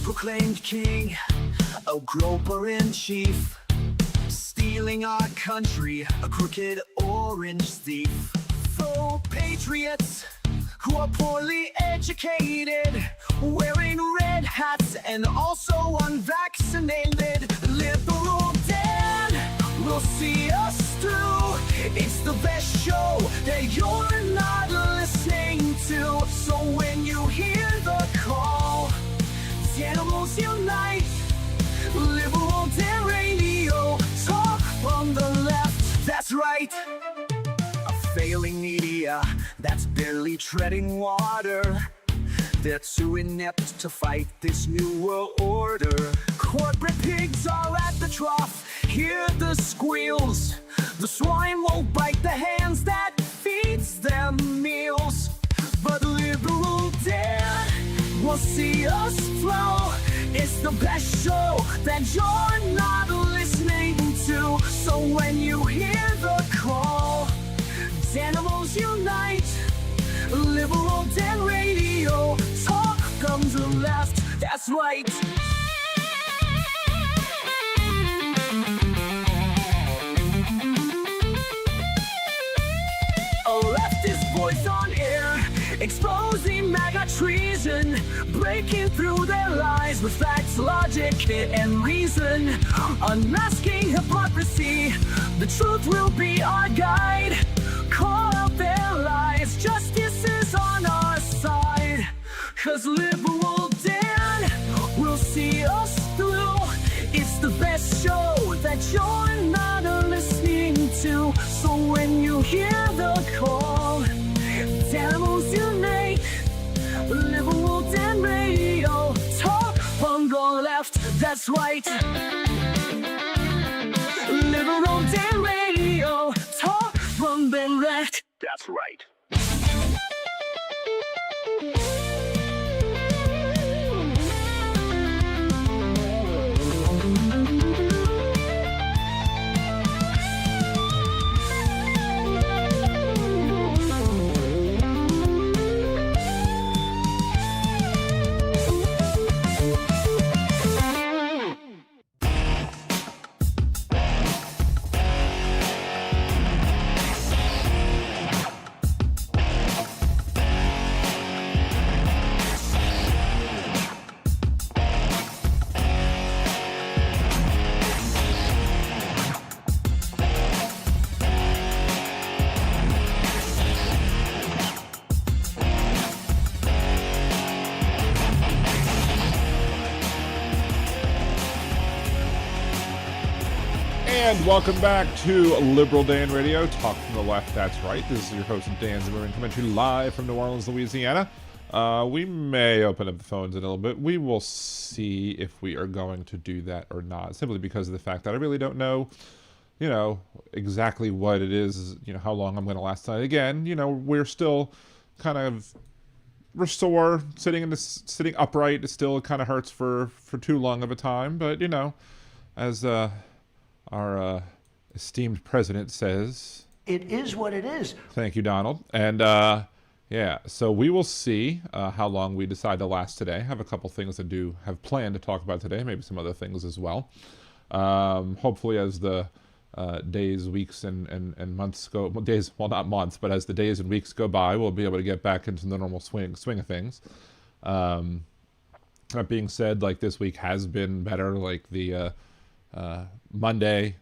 Proclaimed king, a groper-in-chief, stealing our country, a crooked orange thief. Faux patriots who are poorly educated, wearing red hats and also unvaccinated. Liberal Dan will see us through. It's the best show that you're not listening to. So when you hear the call, the animals unite. Liberal Dan Radio, talk from the left, that's right. A failing media that's barely treading water. They're too inept to fight this new world order. Corporate pigs are at the trough, hear the squeals. The swine won't bite the hands that feeds them meals. But Liberal Dan will see us flow. It's the best show that you're not listening to. So when you hear the call, animals unite. Liberal Dan Radio, talk from the left, that's right. A leftist voice on air, exposing MAGA treason, breaking through their lies with facts, logic, and reason. Unmasking hypocrisy, the truth will be our guide. Call out their lies, justice is on our side. 'Cause Liberal Dan will see us through. It's the best show that you're not listening to. So when you hear the call, animals unite. Liberal Dan Radio, talk from the left, that's right. Liberal Dan Radio, talk from the left, that's right. And welcome back to Liberal Dan Radio, talk from the left, that's right. This is your host, Dan Zimmerman, coming to you live from New Orleans, Louisiana. We may open up the phones in a little bit. We will see if we are going to do that or not, simply because of the fact that I really don't know, exactly what it is, how long I'm going to last tonight. Again, we're still kind of sore, sitting upright. It still kind of hurts for too long of a time, but, as our esteemed president says, it is what it is. Thank you, Donald. And yeah, so we will see how long we decide to last today. I have a couple things I do have planned to talk about today, maybe some other things as well. Hopefully as the days, weeks, and months go, well, not months, but as the days and weeks go by, we'll be able to get back into the normal swing of things. That being said, this week has been better. The Monday,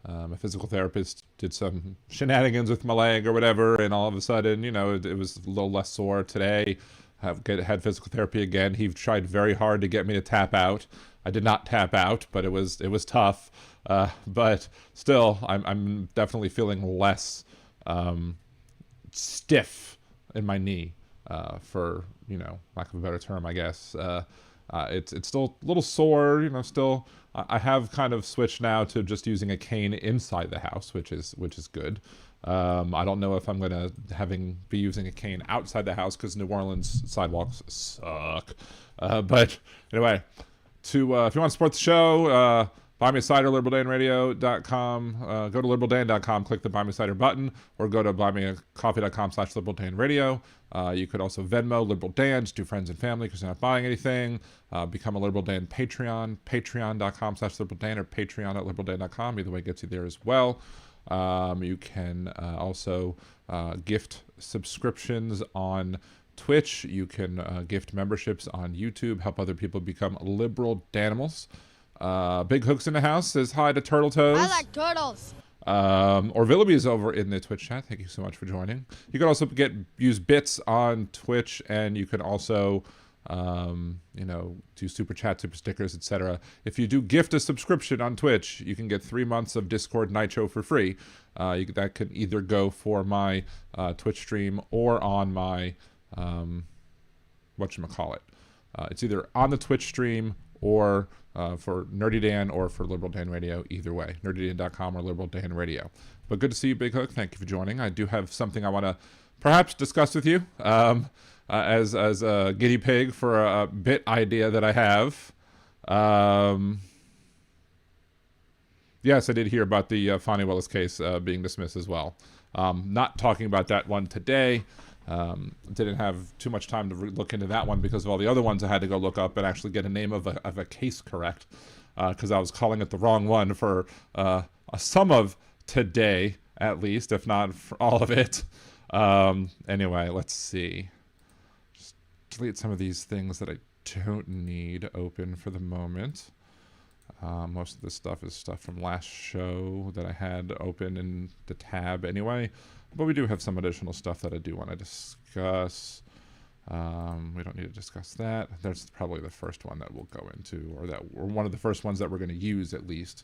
my physical therapist did some shenanigans with my leg or whatever, and all of a sudden, it was a little less sore. Today, had physical therapy again. He tried very hard to get me to tap out. I did not tap out, but it was tough. But still, I'm definitely feeling less stiff in my knee, for lack of a better term, I guess. It's still a little sore, still. I have kind of switched now to just using a cane inside the house, which is good. I don't know if I'm going to be using a cane outside the house because New Orleans sidewalks suck. But anyway, if you want to support the show, buy me a cider, liberaldanradio.com. Go to liberaldan.com, click the Buy Me a Cider button, or go to buymeacoffee.com/liberaldanradio. You could also Venmo Liberal Dan, just do friends and family because you're not buying anything. Become a Liberal Dan Patreon, patreon.com/liberaldan or patreon.liberaldan.com. Either way gets you there as well. You can also gift subscriptions on Twitch. You can gift memberships on YouTube, help other people become liberal danimals. Big Hooks in the house says hi to Turtle Toes. I like turtles. Or Villaby is over in the Twitch chat. Thank you so much for joining. You can also use bits on Twitch, and you can also do super chat, super stickers, etc. If you do gift a subscription on Twitch, you can get 3 months of Discord Nitro for free. That can either go for my Twitch stream or on my whatchamacallit. It's either on the Twitch stream or for Nerdy Dan or for Liberal Dan Radio, either way. NerdyDan.com or Liberal Dan Radio. But good to see you, Big Hook. Thank you for joining. I do have something I want to perhaps discuss with you as a guinea pig for a bit idea that I have. Yes, I did hear about the Fonnie Willis case being dismissed as well. Not talking about that one today. Didn't have too much time to look into that one because of all the other ones I had to go look up and actually get a name of a case correct, because I was calling it the wrong one for some of today, at least, if not for all of it. Anyway, let's see. Just delete some of these things that I don't need open for the moment. Most of this stuff is stuff from last show that I had open in the tab anyway. But we do have some additional stuff that I do want to discuss. We don't need to discuss that. That's probably the first one that we'll go into, or one of the first ones that we're going to use at least.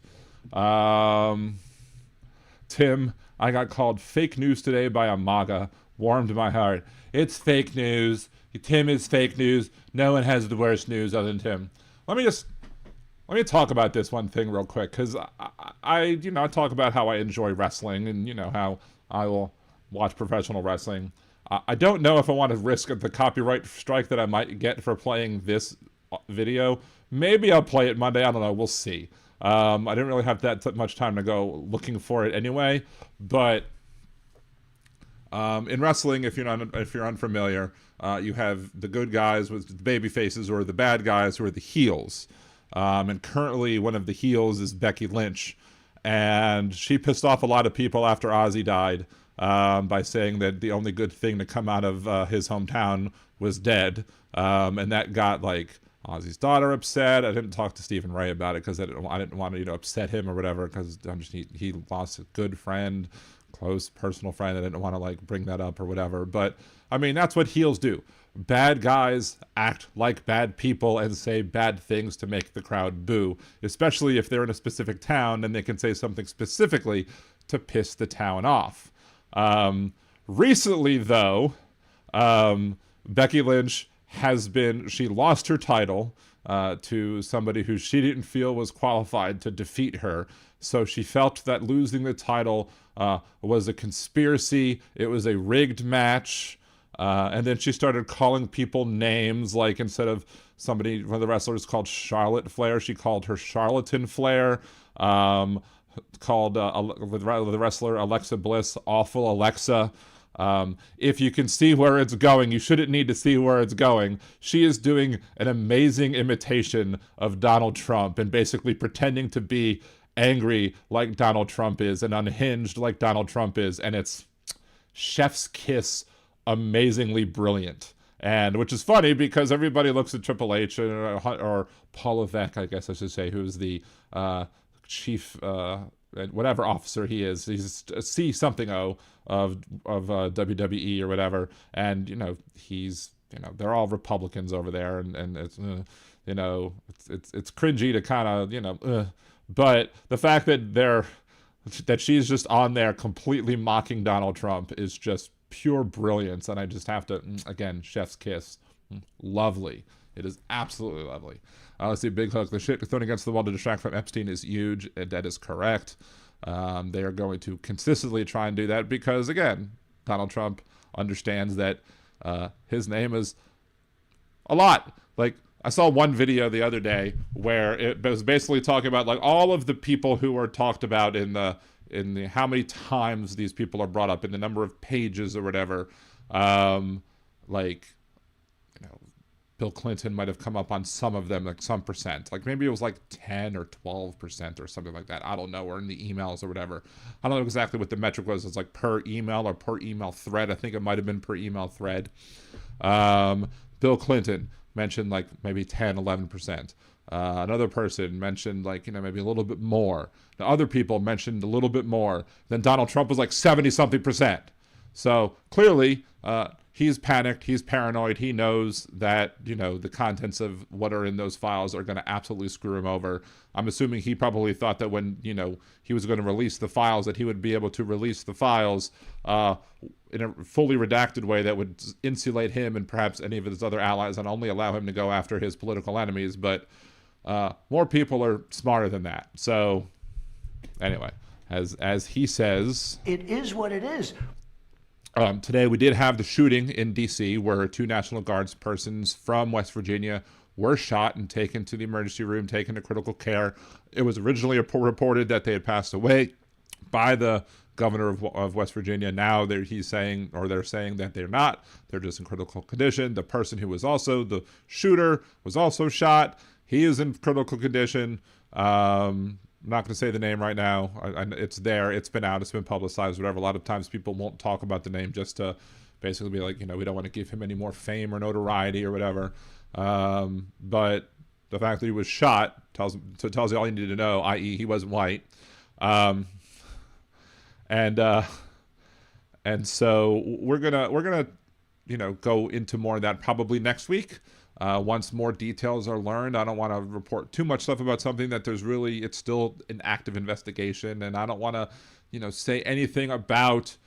Tim, I got called fake news today by a MAGA. Warmed my heart. It's fake news. Tim is fake news. No one has the worst news other than Tim. Let me talk about this one thing real quick, because I talk about how I enjoy wrestling and, how I will watch professional wrestling. I don't know if I want to risk the copyright strike that I might get for playing this video. Maybe I'll play it Monday. I don't know. We'll see. I didn't really have that much time to go looking for it anyway. But in wrestling, if you're unfamiliar, you have the good guys with the baby faces, or the bad guys who are the heels. And currently one of the heels is Becky Lynch. And she pissed off a lot of people after Ozzy died by saying that the only good thing to come out of his hometown was dead. And that got Ozzy's daughter upset. I didn't talk to Stephen Ray about it because I didn't want to upset him or whatever, because he lost a good friend, close personal friend. I didn't want to bring that up or whatever. But I mean, that's what heels do. Bad guys act like bad people and say bad things to make the crowd boo, especially if they're in a specific town and they can say something specifically to piss the town off. Recently, though, Becky Lynch she lost her title to somebody who she didn't feel was qualified to defeat her. So she felt that losing the title was a conspiracy. It was a rigged match. And then she started calling people names, instead of one of the wrestlers called Charlotte Flair, she called her Charlatan Flair, called the wrestler Alexa Bliss Awful Alexa. If you can see where it's going, you shouldn't need to see where it's going. She is doing an amazing imitation of Donald Trump and basically pretending to be angry like Donald Trump is and unhinged like Donald Trump is. And it's chef's kiss, amazingly brilliant. And which is funny because everybody looks at Triple H or Paul Levesque, I guess I should say, who's the chief whatever officer he is. He's a C something O of WWE or whatever. And he's they're all Republicans over there, and it's it's cringy to kind of but the fact that she's just on there completely mocking Donald Trump is just pure brilliance. And I just have to, again, chef's kiss. Lovely. It is absolutely lovely. Let's see, Big Hook. The shit thrown against the wall to distract from Epstein is huge, and that is correct. They are going to consistently try and do that because, again, Donald Trump understands that his name is a lot. I saw one video the other day where it was basically talking about all of the people who are talked about in the how many times these people are brought up in the number of pages or whatever. Bill Clinton might have come up on some of them, like some percent. Like maybe it was like 10 or 12% or something like that. I don't know, or in the emails or whatever. I don't know exactly what the metric was. It's like per email or per email thread. I think it might have been per email thread. Bill Clinton mentioned like maybe 10, 11%. Another person mentioned like, maybe a little bit more. Now, other people mentioned a little bit more. Then Donald Trump was like 70-something%. So clearly, he's panicked. He's paranoid. He knows that, the contents of what are in those files are going to absolutely screw him over. I'm assuming he probably thought that when, he was going to release the files, that he would be able to release the files in a fully redacted way that would insulate him and perhaps any of his other allies and only allow him to go after his political enemies. But more people are smarter than that. So anyway, as he says, it is what it is. Today we did have the shooting in D.C. where 2 National Guards persons from West Virginia were shot and taken to the emergency room, taken to critical care. It was originally reported that they had passed away by the governor of West Virginia. Now they're saying that they're not. They're just in critical condition. The person who was also the shooter was also shot. He is in critical condition. I'm not going to say the name right now. It's there. It's been out. It's been publicized, whatever. A lot of times people won't talk about the name just to basically be like, we don't want to give him any more fame or notoriety or whatever. But the fact that he was shot tells you all you need to know, i.e. he wasn't white. And so we're gonna go into more of that probably next week. Once more details are learned. I don't want to report too much stuff about something that it's still an active investigation, and I don't want to, say anything about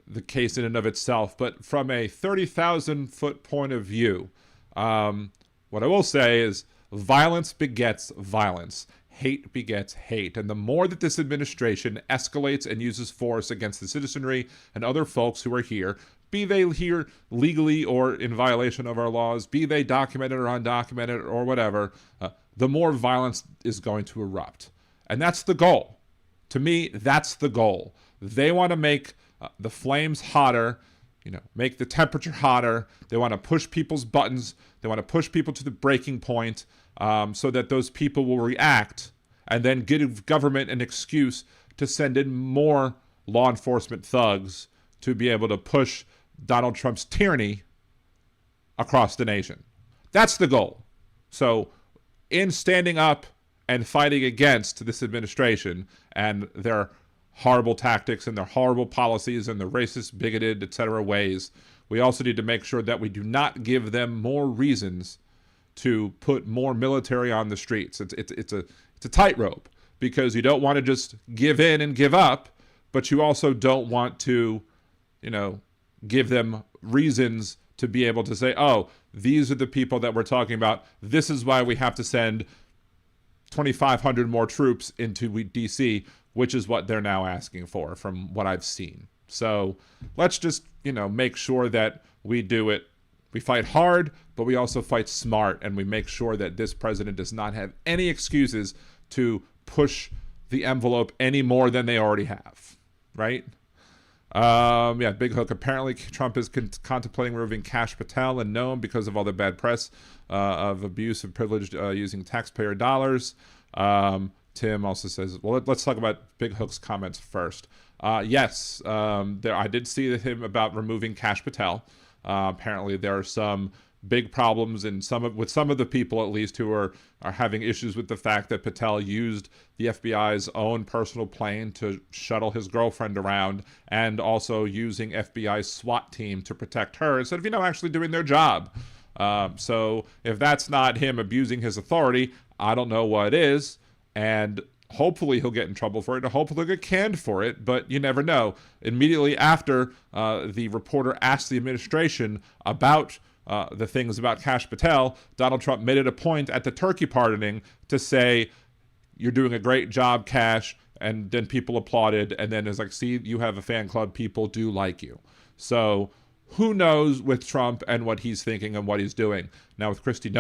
the case in and of itself. But from a 30,000-foot point of view, what I will say is violence begets violence. Hate begets hate. And the more that this administration escalates and uses force against the citizenry and other folks who are here, be they here legally or in violation of our laws, be they documented or undocumented or whatever, the more violence is going to erupt. And that's the goal. To me, that's the goal. They want to make the flames hotter, make the temperature hotter. They want to push people's buttons. They want to push people to the breaking point so that those people will react and then give government an excuse to send in more law enforcement thugs to be able to push Donald Trump's tyranny across the nation. That's the goal. So in standing up and fighting against this administration and their horrible tactics and their horrible policies and their racist, bigoted, etc. ways, we also need to make sure that we do not give them more reasons to put more military on the streets. It's a tightrope, because you don't want to just give in and give up, but you also don't want to, give them reasons to be able to say, oh, these are the people that we're talking about. This is why we have to send 2,500 more troops into D.C., which is what they're now asking for from what I've seen. So let's just, make sure that we do it. We fight hard, but we also fight smart, and we make sure that this president does not have any excuses to push the envelope any more than they already have, right? Big hook. Apparently, Trump is contemplating removing Kash Patel and Noam because of all the bad press of abuse of privilege using taxpayer dollars. Tim also says, well, let's talk about Big Hook's comments first. Yes, I did see him about removing Kash Patel. Apparently, there are some big problems with some of the people, at least, who are having issues with the fact that Patel used the FBI's own personal plane to shuttle his girlfriend around, and also using FBI's SWAT team to protect her instead of, actually doing their job. So if that's not him abusing his authority, I don't know what is. And hopefully he'll get in trouble for it, and hopefully he'll get canned for it, but you never know. Immediately after the reporter asked the administration about the things about Kash Patel, Donald Trump made it a point at the turkey pardoning to say, you're doing a great job, Kash, and then people applauded, and then it's like, see, you have a fan club, people do like you. So who knows with Trump and what he's thinking and what he's doing. Now with Kristi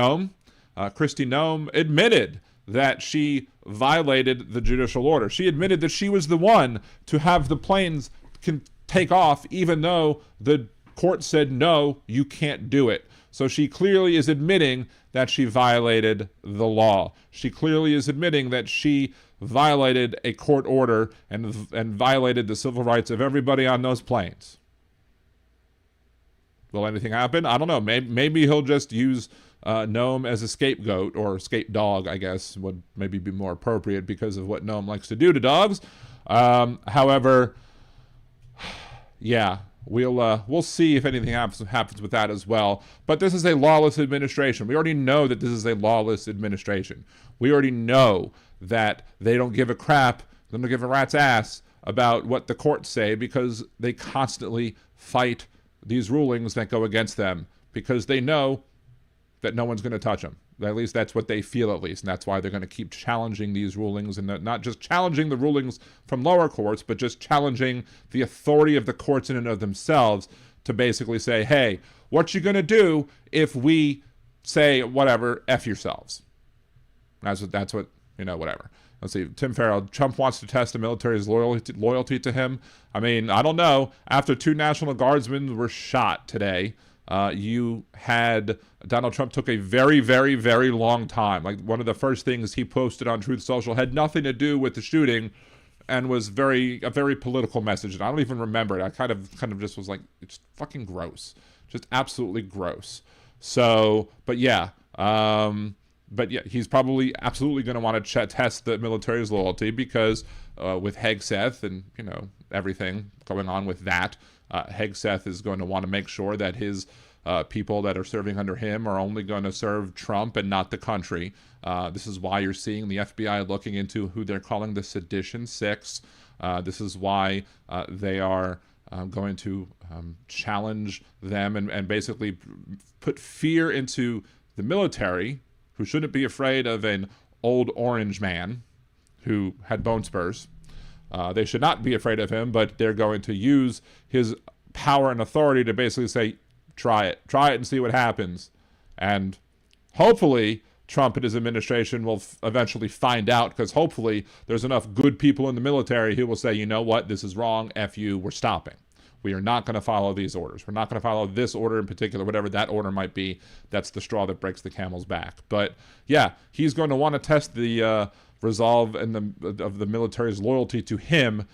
Noem admitted that she violated the judicial order. She admitted that she was the one to have the planes can take off, even though the Court said, no, you can't do it. So she clearly is admitting that she violated the law. She clearly is admitting that she violated a court order and violated the civil rights of everybody on those planes. Will anything happen? I don't know. Maybe he'll just use Noam as a scapegoat, or scapegoat, I guess, would maybe be more appropriate because of what Noam likes to do to dogs. However, yeah, we'll see if anything happens with that as well. But this is a lawless administration. We already know that this is a lawless administration. We already know that they don't give a crap, they don't give a rat's ass about what the courts say, because they constantly fight these rulings that go against them, because they know that no one's going to touch them. At least that's what they feel, at least. And that's why they're going to keep challenging these rulings, and not just challenging the rulings from lower courts, but just challenging the authority of the courts in and of themselves to basically say, hey, what you going to do if we say whatever, F yourselves? That's what, whatever. Let's see. Tim Farrell, Trump wants to test the military's loyalty to him. I mean, I don't know. After 2 National Guardsmen were shot today, you had Donald Trump took a very, very, very long time. Like, one of the first things he posted on Truth Social had nothing to do with the shooting, and was a very political message. And I don't even remember it. I kind of just was like, it's fucking gross, just absolutely gross. So, but yeah, he's probably absolutely going to want to test the military's loyalty, because with Hegseth and everything going on with that, Hegseth is going to want to make sure that his people that are serving under him are only going to serve Trump and not the country. This is why you're seeing the FBI looking into who they're calling the Sedition Six. This is why they are going to challenge them and basically put fear into the military, who shouldn't be afraid of an old orange man who had bone spurs. They should not be afraid of him, but they're going to use his power and authority to basically say, try it and see what happens. And hopefully Trump and his administration will eventually find out, because hopefully there's enough good people in the military who will say, you know what, this is wrong, F you, we're stopping. We are not going to follow these orders. We're not going to follow this order in particular, whatever that order might be. That's the straw that breaks the camel's back. But yeah, he's going to want to test the resolve of the military's loyalty to him,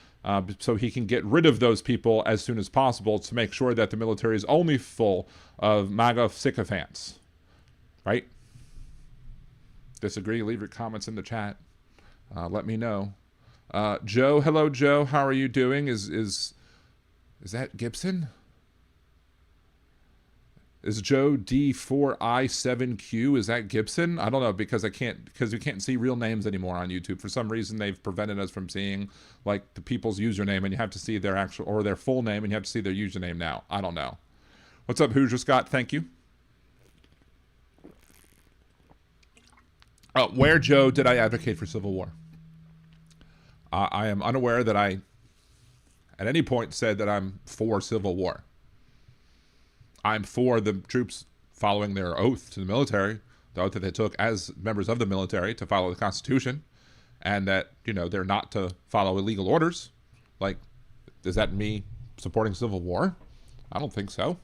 so he can get rid of those people as soon as possible, to make sure that the military is only full of MAGA sycophants. Right? Disagree? Leave your comments in the chat. Let me know. Joe, hello Joe. How are you doing? Is that Gibson? Is Joe D4I7Q? Is that Gibson? I don't know, because we can't see real names anymore on YouTube. For some reason, they've prevented us from seeing like the people's username, and you have to see their actual, or their full name, and you have to see their username now. I don't know. What's up, Hoosier Scott? Thank you. Where, Joe, did I advocate for civil war? I am unaware that I at any point said that I'm for civil war. I'm for the troops following their oath to the military, the oath that they took as members of the military to follow the Constitution, and that, they're not to follow illegal orders. Like, is that me supporting civil war? I don't think so.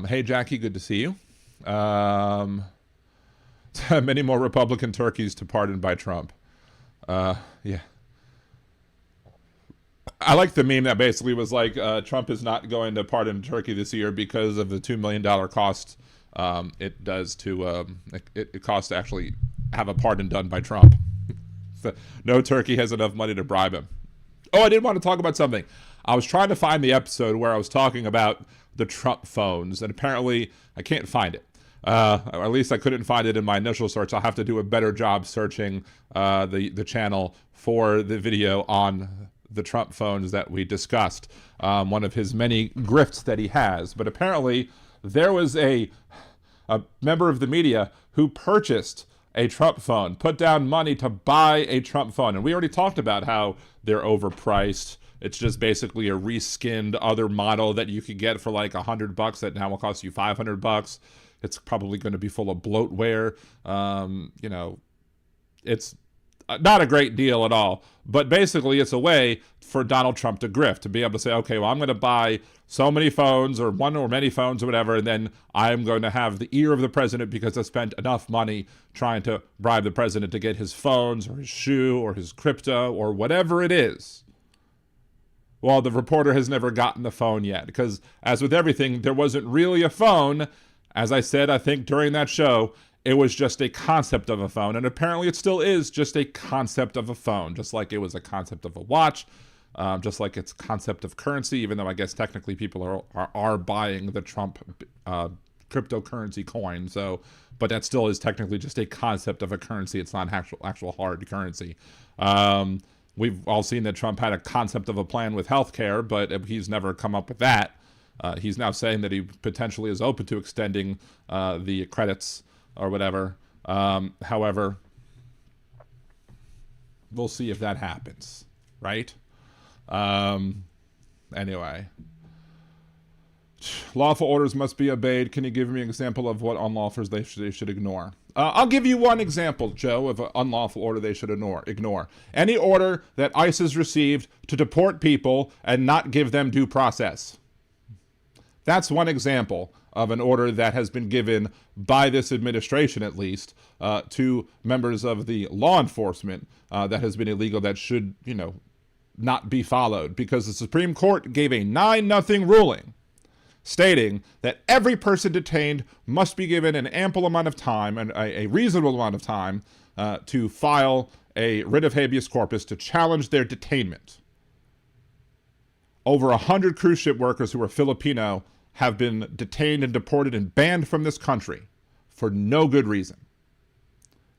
Hey, Jackie, good to see you. Many more Republican turkeys to pardon by Trump. Yeah. I like the meme that basically was like, Trump is not going to pardon Turkey this year because of the $2 million cost it does to, it costs to actually have a pardon done by Trump. No Turkey has enough money to bribe him. Oh, I did want to talk about something. I was trying to find the episode where I was talking about the Trump phones, and apparently I can't find it. Or at least I couldn't find it in my initial search. I'll have to do a better job searching the channel for the video on the Trump phones that we discussed, one of his many grifts that he has. But apparently there was a member of the media who purchased a Trump phone, put down money to buy a Trump phone. And we already talked about how they're overpriced. It's just basically a reskinned other model that you could get for like $100 that now will cost you $500. It's probably going to be full of bloatware. not a great deal at all. But basically, it's a way for Donald Trump to grift, to be able to say, okay, well, I'm going to buy so many phones or one or many phones or whatever, and then I'm going to have the ear of the president because I spent enough money trying to bribe the president to get his phones or his shoe or his crypto or whatever it is. Well, the reporter has never gotten the phone yet because, as with everything, there wasn't really a phone. As I said, I think during that show, it was just a concept of a phone, and apparently it still is just a concept of a phone, just like it was a concept of a watch, just like it's concept of currency, even though I guess technically people are buying the Trump cryptocurrency coin. So, but that still is technically just a concept of a currency. It's not actual hard currency. We've all seen that Trump had a concept of a plan with healthcare, but he's never come up with that. He's now saying that he potentially is open to extending the credits or whatever. However, we'll see if that happens, right? Anyway. Lawful orders must be obeyed. Can you give me an example of what unlawful they should ignore? I'll give you one example, Joe, of an unlawful order they should ignore. Any order that ICE has received to deport people and not give them due process. That's one example of an order that has been given by this administration, at least, to members of the law enforcement that has been illegal, that should, not be followed, because the Supreme Court gave a 9-0 ruling stating that every person detained must be given an ample amount of time and a reasonable amount of time to file a writ of habeas corpus to challenge their detainment. Over 100 cruise ship workers who are Filipino have been detained and deported and banned from this country for no good reason.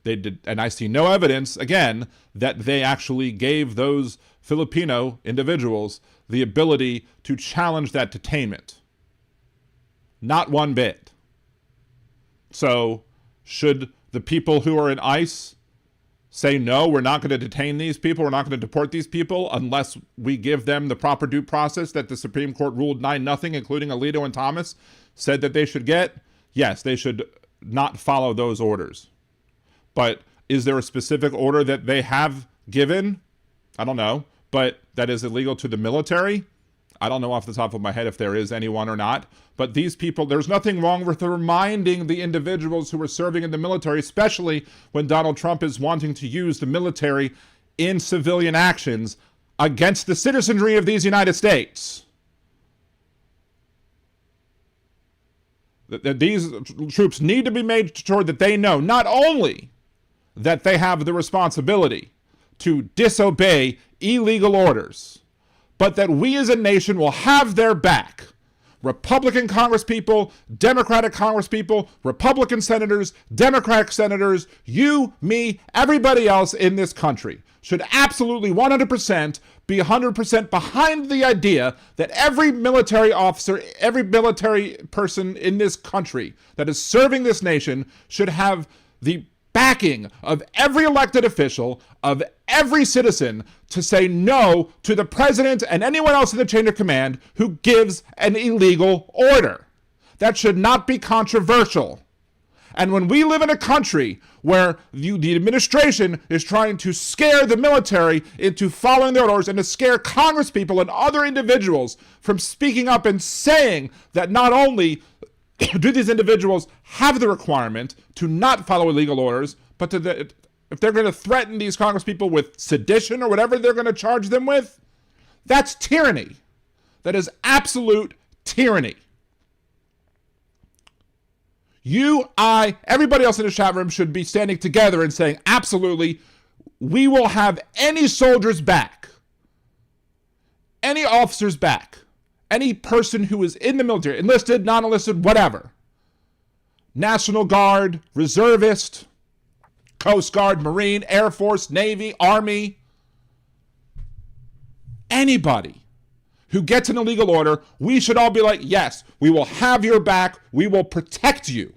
They did, and I see no evidence, again, that they actually gave those Filipino individuals the ability to challenge that detainment. Not one bit. So, should the people who are in ICE say, no, we're not going to detain these people, we're not going to deport these people unless we give them the proper due process that the Supreme Court ruled 9-0, including Alito and Thomas, said that they should get? Yes, they should not follow those orders. But is there a specific order that they have given? I don't know. But that is illegal to the military? I don't know off the top of my head if there is anyone or not. But these people, there's nothing wrong with reminding the individuals who are serving in the military, especially when Donald Trump is wanting to use the military in civilian actions against the citizenry of these United States. That these troops need to be made sure that they know not only that they have the responsibility to disobey illegal orders, but that we as a nation will have their back. Republican congresspeople, Democratic congresspeople, Republican senators, Democratic senators, you, me, everybody else in this country should absolutely 100% be 100% behind the idea that every military officer, every military person in this country that is serving this nation should have the backing of every elected official, of every citizen, to say no to the president and anyone else in the chain of command who gives an illegal order. That should not be controversial. And when we live in a country where the administration is trying to scare the military into following their orders and to scare congresspeople and other individuals from speaking up and saying that not only do these individuals have the requirement to not follow illegal orders, but if they're going to threaten these congresspeople with sedition or whatever they're going to charge them with, that's tyranny. That is absolute tyranny. You, I, everybody else in the chat room should be standing together and saying, absolutely, we will have any soldiers back, any officers back, any person who is in the military, enlisted, non-enlisted, whatever. National Guard, reservist, Coast Guard, Marine, Air Force, Navy, Army. Anybody who gets an illegal order, we should all be like, yes, we will have your back. We will protect you.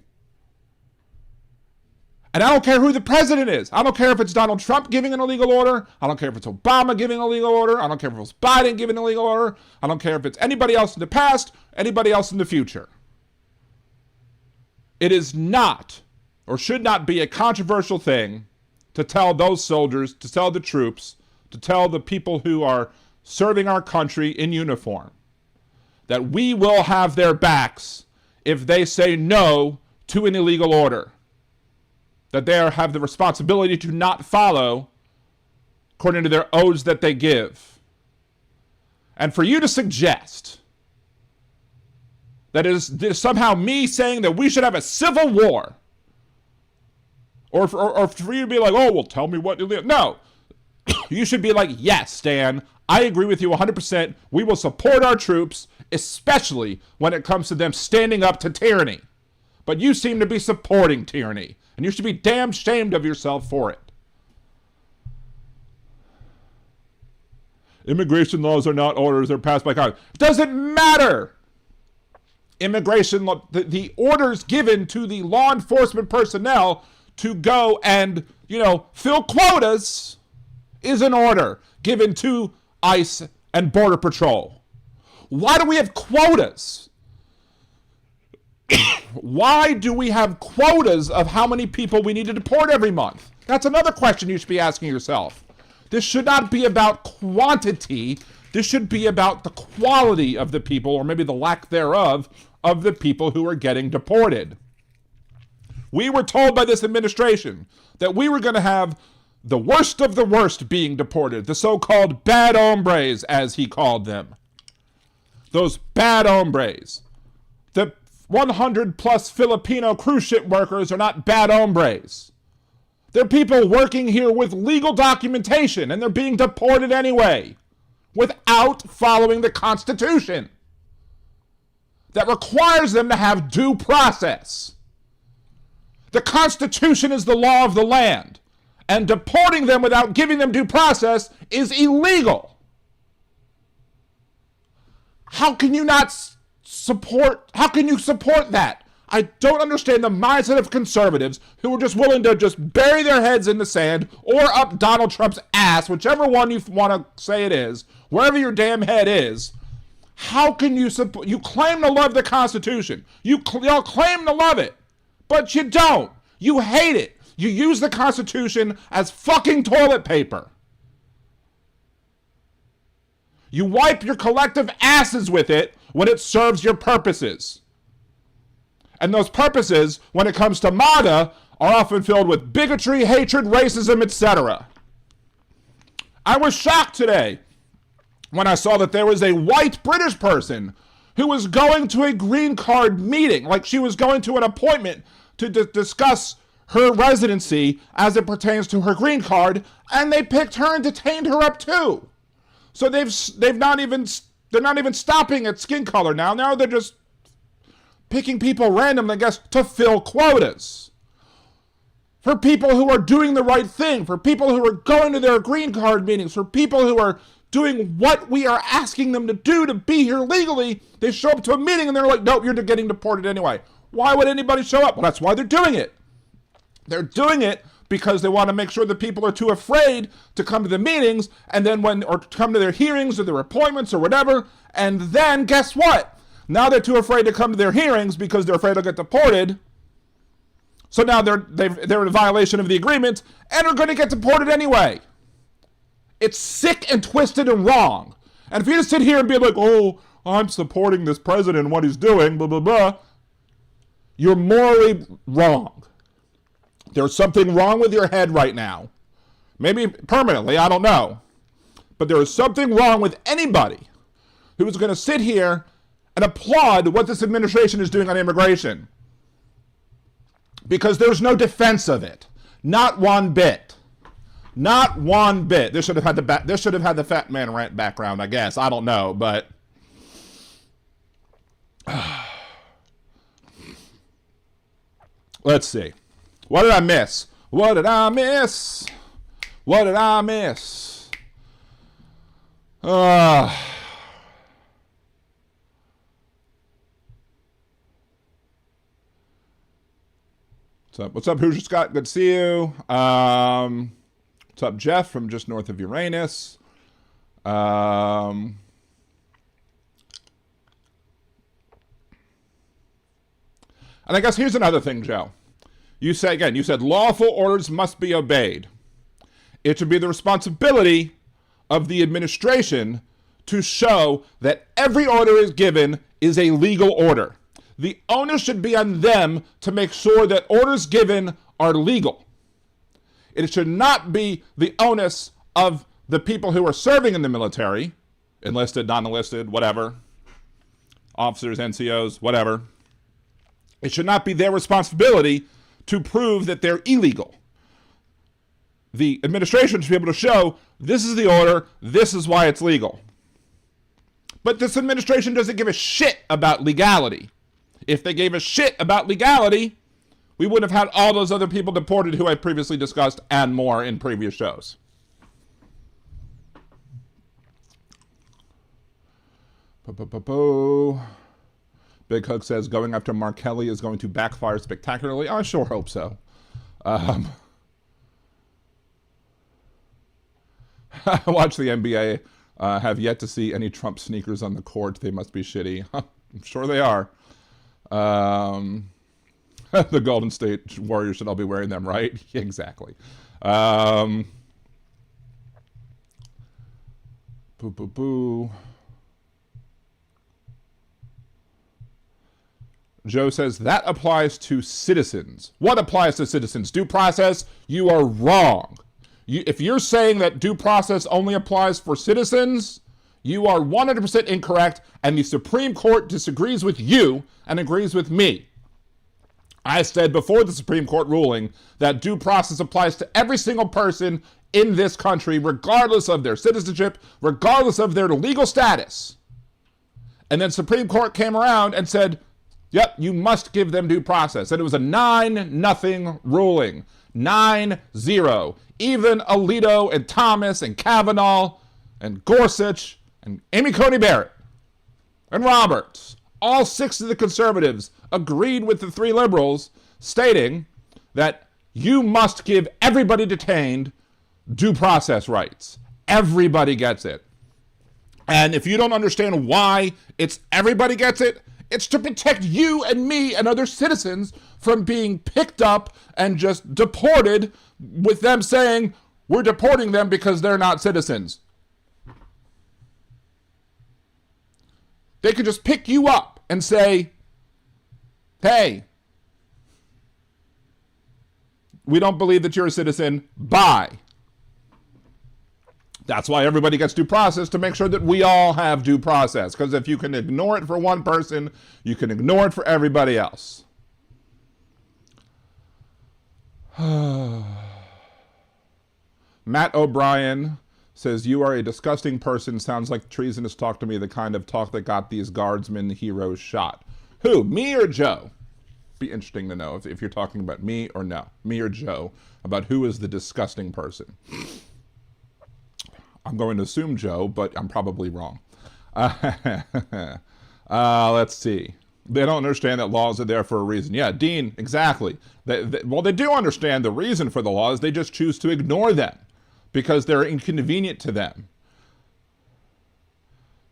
And I don't care who the president is. I don't care if it's Donald Trump giving an illegal order. I don't care if it's Obama giving an illegal order. I don't care if it's Biden giving an illegal order. I don't care if it's anybody else in the past, anybody else in the future. It is not, or should not be, a controversial thing to tell those soldiers, to tell the troops, to tell the people who are serving our country in uniform that we will have their backs if they say no to an illegal order, that they have the responsibility to not follow according to their oaths that they give. And for you to suggest that it is somehow me saying that we should have a civil war, or for you to be like, oh, well, tell me what you live. No, you should be like, yes, Stan, I agree with you 100%. We will support our troops, especially when it comes to them standing up to tyranny. But you seem to be supporting tyranny, and you should be damn ashamed of yourself for it. Immigration laws are not orders, they're passed by Congress. Doesn't matter. Immigration, the orders given to the law enforcement personnel to go and, fill quotas is an order given to ICE and Border Patrol. Why do we have quotas? Why do we have quotas of how many people we need to deport every month? That's another question you should be asking yourself. This should not be about quantity. This should be about the quality of the people, or maybe the lack thereof, of the people who are getting deported. We were told by this administration that we were going to have the worst of the worst being deported, the so-called bad hombres, as he called them. Those bad hombres. The 100-plus Filipino cruise ship workers are not bad hombres. They're people working here with legal documentation, and they're being deported anyway, without following the Constitution that requires them to have due process. The Constitution is the law of the land, and deporting them without giving them due process is illegal. How can you support that? I don't understand the mindset of conservatives who are just willing to just bury their heads in the sand or up Donald Trump's ass, whichever one you want to say it is, wherever your damn head is. How can you support? You claim to love the Constitution. You claim to love it, but you don't. You hate it. You use the Constitution as fucking toilet paper. You wipe your collective asses with it when it serves your purposes. And those purposes, when it comes to MAGA, are often filled with bigotry, hatred, racism, etc. I was shocked today when I saw that there was a white British person who was going to a green card meeting, like she was going to an appointment to discuss her residency as it pertains to her green card, and they picked her and detained her up too. So they're not even stopping at skin color now. Now they're just picking people randomly, I guess, to fill quotas. For people who are doing the right thing, for people who are going to their green card meetings, for people who are doing what we are asking them to do to be here legally, they show up to a meeting and they're like, nope, you're getting deported anyway. Why would anybody show up? Well, that's why they're doing it. They're doing it because they want to make sure that people are too afraid to come to the meetings or to come to their hearings or their appointments or whatever. And then guess what? Now they're too afraid to come to their hearings because they're afraid they'll get deported. So now they're in violation of the agreement and are going to get deported anyway. It's sick and twisted and wrong. And if you just sit here and be like, oh, I'm supporting this president and what he's doing, blah, blah, blah, you're morally wrong. There's something wrong with your head right now. Maybe permanently, I don't know. But there is something wrong with anybody who is going to sit here and applaud what this administration is doing on immigration. Because there's no defense of it. Not one bit. Not one bit. This should have had the fat man rant background, I guess. I don't know, but let's see. What did I miss? What did I miss? What did I miss? What's up, Hoosier Scott? Good to see you. What's up, Jeff, from just north of Uranus? And I guess here's another thing, Joe. You said lawful orders must be obeyed. It should be the responsibility of the administration to show that every order is given is a legal order. The onus should be on them to make sure that orders given are legal. It should not be the onus of the people who are serving in the military, enlisted, non-enlisted, whatever, officers, NCOs, whatever. It should not be their responsibility to prove that they're illegal. The administration should be able to show, this is the order, this is why it's legal. But this administration doesn't give a shit about legality. If they gave a shit about legality, we wouldn't have had all those other people deported who I previously discussed and more in previous shows. Big Hook says going after Mark Kelly is going to backfire spectacularly. I sure hope so. Watch the NBA. Have yet to see any Trump sneakers on the court. They must be shitty. I'm sure they are. The Golden State Warriors should all be wearing them, right? Exactly. Boo, boo, boo. Joe says, that applies to citizens. What applies to citizens? Due process? You are wrong. If you're saying that due process only applies for citizens, you are 100% incorrect, and the Supreme Court disagrees with you and agrees with me. I said before the Supreme Court ruling that due process applies to every single person in this country, regardless of their citizenship, regardless of their legal status. And then Supreme Court came around and said, yep, you must give them due process. And it was a 9-0 ruling. 9-0. Even Alito and Thomas and Kavanaugh and Gorsuch and Amy Coney Barrett and Roberts, all 6 of the conservatives agreed with the 3 liberals, stating that you must give everybody detained due process rights. Everybody gets it. And if you don't understand why it's everybody gets it, it's to protect you and me and other citizens from being picked up and just deported with them saying, we're deporting them because they're not citizens. They could just pick you up and say, hey, we don't believe that you're a citizen. Bye. That's why everybody gets due process, to make sure that we all have due process. Because if you can ignore it for one person, you can ignore it for everybody else. Matt O'Brien says, you are a disgusting person. Sounds like treasonous talk to me, the kind of talk that got these guardsmen heroes shot. Who, me or Joe? Be interesting to know if you're talking about me or no. Me or Joe, about who is the disgusting person. I'm going to assume Joe, but I'm probably wrong. Let's see. They don't understand that laws are there for a reason. Yeah, Dean, exactly. Well, they do understand the reason for the laws. They just choose to ignore them because they're inconvenient to them.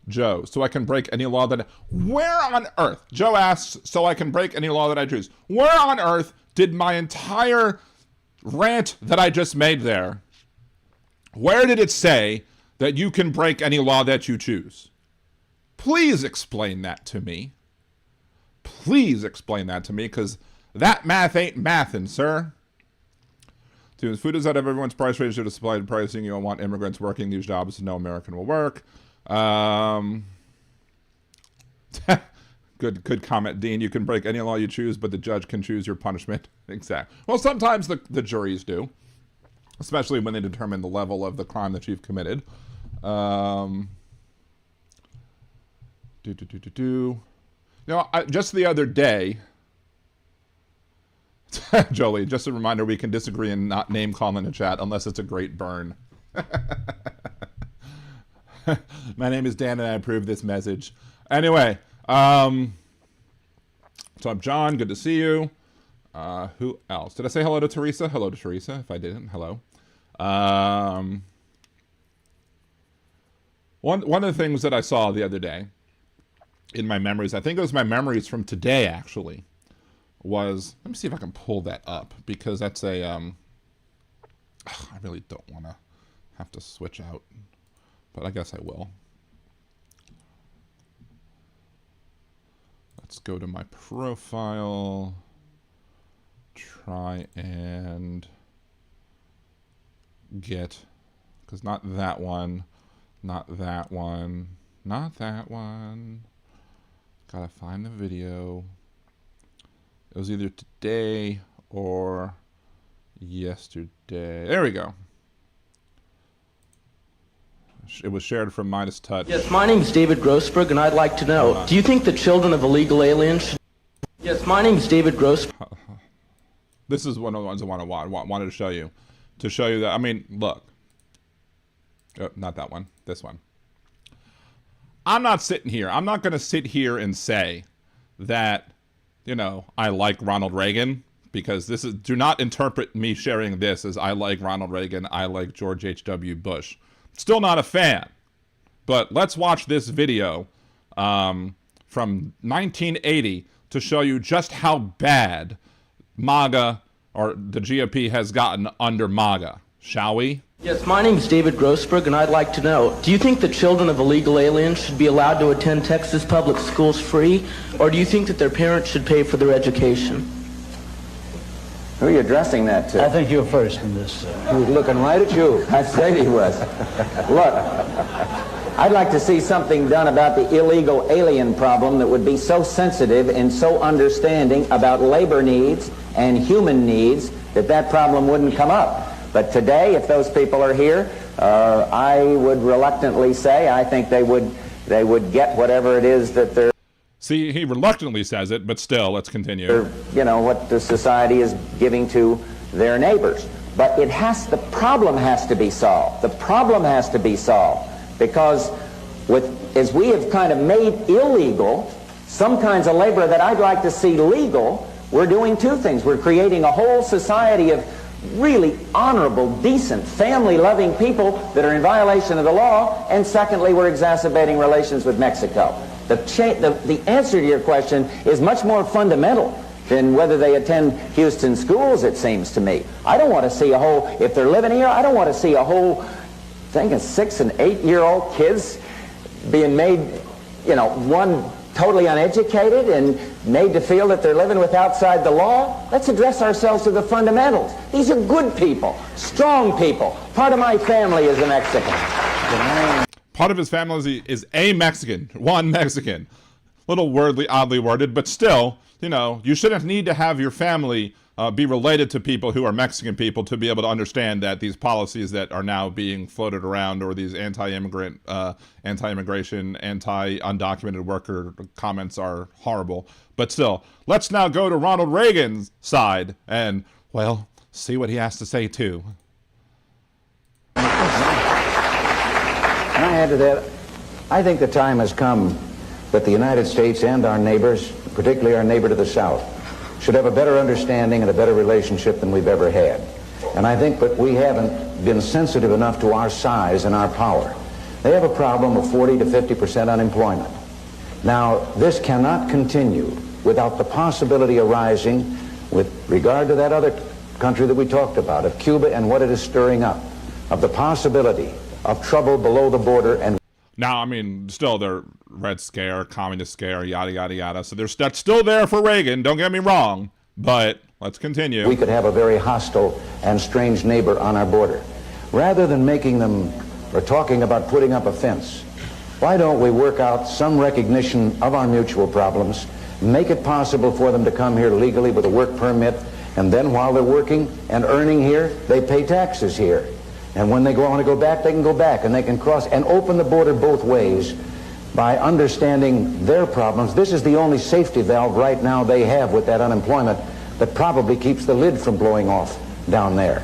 Joe, so I can break any law that... Where on earth? Joe asks, so I can break any law that I choose. Where on earth did my entire rant that I just made there, where did it say that you can break any law that you choose? Please explain that to me. Please explain that to me, because that math ain't mathin', sir. As food is out of everyone's price range due to supply and pricing. You don't want immigrants working these jobs, so no American will work. Good comment, Dean. You can break any law you choose, but the judge can choose your punishment. Exactly. Well, sometimes the juries do, especially when they determine the level of the crime that you've committed. Just the other day, Jolie, just a reminder, we can disagree and not name call in the chat unless it's a great burn. My name is Dan and I approve this message. Anyway, what's up, John? Good to see you. Who else? Did I say hello to Teresa? Hello to Teresa. If I didn't, hello. One of the things that I saw the other day in my memories, I think it was my memories from today, actually, was, let me see if I can pull that up, because that's a, I really don't want to have to switch out, but I guess I will. Let's go to my profile. Try and get, because not that one, not that one, not that one. Gotta find the video. It was either today or yesterday. There we go. It was shared from Midas Touch. Yes, my name is David Grossberg, and I'd like to know, do you think the children of illegal aliens should... Yes, my name is David Grossberg. This is one of the ones I wanted to show you. To show you that, I mean, look. Oh, not that one. This one. I'm not sitting here. I'm not going to sit here and say that, you know, I like Ronald Reagan, because this is, do not interpret me sharing this as I like Ronald Reagan, I like George H.W. Bush. Still not a fan. But let's watch this video from 1980 to show you just how bad MAGA, or the GOP, has gotten under MAGA. Shall we? Yes, my name is David Grossberg, and I'd like to know, do you think the children of illegal aliens should be allowed to attend Texas public schools free, or do you think that their parents should pay for their education? Who are you addressing that to? I think you're first in this. He was looking right at you. I said he was. Look, I'd like to see something done about the illegal alien problem that would be so sensitive and so understanding about labor needs and human needs that that problem wouldn't come up. But today, if those people are here, I would reluctantly say I think they would get whatever it is that they're... See, he reluctantly says it, but still, let's continue. You know, what the society is giving to their neighbors. But the problem has to be solved. The problem has to be solved. Because as we have kind of made illegal some kinds of labor that I'd like to see legal, we're doing two things. We're creating a whole society of really honorable, decent, family-loving people that are in violation of the law, and secondly, we're exacerbating relations with Mexico. The answer to your question is much more fundamental than whether they attend Houston schools, it seems to me. I don't want to see a whole, if they're living here, I don't want to see a whole thing of 6- and 8-year-old kids being made, you know, one totally uneducated and made to feel that they're living with outside the law. Let's address ourselves to the fundamentals. These are good people, strong people. Part of my family is a Mexican. Part of his family is a Mexican, one Mexican. Little oddly worded, but still, you know, you shouldn't need to have your family be related to people who are Mexican people to be able to understand that these policies that are now being floated around, or these anti-immigrant, anti-immigration, anti-undocumented worker comments, are horrible. But still, let's now go to Ronald Reagan's side and, well, see what he has to say too. And I add to that, I think the time has come that the United States and our neighbors, particularly our neighbor to the south, should have a better understanding and a better relationship than we've ever had. And I think that we haven't been sensitive enough to our size and our power. They have a problem of 40 to 50% unemployment. Now, this cannot continue without the possibility arising, with regard to that other country that we talked about, of Cuba and what it is stirring up, of the possibility of trouble below the border. And now, I mean, still, they're Red Scare, Communist Scare, yada, yada, yada. So that's still there for Reagan, don't get me wrong, but let's continue. We could have a very hostile and strange neighbor on our border. Rather than making them, or talking about putting up a fence, why don't we work out some recognition of our mutual problems, make it possible for them to come here legally with a work permit, and then while they're working and earning here, they pay taxes here. And when they want to go back, they can go back, and they can cross and open the border both ways by understanding their problems. This is the only safety valve right now they have with that unemployment that probably keeps the lid from blowing off down there.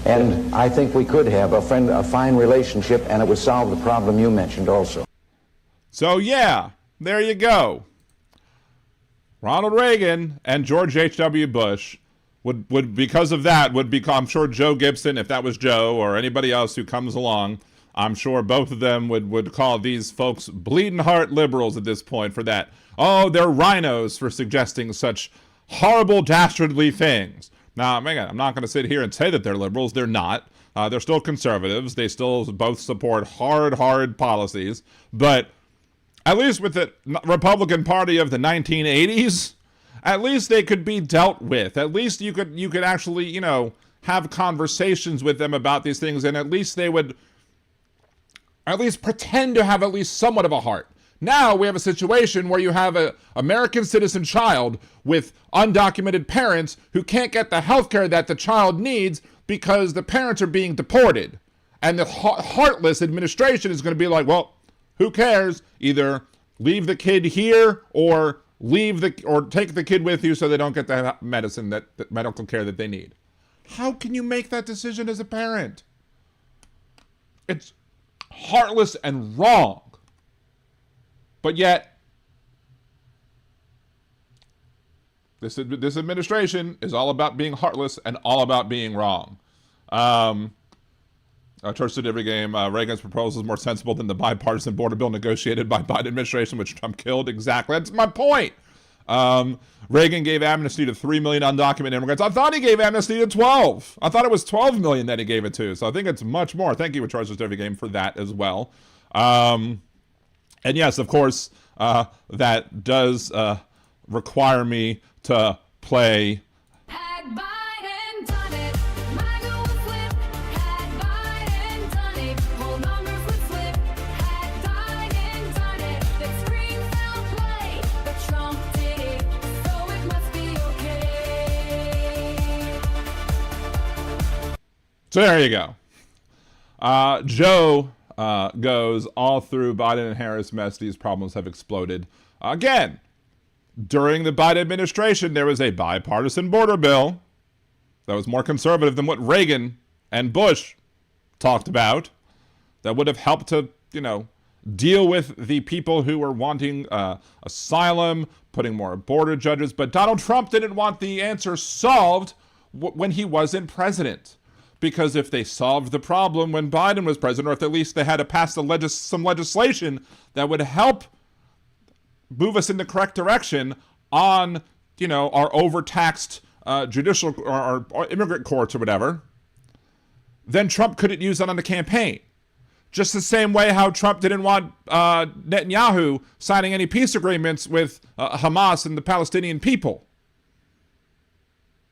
And I think we could have a fine relationship, and it would solve the problem you mentioned also. So yeah, there you go. Ronald Reagan and George H.W. Bush would because of that, would become, I'm sure Joe Gibson, if that was Joe, or anybody else who comes along, I'm sure both of them would call these folks bleeding heart liberals at this point for that. Oh, they're rhinos for suggesting such horrible, dastardly things. Now, again, I'm not going to sit here and say that they're liberals. They're not. They're still conservatives. They still both support hard policies. But at least with the Republican Party of the 1980s, at least they could be dealt with. At least you could actually, have conversations with them about these things, and at least they would at least pretend to have at least somewhat of a heart. Now we have a situation where you have an American citizen child with undocumented parents who can't get the health care that the child needs because the parents are being deported. And the heartless administration is going to be like, well, who cares? Either leave the kid here or take the kid with you so they don't get the medicine, the medical care that they need. How can you make that decision as a parent? It's heartless and wrong. But yet, this administration is all about being heartless and all about being wrong. Church did every game. Reagan's proposal is more sensible than the bipartisan border bill negotiated by Biden administration, which Trump killed. Exactly. That's my point. Reagan gave amnesty to 3 million undocumented immigrants. I thought he gave amnesty to 12. I thought it was 12 million that he gave it to. So I think it's much more. Thank you for Church did every game for that as well. And yes, of course, that does require me to play. Had Biden done it, MAGA would flip. Had Biden done it, whole numbers would flip. Had Biden done it, the screen fell play. But Trump did it, so it must be okay. So there you go. Joe goes all through Biden and Harris mess. These problems have exploded. Again, during the Biden administration, there was a bipartisan border bill that was more conservative than what Reagan and Bush talked about, that would have helped to, deal with the people who were wanting asylum, putting more border judges. But Donald Trump didn't want the answer solved when he wasn't president. Because if they solved the problem when Biden was president, or if at least they had to pass some legislation that would help move us in the correct direction on, our overtaxed judicial or immigrant courts or whatever, then Trump couldn't use that on the campaign. Just the same way how Trump didn't want Netanyahu signing any peace agreements with Hamas and the Palestinian people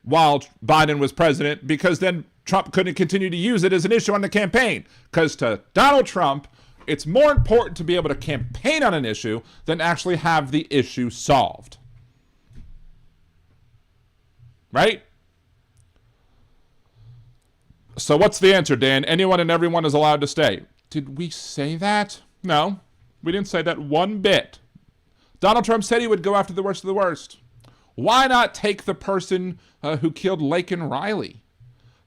while Biden was president, because then Trump couldn't continue to use it as an issue on the campaign. Because to Donald Trump, it's more important to be able to campaign on an issue than actually have the issue solved. Right? So what's the answer, Dan? Anyone and everyone is allowed to stay. Did we say that? No, we didn't say that one bit. Donald Trump said he would go after the worst of the worst. Why not take the person who killed Laken Riley?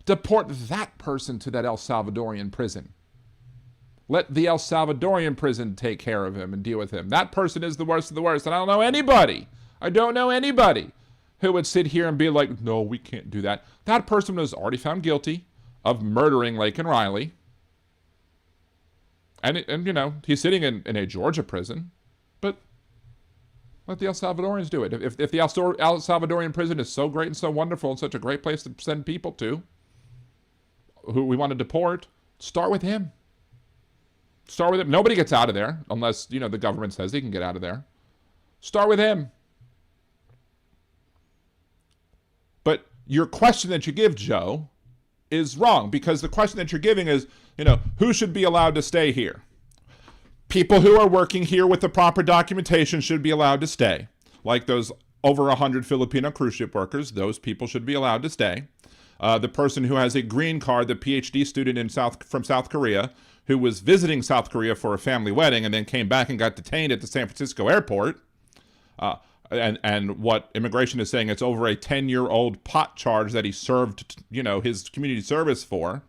Deport that person to that El Salvadorian prison. Let the El Salvadorian prison take care of him and deal with him. That person is the worst of the worst. And I don't know anybody who would sit here and be like, no, we can't do that. That person was already found guilty of murdering Laken Riley. And he's sitting in a Georgia prison. But let the El Salvadorians do it. If the El Salvadorian prison is so great and so wonderful and such a great place to send people to, who we want to deport, start with him. Start with him. Nobody gets out of there unless, the government says he can get out of there. Start with him. But your question that you give, Joe, is wrong, because the question that you're giving is, who should be allowed to stay here? People who are working here with the proper documentation should be allowed to stay. Like those over 100 Filipino cruise ship workers, those people should be allowed to stay. The person who has a green card, the PhD student from South Korea, who was visiting South Korea for a family wedding and then came back and got detained at the San Francisco airport. And what immigration is saying, it's over a 10-year-old pot charge that he served, his community service for.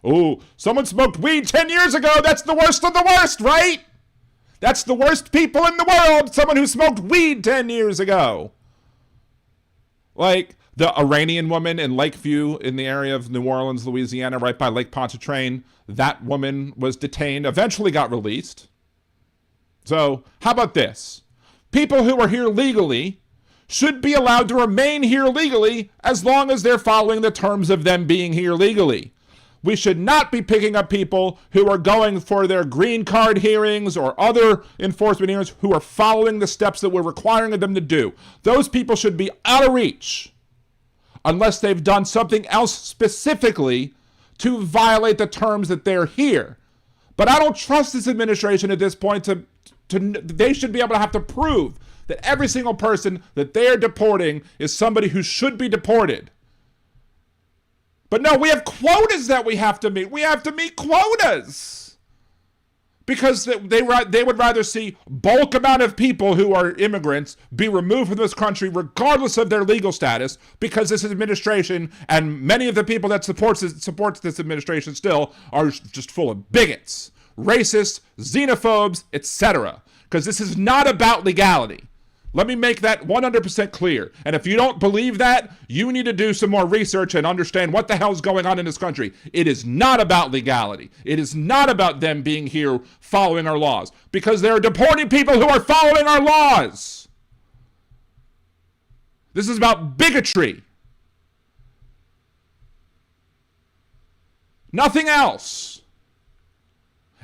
Oh, someone smoked weed 10 years ago. That's the worst of the worst, right? That's the worst people in the world. Someone who smoked weed 10 years ago. Like the Iranian woman in Lakeview in the area of New Orleans, Louisiana, right by Lake Pontchartrain. That woman was detained, eventually got released. So how about this? People who are here legally should be allowed to remain here legally as long as they're following the terms of them being here legally. We should not be picking up people who are going for their green card hearings or other enforcement hearings who are following the steps that we're requiring of them to do. Those people should be out of reach unless they've done something else specifically to violate the terms that they're here. But I don't trust this administration at this point they should be able to have to prove that every single person that they're deporting is somebody who should be deported. But no, we have quotas that we have to meet. We have to meet quotas. Because they would rather see bulk amount of people who are immigrants be removed from this country regardless of their legal status, because this administration and many of the people that supports this administration still are just full of bigots, racists, xenophobes, etc. Because this is not about legality. Let me make that 100% clear. And if you don't believe that, you need to do some more research and understand what the hell's going on in this country. It is not about legality. It is not about them being here following our laws, because they're deporting people who are following our laws. This is about bigotry. Nothing else.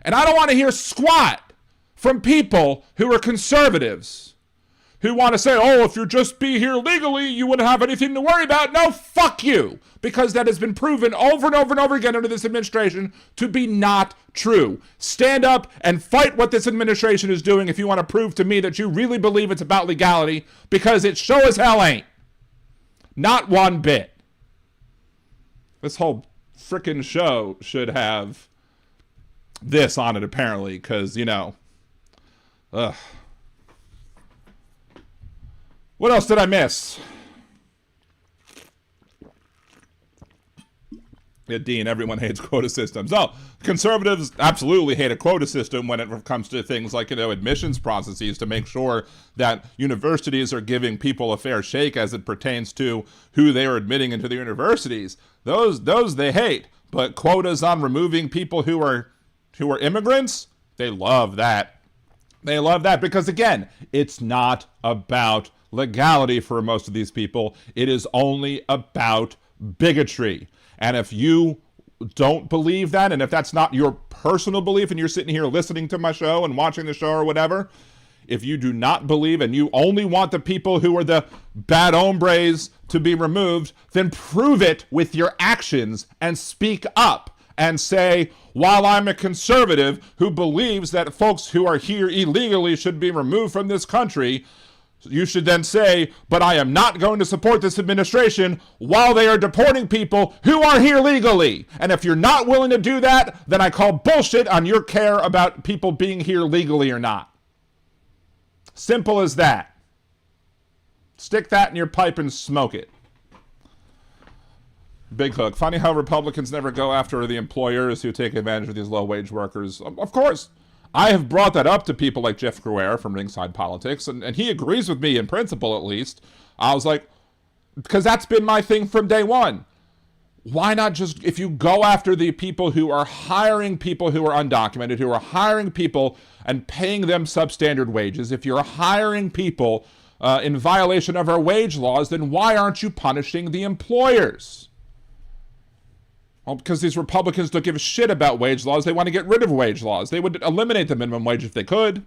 And I don't want to hear squat from people who are conservatives, who want to say, oh, if you just be here legally, you wouldn't have anything to worry about. No, fuck you. Because that has been proven over and over and over again under this administration to be not true. Stand up and fight what this administration is doing if you want to prove to me that you really believe it's about legality, because it sure as hell ain't. Not one bit. This whole frickin' show should have this on it, apparently, because, ugh. What else did I miss? Yeah, Dean, everyone hates quota systems. Oh, conservatives absolutely hate a quota system when it comes to things like, admissions processes to make sure that universities are giving people a fair shake as it pertains to who they are admitting into the universities. Those they hate. But quotas on removing people who are immigrants, they love that. They love that because, again, it's not about legality for most of these people. It is only about bigotry. And if you don't believe that, and if that's not your personal belief and you're sitting here listening to my show and watching the show or whatever, if you do not believe and you only want the people who are the bad hombres to be removed, then prove it with your actions and speak up and say, while I'm a conservative who believes that folks who are here illegally should be removed from this country, you should then say, but I am not going to support this administration while they are deporting people who are here legally. And if you're not willing to do that, then I call bullshit on your care about people being here legally or not. Simple as that. Stick that in your pipe and smoke it. Big Hook. Funny how Republicans never go after the employers who take advantage of these low-wage workers. Of course. I have brought that up to people like Jeff Gruer from Ringside Politics, and he agrees with me in principle, at least. I was like, because that's been my thing from day one. Why not just, if you go after the people who are hiring people who are undocumented, who are hiring people and paying them substandard wages, if you're hiring people in violation of our wage laws, then why aren't you punishing the employers? Well, because these Republicans don't give a shit about wage laws. They want to get rid of wage laws. They would eliminate the minimum wage if they could.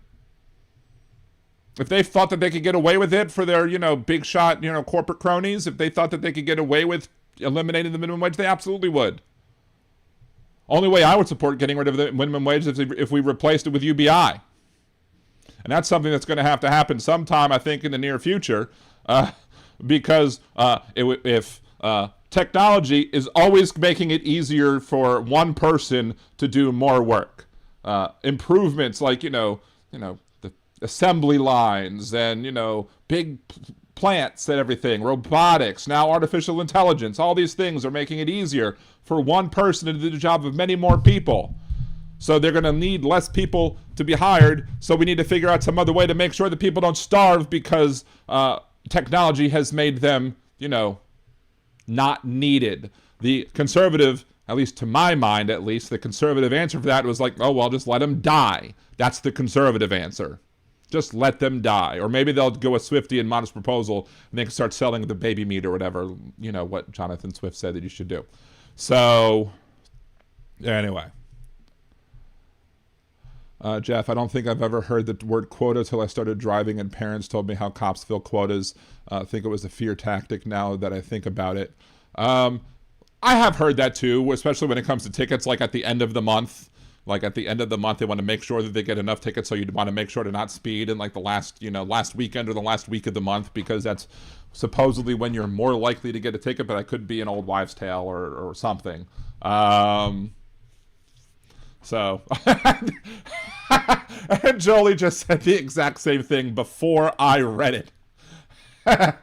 If they thought that they could get away with it for their, big shot, corporate cronies, if they thought that they could get away with eliminating the minimum wage, they absolutely would. Only way I would support getting rid of the minimum wage is if we replaced it with UBI. And that's something that's going to happen sometime, I think, in the near future, because if technology is always making it easier for one person to do more work. Improvements like, the assembly lines and, big plants and everything, robotics, now artificial intelligence, all these things are making it easier for one person to do the job of many more people. So they're going to need less people to be hired. So we need to figure out some other way to make sure that people don't starve because technology has made them, not needed. The conservative, at least to my mind at least, the conservative answer for that was like, oh, well, just let them die. That's the conservative answer. Just let them die. Or maybe they'll go with Swifty and Modest Proposal and they can start selling the baby meat or whatever, what Jonathan Swift said that you should do. So, Anyway. Jeff, I don't think I've ever heard the word quota till I started driving and parents told me how cops fill quotas. I think it was a fear tactic now that I think about it. I have heard that too, especially when it comes to tickets, like at the end of the month. Like at the end of the month, they want to make sure that they get enough tickets, so you'd want to make sure to not speed in like the last weekend or the last week of the month, because that's supposedly when you're more likely to get a ticket, but that could be an old wives' tale or something. So, and Jolie just said the exact same thing before I read it.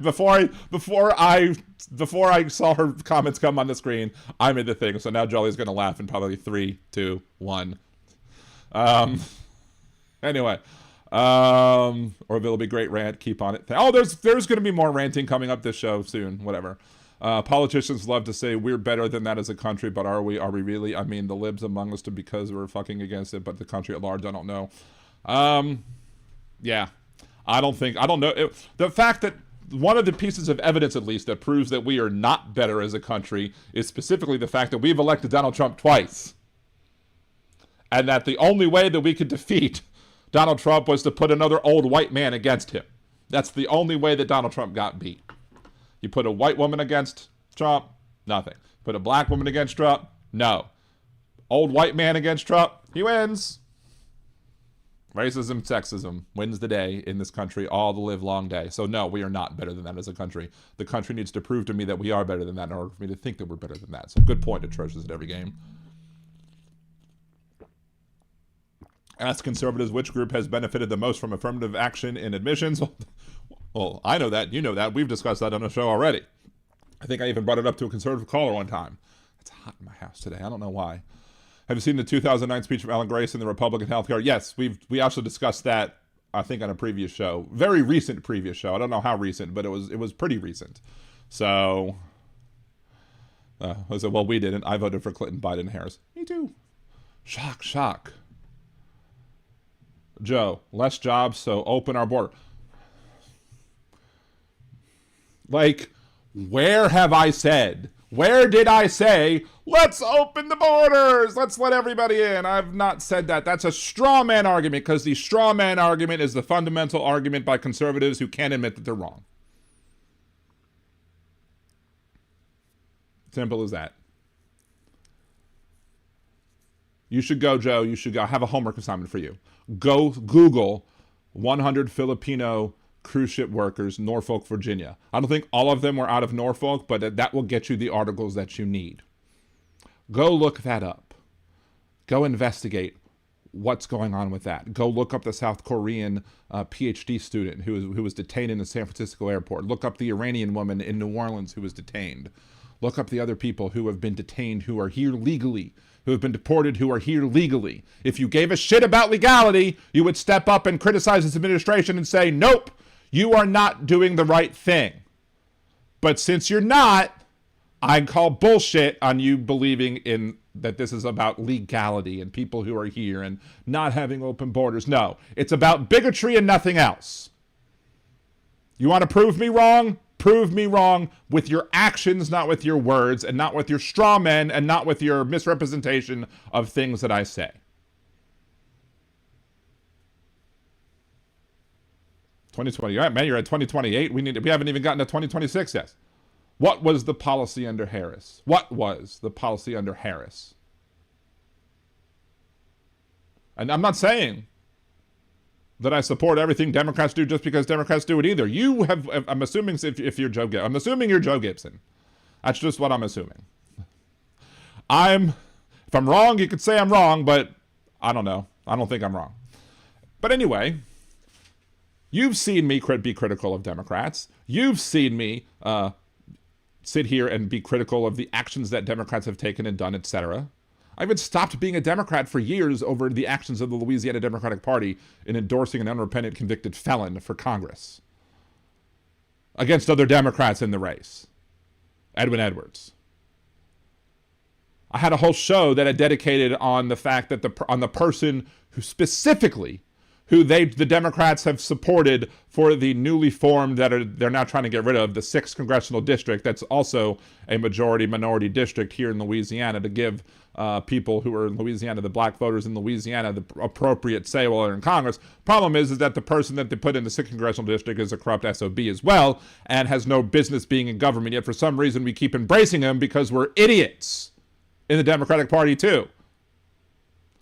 before I saw her comments come on the screen, I made the thing. So now Jolie's gonna laugh in probably 3, 2, 1. Anyway, or there'll be great rant. Keep on it. Oh, there's gonna be more ranting coming up this show soon. Whatever. Politicians love to say we're better than that as a country, but are we really? I mean, the libs among us do because we're fucking against it, but the country at large, I don't know. Yeah, I don't know. The fact that one of the pieces of evidence, at least, that proves that we are not better as a country is specifically the fact that we've elected Donald Trump twice. And that the only way that we could defeat Donald Trump was to put another old white man against him. That's the only way that Donald Trump got beat. You put a white woman against Trump, nothing. Put a black woman against Trump, no. Old white man against Trump, he wins. Racism, sexism wins the day in this country all the live long day. So no, we are not better than that as a country. The country needs to prove to me that we are better than that in order for me to think that we're better than that. So good point, it treasures at every game. Ask conservatives which group has benefited the most from affirmative action in admissions. Well, I know that. You know that. We've discussed that on the show already. I think I even brought it up to a conservative caller one time. It's hot in my house today. I don't know why. Have you seen the 2009 speech from Alan Grayson, the Republican healthcare? Yes, we also discussed that, I think, on a previous show. Very recent previous show. I don't know how recent, but it was pretty recent. So, I said, well, we didn't. I voted for Clinton, Biden, and Harris. Me too. Shock, shock. Joe, less jobs, so open our border. Like, where have I said? Where did I say, let's open the borders, let's let everybody in? I've not said that. That's a straw man argument, because the straw man argument is the fundamental argument by conservatives who can't admit that they're wrong. Simple as that. You should go, Joe. You should go. I have a homework assignment for you. Go Google 100 Filipino cruise ship workers, Norfolk, Virginia. I don't think all of them were out of Norfolk, but that will get you the articles that you need. Go look that up. Go investigate what's going on with that. Go look up the South Korean PhD student who was detained in the San Francisco airport. Look up the Iranian woman in New Orleans who was detained. Look up the other people who have been detained who are here legally, who have been deported who are here legally. If you gave a shit about legality, you would step up and criticize this administration and say, nope, you are not doing the right thing. But since you're not, I call bullshit on you believing in that this is about legality and people who are here and not having open borders. No, it's about bigotry and nothing else. You want to prove me wrong? Prove me wrong with your actions, not with your words, and not with your straw men, and not with your misrepresentation of things that I say. 2020, all right, man, you're at 2028. We haven't even gotten to 2026 yet. What was the policy under Harris? What was the policy under Harris? And I'm not saying that I support everything Democrats do just because Democrats do it either. You have, I'm assuming if you're Joe Gibson. I'm assuming you're Joe Gibson. That's just what I'm assuming. If I'm wrong, you could say I'm wrong, but I don't know. I don't think I'm wrong. But anyway, you've seen me be critical of Democrats. You've seen me sit here and be critical of the actions that Democrats have taken and done, etc. I even stopped being a Democrat for years over the actions of the Louisiana Democratic Party in endorsing an unrepentant convicted felon for Congress against other Democrats in the race, Edwin Edwards. I had a whole show that I dedicated on the fact that on the person who specifically who the Democrats have supported for the newly formed they're now trying to get rid of, the 6th congressional district. That's also a majority minority district here in Louisiana, to give people who are in Louisiana, the black voters in Louisiana, the appropriate say while they're in Congress. Problem is that the person that they put in the 6th congressional district is a corrupt SOB as well, and has no business being in government. Yet for some reason we keep embracing him because we're idiots in the Democratic Party too.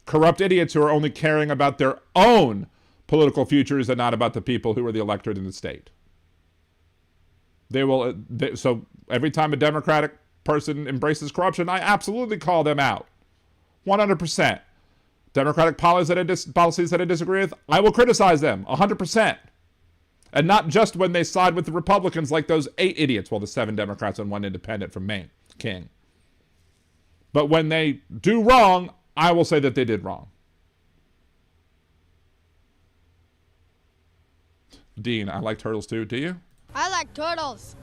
Corrupt idiots who are only caring about their own political futures and not about the people who are the electorate in the state. So every time a Democratic person embraces corruption, I absolutely call them out. 100%. Democratic policies that I disagree with, I will criticize them 100%. And not just when they side with the Republicans like those 8 idiots, well, the 7 Democrats and 1 independent from Maine, King. But when they do wrong, I will say that they did wrong. Dean, I like turtles too. Do you? I like turtles.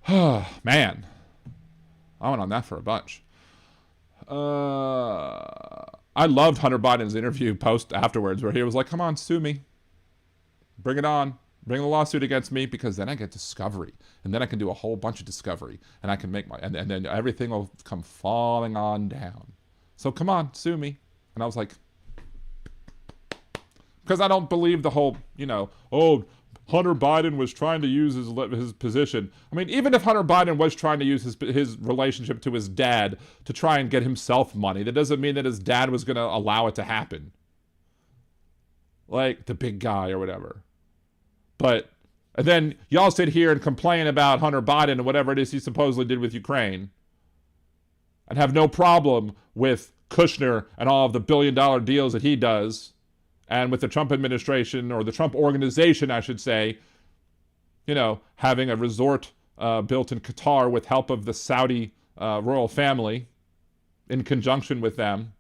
Man. I went on that for a bunch. I loved Hunter Biden's interview post afterwards where he was like, come on, sue me. Bring it on. Bring the lawsuit against me, because then I get discovery. And then I can do a whole bunch of discovery. And I can make and then everything will come falling on down. So come on, sue me. And I was like, because I don't believe the whole, Hunter Biden was trying to use his position. I mean, even if Hunter Biden was trying to use his relationship to his dad to try and get himself money, that doesn't mean that his dad was going to allow it to happen. Like the big guy or whatever. But, and then y'all sit here and complain about Hunter Biden and whatever it is he supposedly did with Ukraine, and have no problem with Kushner and all of the billion-dollar deals that he does, and with the Trump administration, or the Trump organization, I should say, having a resort built in Qatar with help of the Saudi royal family in conjunction with them.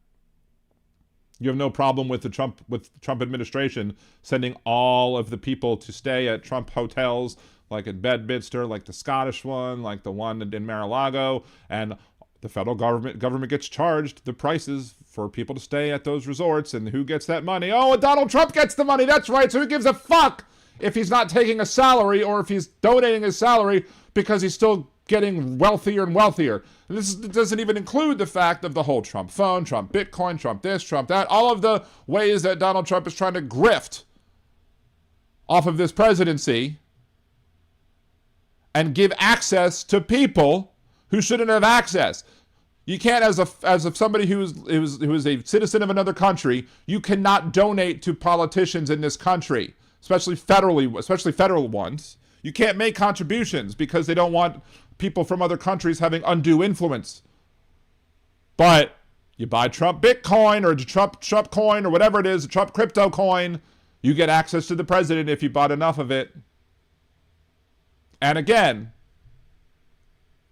You have no problem with the Trump administration sending all of the people to stay at Trump hotels, like at Bedminster, like the Scottish one, like the one in Mar-a-Lago, and the federal government gets charged the prices for people to stay at those resorts, and who gets that money? Oh, and Donald Trump gets the money. That's right. So who gives a fuck if he's not taking a salary, or if he's donating his salary, because he's still getting wealthier and wealthier. And this doesn't even include the fact of the whole Trump phone, Trump Bitcoin, Trump this, Trump that, all of the ways that Donald Trump is trying to grift off of this presidency and give access to people who shouldn't have access. You can't, as somebody who is a citizen of another country, you cannot donate to politicians in this country, especially federal ones. You can't make contributions because they don't want people from other countries having undue influence. But you buy Trump Bitcoin or Trump coin or whatever it is, Trump crypto coin, you get access to the president if you bought enough of it. And again,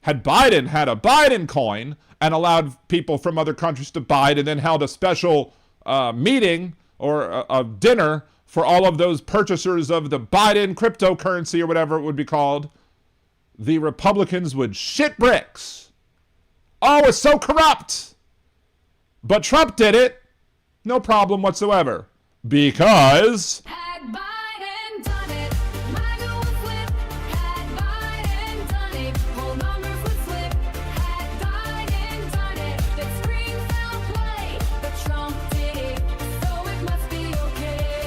had Biden had a Biden coin and allowed people from other countries to buy it, and then held a special meeting or a dinner for all of those purchasers of the Biden cryptocurrency or whatever it would be called, the Republicans would shit bricks. Oh, it's so corrupt. But Trump did it. No problem whatsoever. Because Had Biden done it, MAGA would flip. Had Biden done it, whole numbers would flip. Had Biden done it, that scream foul play. But Trump did it, so it must be okay.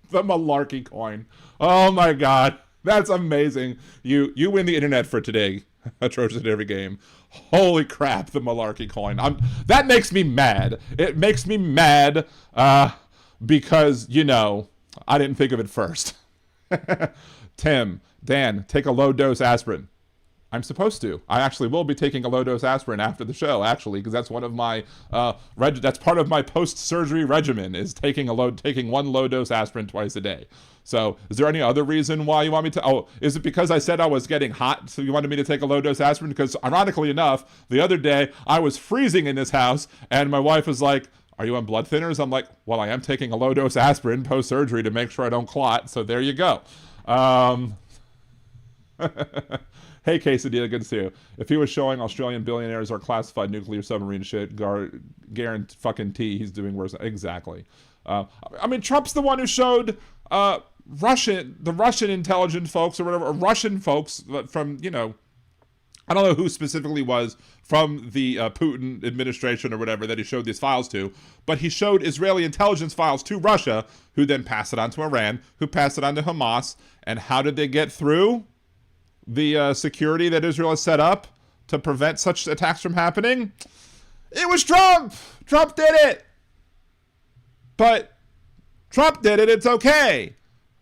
the malarkey coin. Oh my God. That's amazing. You win the internet for today. Atrocious at every game. Holy crap, the malarkey coin. That makes me mad. It makes me mad because, I didn't think of it first. Tim, Dan, take a low-dose aspirin. I'm supposed to. I actually will be taking a low-dose aspirin after the show, actually, because that's one of my that's part of my post-surgery regimen, is taking one low-dose aspirin twice a day. So, is there any other reason why you want me to? Oh, is it because I said I was getting hot, so you wanted me to take a low-dose aspirin? Because, ironically enough, the other day I was freezing in this house, and my wife was like, "Are you on blood thinners?" I'm like, "Well, I am taking a low-dose aspirin post-surgery to make sure I don't clot." So there you go. Hey, Quesadilla, good to see you. If he was showing Australian billionaires our classified nuclear submarine shit, guarantee he's doing worse. Exactly. I mean, Trump's the one who showed the Russian intelligence folks or whatever, or Russian folks from, you know, I don't know who specifically was from the Putin administration or whatever that he showed these files to, but he showed Israeli intelligence files to Russia, who then passed it on to Iran, who passed it on to Hamas. And how did they get through the security that Israel has set up to prevent such attacks from happening? It was Trump! Trump did it! But Trump did it, it's okay.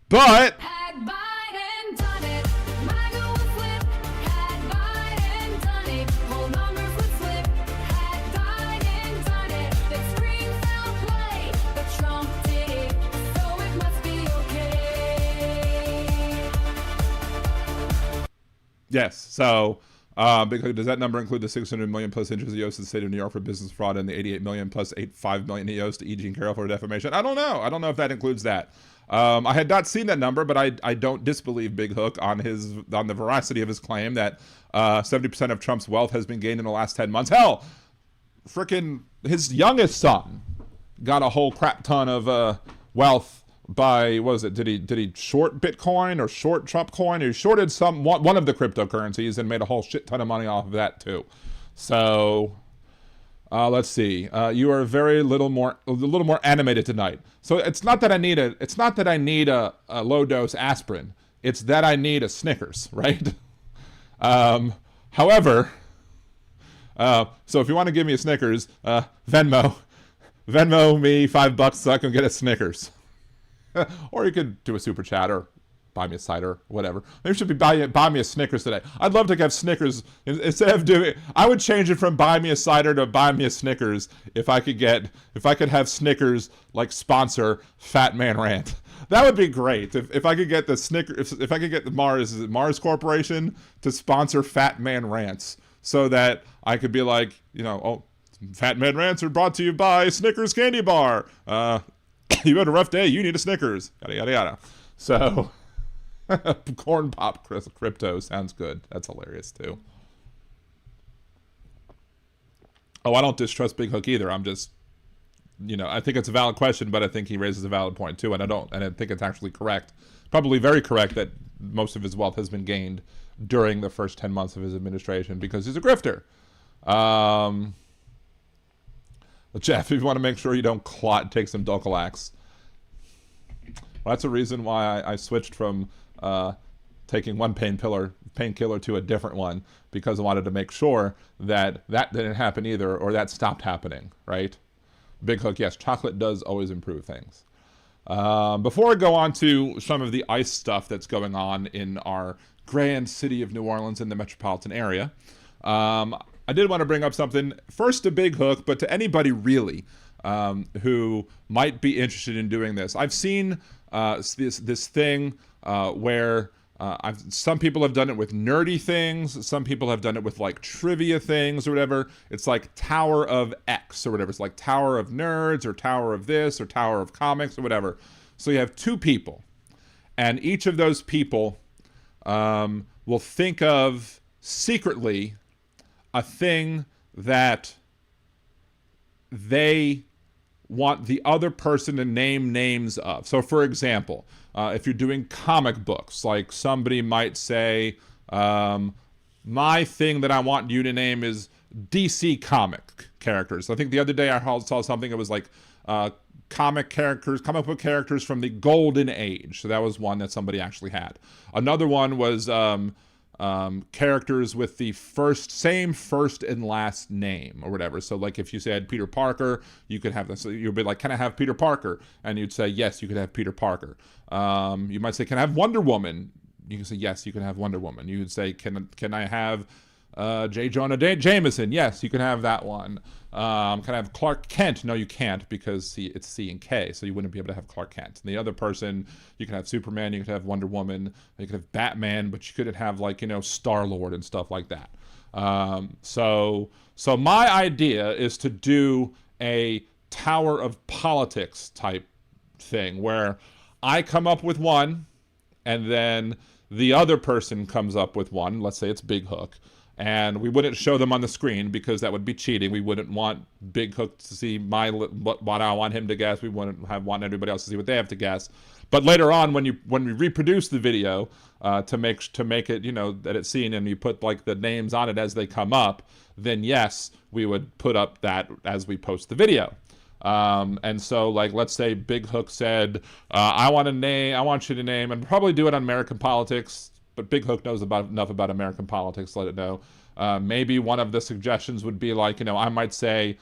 But Had Biden done it, MAGA would flip. Had Biden done it, whole numbers would flip. Had Biden done it, that scream foul play. But Trump did it, so it must be okay. yes, so because does that number include the 600 million plus interest he owes to the state of New York for business fraud and the 88 million plus 5 million he owes to E. Jean Carroll for defamation? I don't know. I don't know if that includes that. I had not seen that number, but I don't disbelieve Big Hook on the veracity of his claim that 70% of Trump's wealth has been gained in the last 10 months. Hell, frickin' his youngest son got a whole crap ton of wealth by, what was it? Did he short Bitcoin or short Trump coin? He shorted one of the cryptocurrencies and made a whole shit ton of money off of that too. So let's see. You are a little more animated tonight. So it's not that I need a low dose aspirin. It's that I need a Snickers, right? However, so if you want to give me a Snickers, Venmo me $5 so I can get a Snickers. Or you could do a super chat or buy me a cider, whatever. Maybe you should be buy me a Snickers today. I'd love to have Snickers instead of I would change it from buy me a cider to buy me a Snickers if I could have Snickers like sponsor Fat Man Rant. That would be great. If I could get the Snickers, if I could get the Mars Corporation to sponsor Fat Man Rants, so that I could be like, you know, oh, Fat Man Rants are brought to you by Snickers Candy Bar. You had a rough day, you need a Snickers. Yada, yada, yada. So, corn pop crypto sounds good. That's hilarious, too. Oh, I don't distrust Big Hook either. I'm just, you know, I think it's a valid question, but I think he raises a valid point, too. And I think it's actually correct. Probably very correct that most of his wealth has been gained during the first 10 months of his administration because he's a grifter. Jeff, if you want to make sure you don't clot, take some Dulcolax. Well, that's a reason why I switched from taking one painkiller to a different one, because I wanted to make sure that didn't happen either, or that stopped happening, right? Big Hook, yes, chocolate does always improve things. Before I go on to some of the ICE stuff that's going on in our grand city of New Orleans in the metropolitan area, I did want to bring up something, first to Big Hook, but to anybody really who might be interested in doing this. I've seen this thing where some people have done it with nerdy things. Some people have done it with like trivia things or whatever. It's like Tower of X or whatever. It's like Tower of Nerds or Tower of this or Tower of Comics or whatever. So you have two people, and each of those people will think of secretly a thing that they want the other person to name names of. So for example, if you're doing comic books, like somebody might say, my thing that I want you to name is DC comic characters. I think the other day I saw something that was like comic book characters from the Golden Age. So that was one that somebody actually had. Another one was characters with the same first and last name or whatever. So like if you said Peter Parker, you could have this. So you'd be like, can I have Peter Parker? And you'd say, yes, you could have Peter Parker. You might say, can I have Wonder Woman? You can say, yes, you can have Wonder Woman. You would say, can I have J. Jonah Jameson? Yes, you can have that one. Can I have Clark Kent? No, you can't, because it's C and K, so you wouldn't be able to have Clark Kent. And the other person, you can have Superman, you could have Wonder Woman, you could have Batman, but you couldn't have, like, you know, Star-Lord and stuff like that. So my idea is to do a Tower of Politics type thing where I come up with one, and then the other person comes up with one, let's say it's Big Hook, and we wouldn't show them on the screen because that would be cheating. We wouldn't want Big Hook to see what I want him to guess. We wouldn't want everybody else to see what they have to guess. But later on, when we reproduce the video to make it, you know, that it's seen, and you put like the names on it as they come up, then yes, we would put up that as we post the video. And so, like, let's say Big Hook said, I want you to name, and probably do it on American politics, but Big Hook knows enough about American politics to let it know. Maybe one of the suggestions would be like, you know, I might say,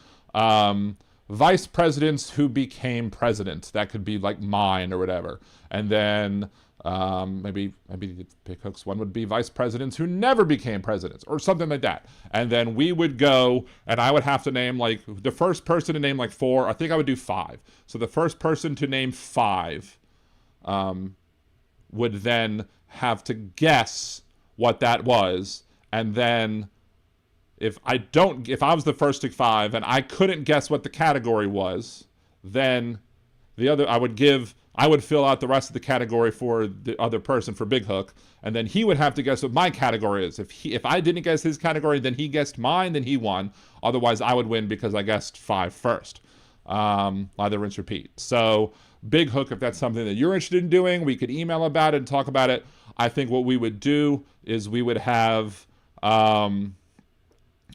vice presidents who became president. That could be like mine or whatever. And then maybe Big Hook's one would be vice presidents who never became presidents or something like that. And then we would go, and I would have to name like the first person to name like 4. I think I would do 5. So the first person to name 5 would then have to guess what that was. And then if I was the first to 5 and I couldn't guess what the category was, then I would fill out the rest of the category for the other person, for Big Hook, and then he would have to guess what my category is. If I didn't guess his category, then he guessed mine, then he won. Otherwise, I would win because I guessed 5 first. Lather, rinse, repeat. So Big Hook, if that's something that you're interested in doing, we could email about it and talk about it. I think what we would do is we would have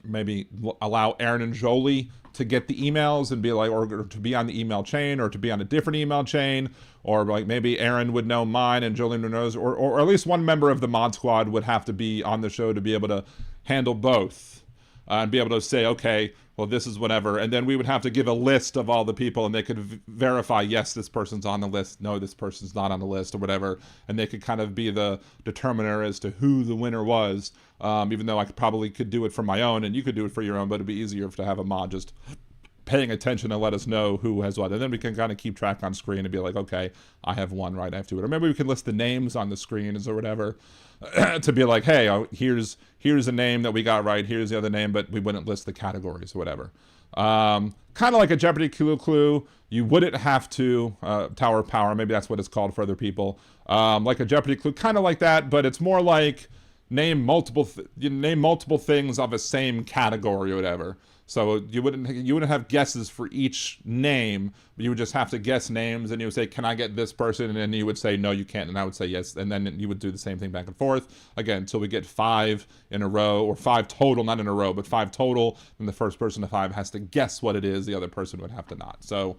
maybe allow Aaron and Jolie to get the emails and be like, or to be on the email chain, or to be on a different email chain, or like maybe Aaron would know mine and Jolie knows, or at least one member of the mod squad would have to be on the show to be able to handle both and be able to say, okay, well, this is whatever. And then we would have to give a list of all the people, and they could verify, yes, this person's on the list. No, this person's not on the list, or whatever. And they could kind of be the determiner as to who the winner was. Even though I probably could do it for my own, and you could do it for your own, but it'd be easier to have a mod just paying attention and let us know who has what. And then we can kind of keep track on screen and be like, okay, I have 1 right, I have 2. Or maybe we can list the names on the screens or whatever to be like, hey, here's a name that we got right, here's the other name, but we wouldn't list the categories or whatever. Kind of like a Jeopardy clue. You wouldn't have to, Tower of Power, maybe that's what it's called for other people. Like a Jeopardy clue, kind of like that, but it's more like name multiple things of a same category or whatever. So you wouldn't have guesses for each name, but you would just have to guess names, and you would say, can I get this person? And then you would say, no, you can't. And I would say yes. And then you would do the same thing back and forth again until we get 5 in a row, or 5 total, not in a row, but 5 total. And the first person to 5 has to guess what it is. The other person would have to not. So,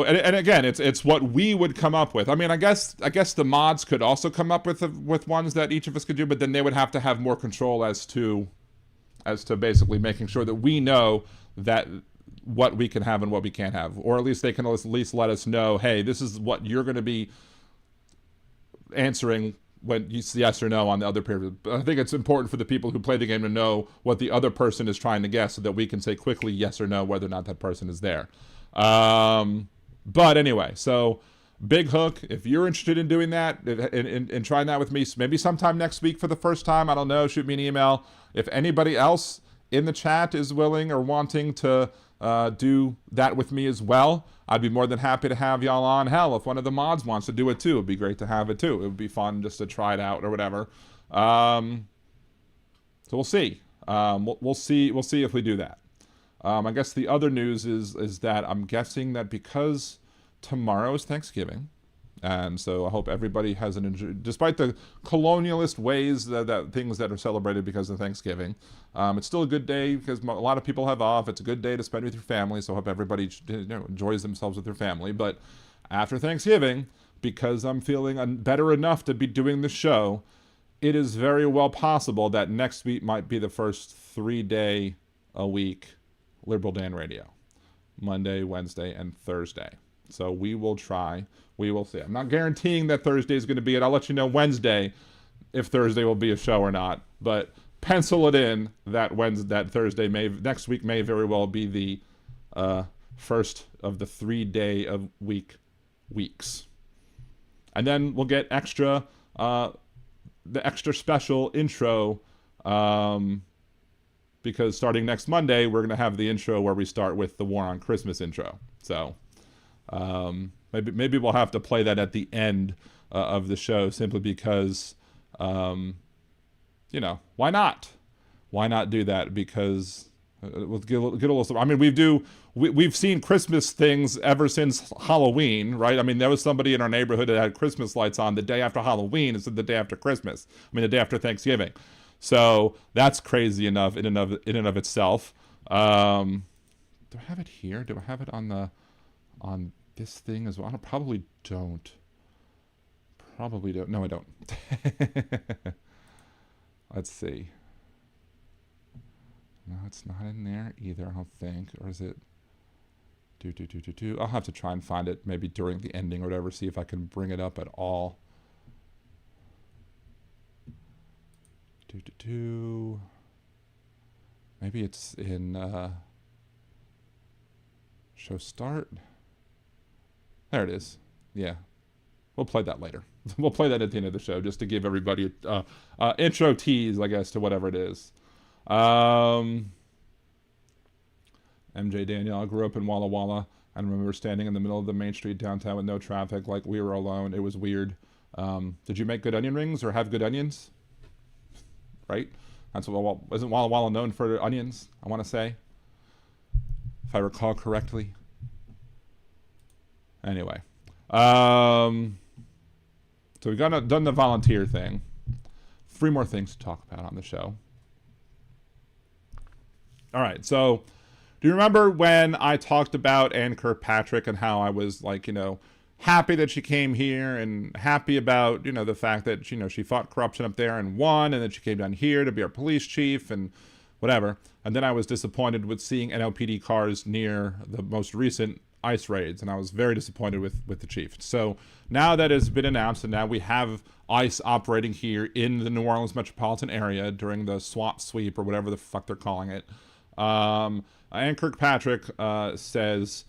and again, it's what we would come up with. I mean, I guess the mods could also come up with ones that each of us could do, but then they would have to have more control as to basically making sure that we know that what we can have and what we can't have, or at least they can at least let us know, hey, this is what you're going to be answering when you say yes or no on the other period. But I think it's important for the people who play the game to know what the other person is trying to guess, so that we can say quickly yes or no whether or not that person is there. But anyway, so Big Hook, if you're interested in doing that and trying that with me, maybe sometime next week for the first time, I don't know, shoot me an email. If anybody else in the chat is willing or wanting to do that with me as well, I'd be more than happy to have y'all on. Hell, if one of the mods wants to do it too, it'd be great to have it too. It would be fun just to try it out or whatever. So we'll see. We'll see if we do that. I guess the other news is that I'm guessing that because tomorrow is Thanksgiving, and so I hope everybody has despite the colonialist ways that things that are celebrated because of Thanksgiving, it's still a good day because a lot of people have off. It's a good day to spend with your family, so I hope everybody enjoys themselves with their family. But after Thanksgiving, because I'm feeling better enough to be doing the show, it is very well possible that next week might be the first 3-day a week Liberal Dan Radio, Monday, Wednesday, and Thursday. So we will try. We will see. I'm not guaranteeing that Thursday is going to be it. I'll let you know Wednesday if Thursday will be a show or not. But pencil it in that Thursday next week may very well be the first of the 3-day of weeks. And then we'll get the extra special intro. Because starting next Monday, we're going to have the intro where we start with the War on Christmas intro. So Maybe we'll have to play that at the end of the show, simply because, you know, why not? Why not do that? Because we'll get a little. I mean, we've seen Christmas things ever since Halloween, right? I mean, there was somebody in our neighborhood that had Christmas lights on the day after Halloween instead of the day after Christmas. I mean, the day after Thanksgiving. So that's crazy enough in and of itself. Do I have it here? Do I have it on this thing as well? I probably don't. Probably don't. No, I don't. Let's see. No, it's not in there either, I don't think. Or is it? I'll have to try and find it maybe during the ending or whatever, see if I can bring it up at all. Maybe it's in show start. There it is. Yeah. We'll play that later. We'll play that at the end of the show just to give everybody intro tease, I guess, to whatever it is. MJ Danielle, I grew up in Walla Walla and remember standing in the middle of the main street downtown with no traffic, like we were alone. It was weird. Did you make good onion rings or have good onions? Right? That's what, isn't Walla Walla known for onions, I want to say, if I recall correctly. Anyway. So we've done the volunteer thing. 3 more things to talk about on the show. All right, so do you remember when I talked about Anne Kirkpatrick and how I was like, you know, happy that she came here and happy about, you know, the fact that, you know, she fought corruption up there and won, and then she came down here to be our police chief and whatever. And then I was disappointed with seeing NLPD cars near the most recent ICE raids, and I was very disappointed with the chief. So now that has been announced, and now we have ICE operating here in the New Orleans metropolitan area during the swap sweep or whatever the fuck they're calling it. Anne Kirkpatrick says,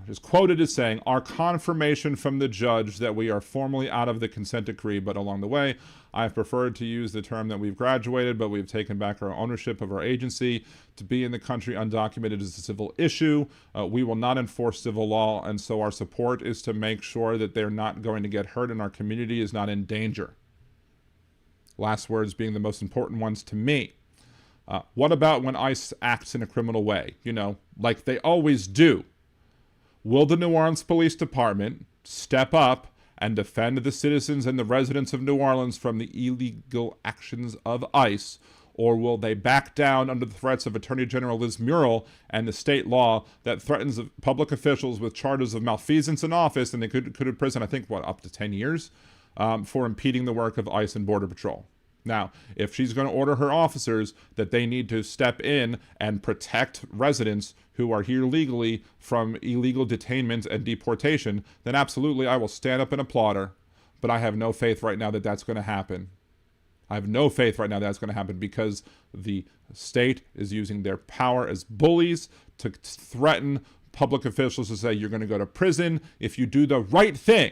is quoted as saying, "Our confirmation from the judge that we are formally out of the consent decree, but along the way, I've preferred to use the term that we've graduated, but we've taken back our ownership of our agency. To be in the country undocumented is a civil issue. We will not enforce civil law, and so our support is to make sure that they're not going to get hurt and our community is not in danger." Last words being the most important ones to me. What about when ICE acts in a criminal way? You know, like they always do. Will the New Orleans Police Department step up and defend the citizens and the residents of New Orleans from the illegal actions of ICE, or will they back down under the threats of Attorney General Liz Muriel and the state law that threatens public officials with charges of malfeasance in office, and they could imprison, I think, what, up to 10 years for impeding the work of ICE and Border Patrol? Now, if she's going to order her officers that they need to step in and protect residents who are here legally from illegal detainment and deportation, then absolutely I will stand up and applaud her. But I have no faith right now that that's going to happen. I have no faith right now that's going to happen because the state is using their power as bullies to threaten public officials to say you're going to go to prison if you do the right thing.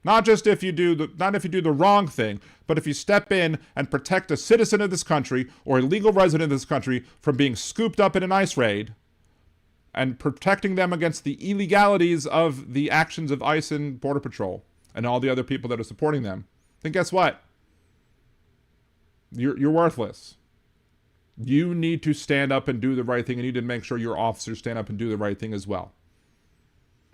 Not just if you do the wrong thing, but if you step in and protect a citizen of this country or a legal resident of this country from being scooped up in an ICE raid and protecting them against the illegalities of the actions of ICE and Border Patrol and all the other people that are supporting them, then guess what? You're worthless. You need to stand up and do the right thing, and you need to make sure your officers stand up and do the right thing as well.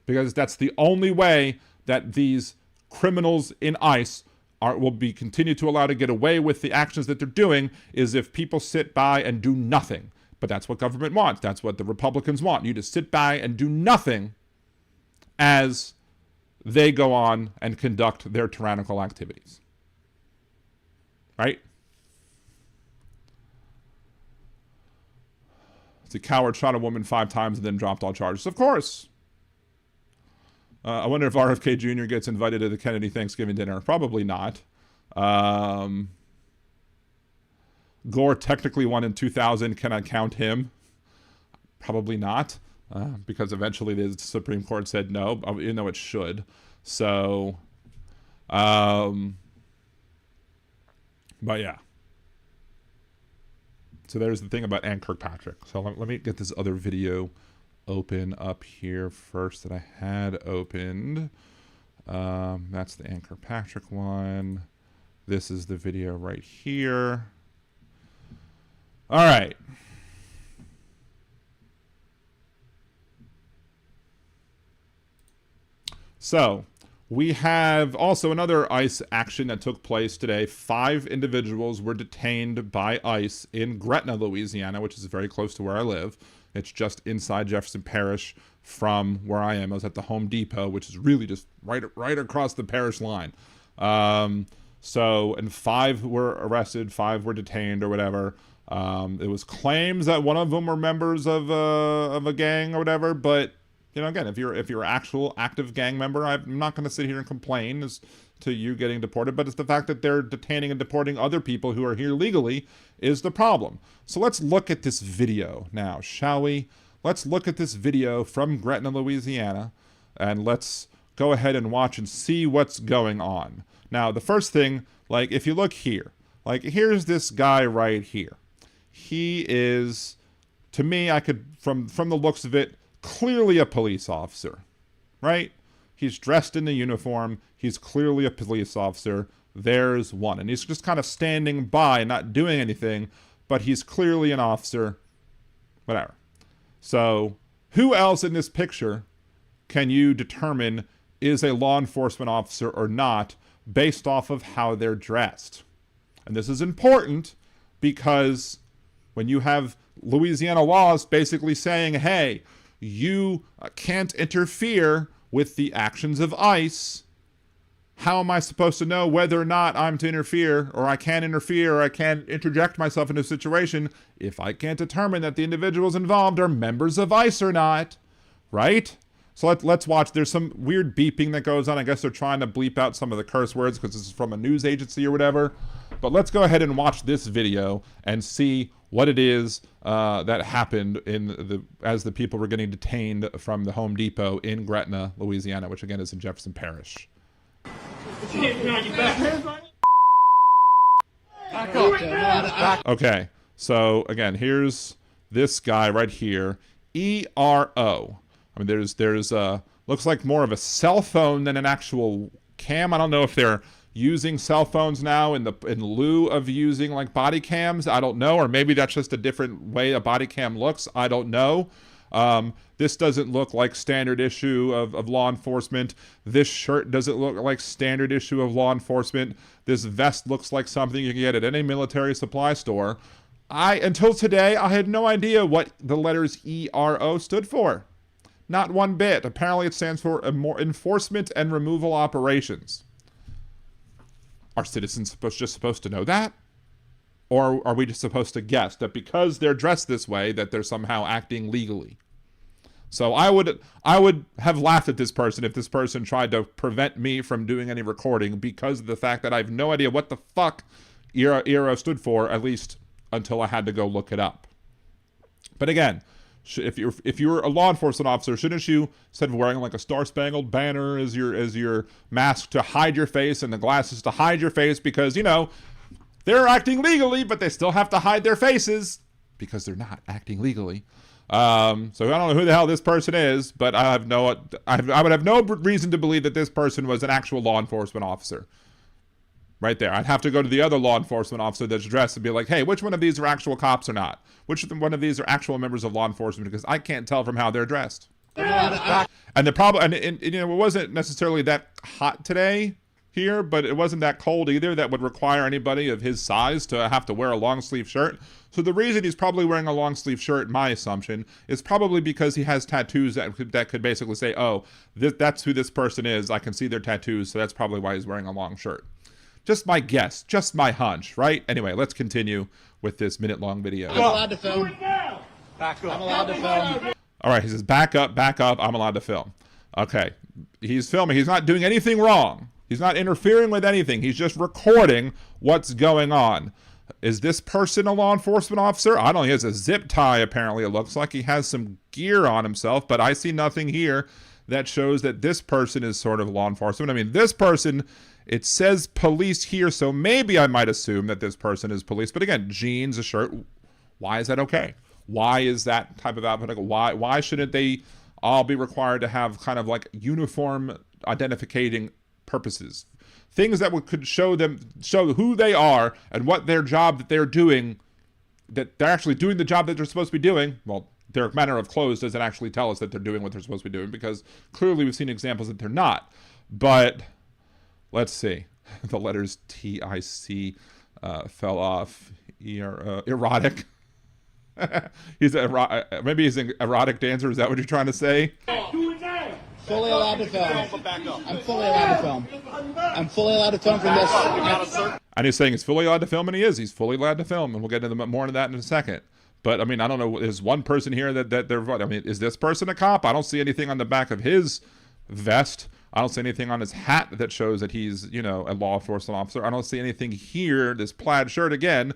Because that's the only way that these criminals in ICE will be continued to allow to get away with the actions that they're doing, is if people sit by and do nothing. But that's what government wants. That's what the Republicans want. You to sit by and do nothing as they go on and conduct their tyrannical activities. Right? The coward shot a woman 5 times and then dropped all charges. Of course. I wonder if RFK Jr. gets invited to the Kennedy Thanksgiving dinner. Probably not. Gore technically won in 2000. Can I count him? Probably not. Because eventually the Supreme Court said no, even though it should. So, but yeah. So there's the thing about Anne Kirkpatrick. So let me get this other video open up here first that I had opened. That's the Anne Kirkpatrick one. This is the video right here. All right. So we have also another ICE action that took place today. 5 individuals were detained by ICE in Gretna, Louisiana, which is very close to where I live. It's just inside Jefferson Parish from where I am. I was at the Home Depot, which is really just right across the parish line. And 5 were arrested, 5 were detained or whatever. It was claims that one of them were members of a gang or whatever, but you know, again, if you're an actual active gang member, I'm not going to sit here and complain as to you getting deported, but it's the fact that they're detaining and deporting other people who are here legally is the problem. So let's look at this video now, shall we? Let's look at this video from Gretna, Louisiana, and let's go ahead and watch and see what's going on. Now, the first thing, like, if you look here, like, here's this guy right here. He is, to me, I could, from the looks of it, clearly a police officer, right? He's dressed in the uniform. He's clearly a police officer. There's one. And he's just kind of standing by, not doing anything, but he's clearly an officer, whatever. So who else in this picture can you determine is a law enforcement officer or not based off of how they're dressed? And this is important because when you have Louisiana laws basically saying, hey, you can't interfere with the actions of ICE, how am I supposed to know whether or not I'm to interfere, or I can't interfere, or I can't interject myself into a situation if I can't determine that the individuals involved are members of ICE or not, right? So let's watch. There's some weird beeping that goes on. I guess they're trying to bleep out some of the curse words because this is from a news agency or whatever. But let's go ahead and watch this video and see what it is that happened as the people were getting detained from the Home Depot in Gretna, Louisiana, which again is in Jefferson Parish. Okay, so again, here's this guy right here, ERO. I mean, there's looks like more of a cell phone than an actual cam. I don't know if they're using cell phones now in lieu of using like body cams. I don't know, or maybe that's just a different way a body cam looks. I don't know. This doesn't look like standard issue of law enforcement. This shirt doesn't look like standard issue of law enforcement. This vest looks like something you can get at any military supply store. Until today, I had no idea what the letters ERO stood for. Not one bit. Apparently it stands for Enforcement and Removal Operations. Are citizens just supposed to know that? Or are we just supposed to guess that because they're dressed this way that they're somehow acting legally? So I would have laughed at this person if this person tried to prevent me from doing any recording because of the fact that I have no idea what the fuck ERO stood for, at least until I had to go look it up. But again, if you're a law enforcement officer, shouldn't you, instead of wearing like a Star-Spangled Banner as your mask to hide your face and the glasses to hide your face, because you know they're acting legally, but they still have to hide their faces because they're not acting legally. So I don't know who the hell this person is, but I would have no reason to believe that this person was an actual law enforcement officer. Right there. I'd have to go to the other law enforcement officer that's dressed and be like, hey, which one of these are actual cops or not? Which one of these are actual members of law enforcement? Because I can't tell from how they're dressed. And the problem, and you know, it wasn't necessarily that hot today here, but it wasn't that cold either that would require anybody of his size to have to wear a long sleeve shirt. So the reason he's probably wearing a long sleeve shirt, my assumption, is probably because he has tattoos that could basically say, oh, that's who this person is. I can see their tattoos, so that's probably why he's wearing a long shirt. Just my guess, just my hunch, right? Anyway, let's continue with this minute-long video. I'm allowed to film. Back up. I'm allowed to film. All right, he says, back up, I'm allowed to film. Okay, he's filming. He's not doing anything wrong. He's not interfering with anything. He's just recording what's going on. Is this person a law enforcement officer? I don't know. He has a zip tie, apparently. It looks like he has some gear on himself, but I see nothing here that shows that this person is sort of law enforcement. I mean, this person, it says police here, so maybe I might assume that this person is police. But again, jeans, a shirt, why is that okay? Why is that type of outfit? Why shouldn't they all be required to have kind of like uniform identificating purposes? Things that could show who they are and what their job that they're doing, that they're actually doing the job that they're supposed to be doing. Well, their manner of clothes doesn't actually tell us that they're doing what they're supposed to be doing, because clearly we've seen examples that they're not. But let's see. The letters T-I-C fell off. Erotic. Maybe he's an erotic dancer. Is that what you're trying to say? Fully allowed to film. I'm fully allowed to film. I'm fully allowed to film from this. And he's saying he's fully allowed to film, and he is. He's fully allowed to film, and we'll get into more into that in a second. But I mean, I don't know. There's one person here that they're. I mean, is this person a cop? I don't see anything on the back of his vest. I don't see anything on his hat that shows that he's, a law enforcement officer. I don't see anything here. This plaid shirt again,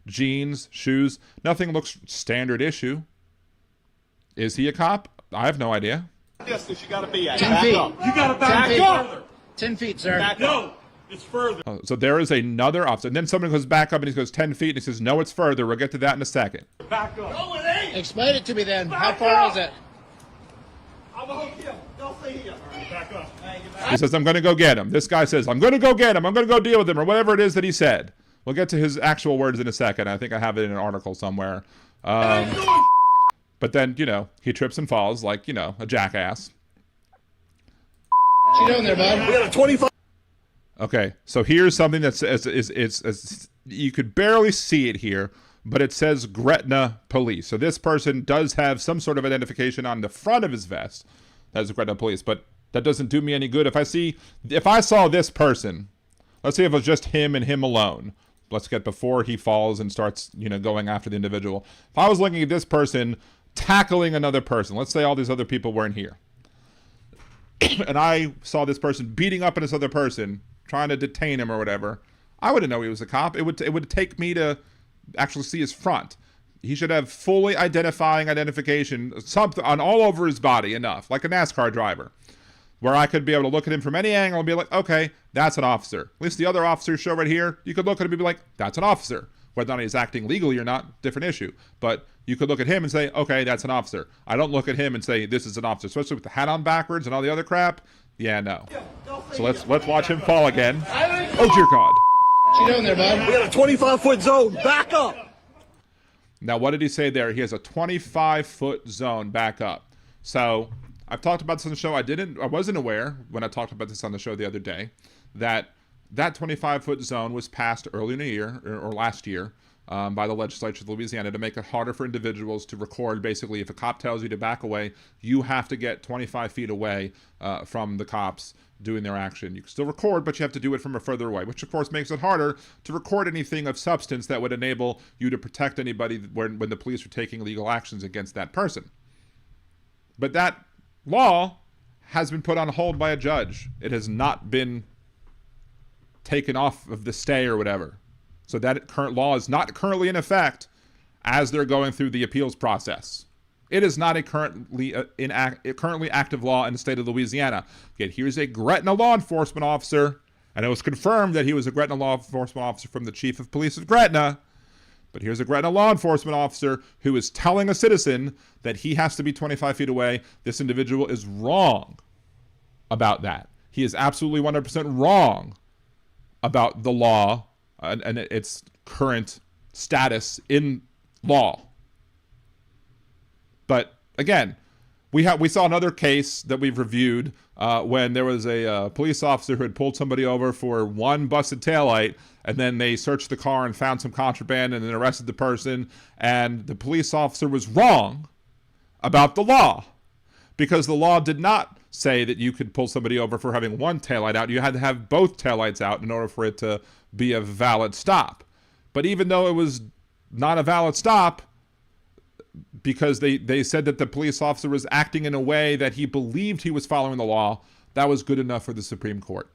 jeans, shoes. Nothing looks standard issue. Is he a cop? I have no idea. Distance you gotta be at. 10 feet. You gotta back up. 10 feet, sir. No, it's further. So there is another officer. And then someone goes back up and he goes 10 feet and he says, no, it's further. We'll get to that in a second. Back up. No, it ain't. Explain it to me then. How Back far up. is it? I'm gonna hook you. Don't stay here. All right, back up. He says, I'm going to go get him. This guy says, I'm going to go get him. I'm going to go deal with him, or whatever it is that he said. We'll get to his actual words in a second. I think I have it in an article somewhere. But then, he trips and falls like, a jackass. What you doing there, bud? We got a 25. Okay, so here's something that's you could barely see it here, but it says Gretna Police. So this person does have some sort of identification on the front of his vest. That's Gretna Police, but that doesn't do me any good. If I saw this person, let's say if it was just him and him alone. Let's get before he falls and starts, going after the individual. If I was looking at this person tackling another person, let's say all these other people weren't here, and I saw this person beating up on this other person, trying to detain him or whatever, I wouldn't know he was a cop. It would take me to actually see his front. He should have fully identification, something on all over his body, enough, like a NASCAR driver, where I could be able to look at him from any angle and be like, okay, that's an officer. At least the other officers show right here, you could look at him and be like, that's an officer. Whether or not he's acting legally or not, different issue. But you could look at him and say, okay, that's an officer. I don't look at him and say, this is an officer. Especially with the hat on backwards and all the other crap. Yeah, no. So let's watch him fall again. Oh, dear God. What you doing there, bud? We got a 25-foot zone. Back up. Now, what did he say there? He has a 25-foot zone back up. So I've talked about this on the show. I wasn't aware when I talked about this on the show the other day that 25-foot zone was passed early in the year or last year by the legislature of Louisiana to make it harder for individuals to record. Basically, if a cop tells you to back away, you have to get 25 feet away from the cops doing their action. You can still record, but you have to do it from a further away, which of course makes it harder to record anything of substance that would enable you to protect anybody when the police are taking legal actions against that person. But that law has been put on hold by a judge. It has not been taken off of the stay or whatever. So that current law is not currently in effect as they're going through the appeals process. It is not a currently active law in the state of Louisiana. Yet here's a Gretna law enforcement officer, and it was confirmed that he was a Gretna law enforcement officer from the chief of police of Gretna. But here's a Gretna law enforcement officer who is telling a citizen that he has to be 25 feet away. This individual is wrong about that. He is absolutely 100% wrong about the law and its current status in law. But again, we saw another case that we've reviewed when there was a police officer who had pulled somebody over for one busted taillight, and then they searched the car and found some contraband and then arrested the person, and the police officer was wrong about the law because the law did not say that you could pull somebody over for having one taillight out. You had to have both taillights out in order for it to be a valid stop. But even though it was not a valid stop, because they said that the police officer was acting in a way that he believed he was following the law, that was good enough for the Supreme Court.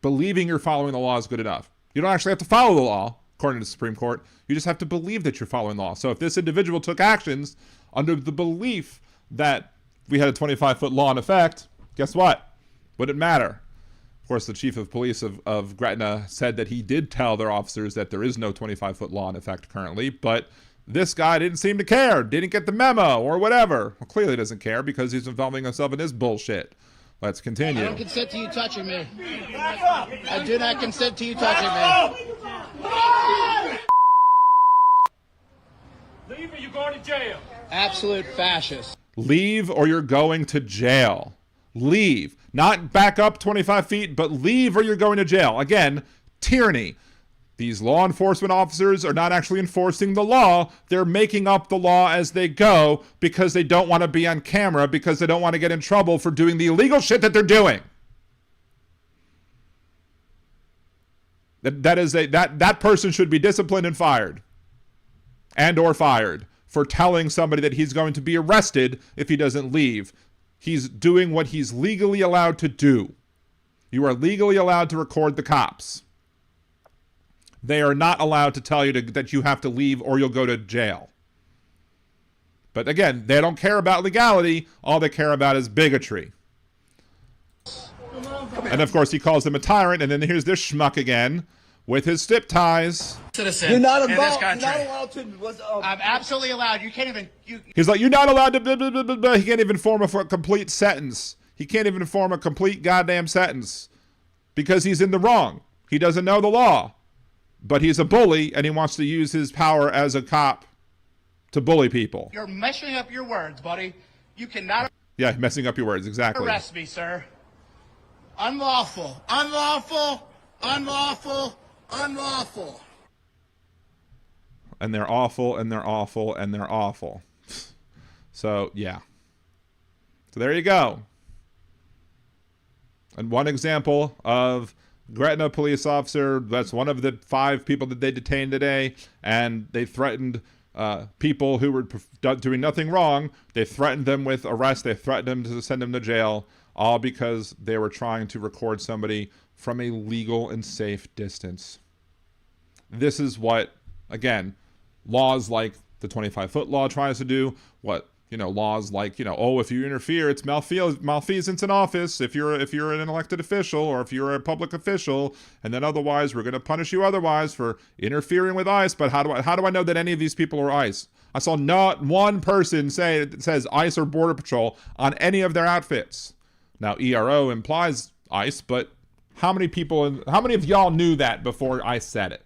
Believing you're following the law is good enough. You don't actually have to follow the law, according to the Supreme Court. You just have to believe that you're following the law. So if this individual took actions under the belief that we had a 25-foot law in effect, guess what? Wouldn't matter. Of course, the chief of police of Gretna said that he did tell their officers that there is no 25-foot law in effect currently, but this guy didn't seem to care, didn't get the memo, or whatever. Well, clearly doesn't care because he's involving himself in this bullshit. Let's continue. I don't consent to you touching me. I do not consent to you touching me. Leave or you're going to jail. Absolute fascist. Leave or you're going to jail. Leave. Not back up 25 feet, but leave or you're going to jail. Again, tyranny. These law enforcement officers are not actually enforcing the law. They're making up the law as they go because they don't want to be on camera, because they don't want to get in trouble for doing the illegal shit that they're doing. That person should be disciplined and fired. And or fired for telling somebody that he's going to be arrested if he doesn't leave. He's doing what he's legally allowed to do. You are legally allowed to record the cops. They are not allowed to tell you that you have to leave or you'll go to jail. But again, they don't care about legality. All they care about is bigotry. And of course, he calls them a tyrant. And then here's this schmuck again with his zip ties. Citizen You're not in this involved. country. You're not allowed to. I'm absolutely allowed. You can't even. He's like, you're not allowed to. Blah, blah, blah, blah, blah. He can't even form a complete sentence. He can't even form a complete goddamn sentence because he's in the wrong. He doesn't know the law. But he's a bully, and he wants to use his power as a cop to bully people. You're messing up your words, buddy. You cannot Yeah, messing up your words, exactly. arrest me, sir. Unlawful. Unlawful. Unlawful. Unlawful. And they're awful, and they're awful, and they're awful. So, yeah. So there you go. And one example of Gretna police officer, that's one of the 5 people that they detained today, and they threatened people who were doing nothing wrong. They threatened them with arrest. They threatened them to send them to jail, all because they were trying to record somebody from a legal and safe distance. This is what, again, laws like the 25-foot law tries to do, what laws like, if you interfere, it's malfeasance in office if you're an elected official or if you're a public official, and then otherwise we're going to punish you otherwise for interfering with ICE. But how do I know that any of these people are ICE? I saw not one person say it says ICE or Border Patrol on any of their outfits. Now ERO implies ICE, but how many of y'all knew that before I said it?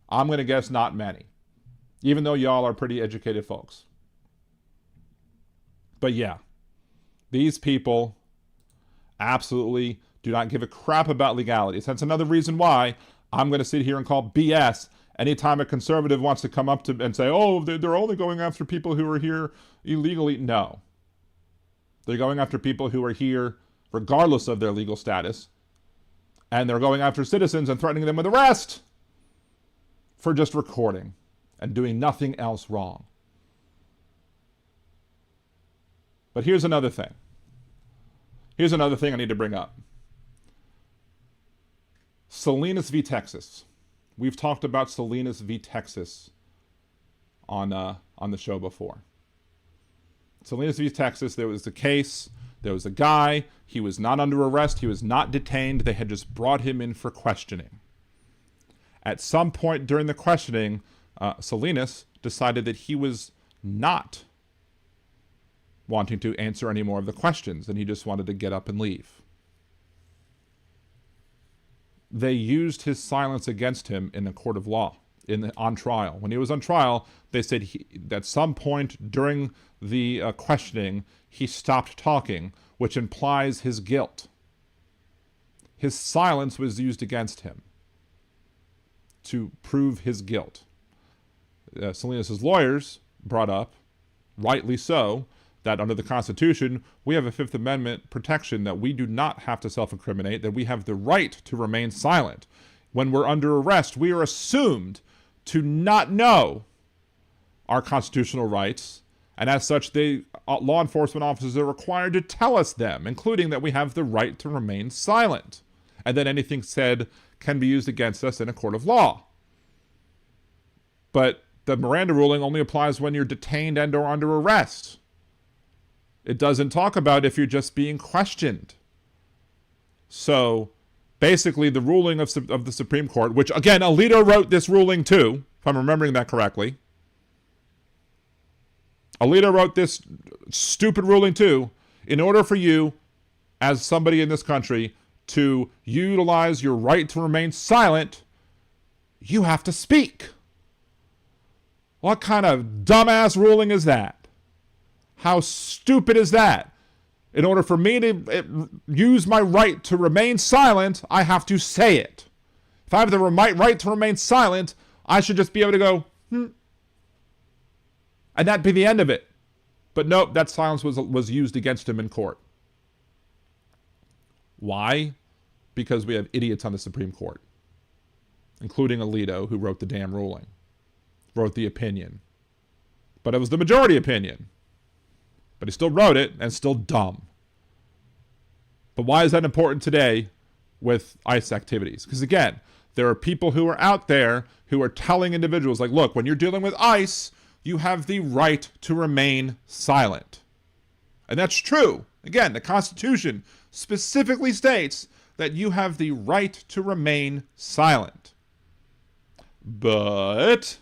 I'm going to guess not many, even though y'all are pretty educated folks. But yeah, these people absolutely do not give a crap about legality. So that's another reason why I'm going to sit here and call BS anytime a conservative wants to come up to and say, oh, they're only going after people who are here illegally. No. They're going after people who are here regardless of their legal status. And they're going after citizens and threatening them with arrest for just recording and doing nothing else wrong. But here's another thing. Here's another thing I need to bring up. Salinas v Texas. We've talked about Salinas v Texas on the show before. Salinas v Texas, there was the case. There was a guy. He was not under arrest. He was not detained. They had just brought him in for questioning. At some point during the questioning, Salinas decided that he was not wanting to answer any more of the questions, and he just wanted to get up and leave. They used his silence against him in a court of law, on trial. When he was on trial, they said at some point during the questioning, he stopped talking, which implies his guilt. His silence was used against him to prove his guilt. Salinas' lawyers brought up, rightly so, that under the Constitution, we have a Fifth Amendment protection that we do not have to self-incriminate, that we have the right to remain silent. When we're under arrest, we are assumed to not know our constitutional rights, and as such, law enforcement officers are required to tell us them, including that we have the right to remain silent, and that anything said can be used against us in a court of law. But the Miranda ruling only applies when you're detained and or under arrest. It doesn't talk about if you're just being questioned. So basically the ruling of the Supreme Court, which again, Alito wrote this ruling too, if I'm remembering that correctly. Alito wrote this stupid ruling too. In order for you, as somebody in this country, to utilize your right to remain silent, you have to speak. What kind of dumbass ruling is that? How stupid is that? In order for me to use my right to remain silent, I have to say it. If I have the right to remain silent, I should just be able to go, and that'd be the end of it. But nope, that silence was used against him in court. Why? Because we have idiots on the Supreme Court, including Alito, who wrote the damn ruling, wrote the opinion. But it was the majority opinion. But he still wrote it, and still dumb. But why is that important today with ICE activities? Because again, there are people who are out there who are telling individuals, like, look, when you're dealing with ICE, you have the right to remain silent. And that's true. Again, the Constitution specifically states that you have the right to remain silent. But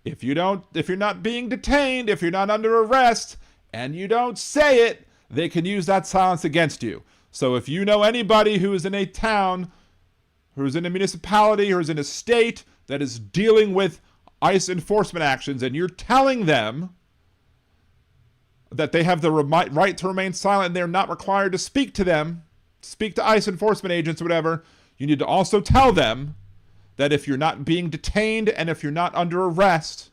if you're not being detained, if you're not under arrest, and you don't say it, they can use that silence against you. So if you know anybody who is in a town, who's in a municipality, or is in a state that is dealing with ICE enforcement actions, and you're telling them that they have the right to remain silent and they're not required to speak to them, speak to ICE enforcement agents or whatever, you need to also tell them that if you're not being detained and if you're not under arrest,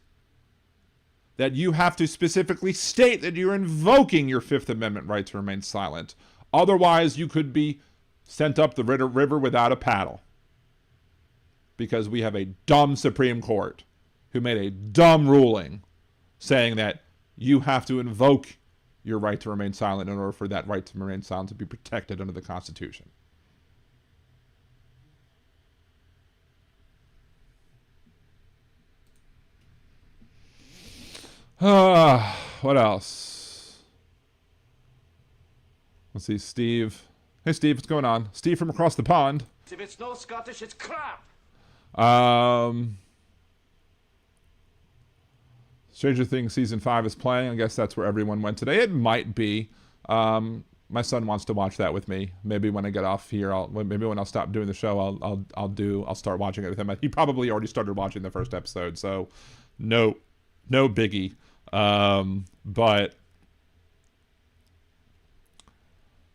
that you have to specifically state that you're invoking your Fifth Amendment right to remain silent. Otherwise, you could be sent up the river without a paddle. Because we have a dumb Supreme Court who made a dumb ruling saying that you have to invoke your right to remain silent in order for that right to remain silent to be protected under the Constitution. What else? Let's see, Steve. Hey, Steve, what's going on? Steve from across the pond. If it's no Scottish, it's crap. Stranger Things Season 5 is playing. I guess that's where everyone went today. It might be. My son wants to watch that with me. Maybe when I get off here, maybe when I'll stop doing the show, I'll start watching it with him. He probably already started watching the first episode, so no biggie. But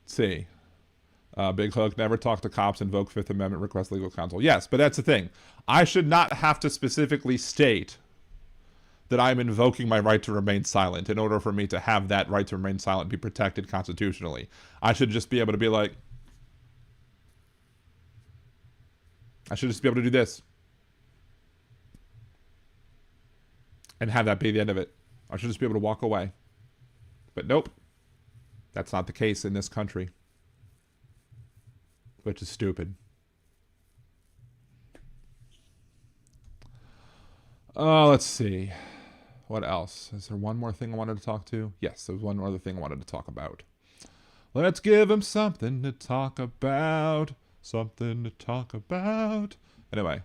let's see. Big Hook, never talk to cops, invoke Fifth Amendment, request legal counsel. Yes, but that's the thing. I should not have to specifically state that I'm invoking my right to remain silent in order for me to have that right to remain silent be protected constitutionally. I should just be able to be like, I should just be able to do this. And have that be the end of it. I should just be able to walk away. But nope. That's not the case in this country. Which is stupid. Let's see. What else? Is there one more thing I wanted to talk to? Yes, there's one other thing I wanted to talk about. Let's give him something to talk about. Something to talk about. Anyway.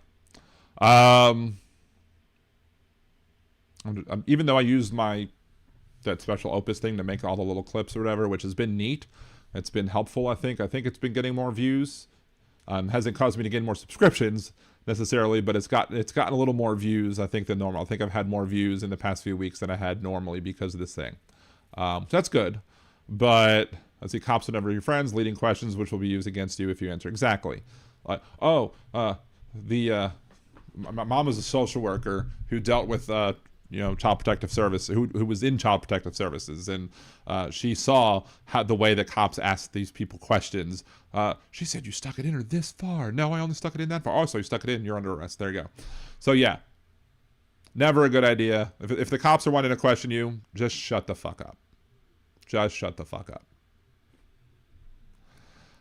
Even though I used that special Opus thing to make all the little clips or whatever, which has been neat. It's been helpful, I think. I think it's been getting more views. Hasn't caused me to gain more subscriptions necessarily, but it's gotten a little more views, I think, than normal. I think I've had more views in the past few weeks than I had normally because of this thing. So that's good. But let's see, cops are never your friends, leading questions which will be used against you if you answer exactly. My mom was a social worker who dealt with Child Protective Service, who was in Child Protective Services, and she saw the way that cops asked these people questions. She said, "You stuck it in her this far." "No, I only stuck it in that far." "Oh, so you stuck it in, you're under arrest." There you go. So yeah, never a good idea. If the cops are wanting to question you, just shut the fuck up. Just shut the fuck up.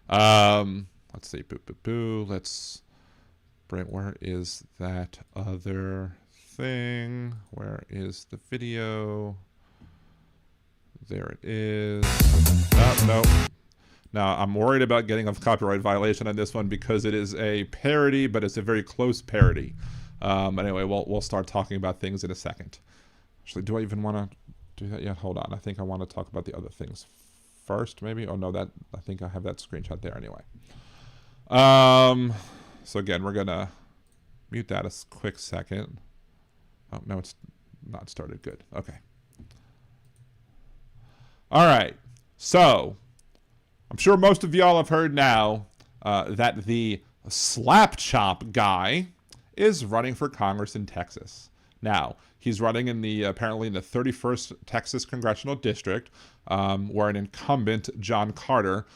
Let's see. Let's bring. Where is that other thing? Where is the video? There it is. No. Now, I'm worried about getting a copyright violation on this one because it is a parody, but it's a very close parody. Anyway, we'll start talking about things in a second. Actually, do I even want to do that yet? Hold on. I think I want to talk about the other things first, maybe. Oh no, I think I have that screenshot there anyway. So again, we're gonna mute that a quick second. Oh no, it's not started. Good. Okay. All right. So I'm sure most of y'all have heard now that the slap chop guy is running for Congress in Texas. Now, he's running in the apparently in the 31st Texas Congressional District, where an incumbent, John Carter,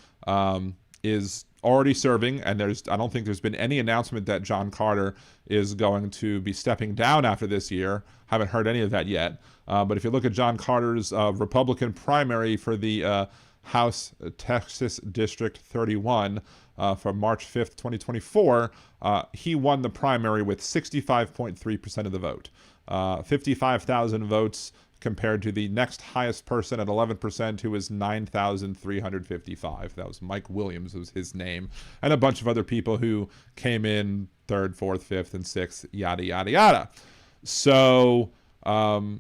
is already serving, and I don't think there's been any announcement that John Carter is going to be stepping down after this year. Haven't heard any of that yet. But if you look at John Carter's Republican primary for the House Texas District 31 from March 5th, 2024, he won the primary with 65.3% of the vote. 55,000 votes compared to the next highest person at 11%, who was 9,355. That was Mike Williams, was his name, and a bunch of other people who came in 3rd, 4th, 5th, and 6th, yada, yada, yada. So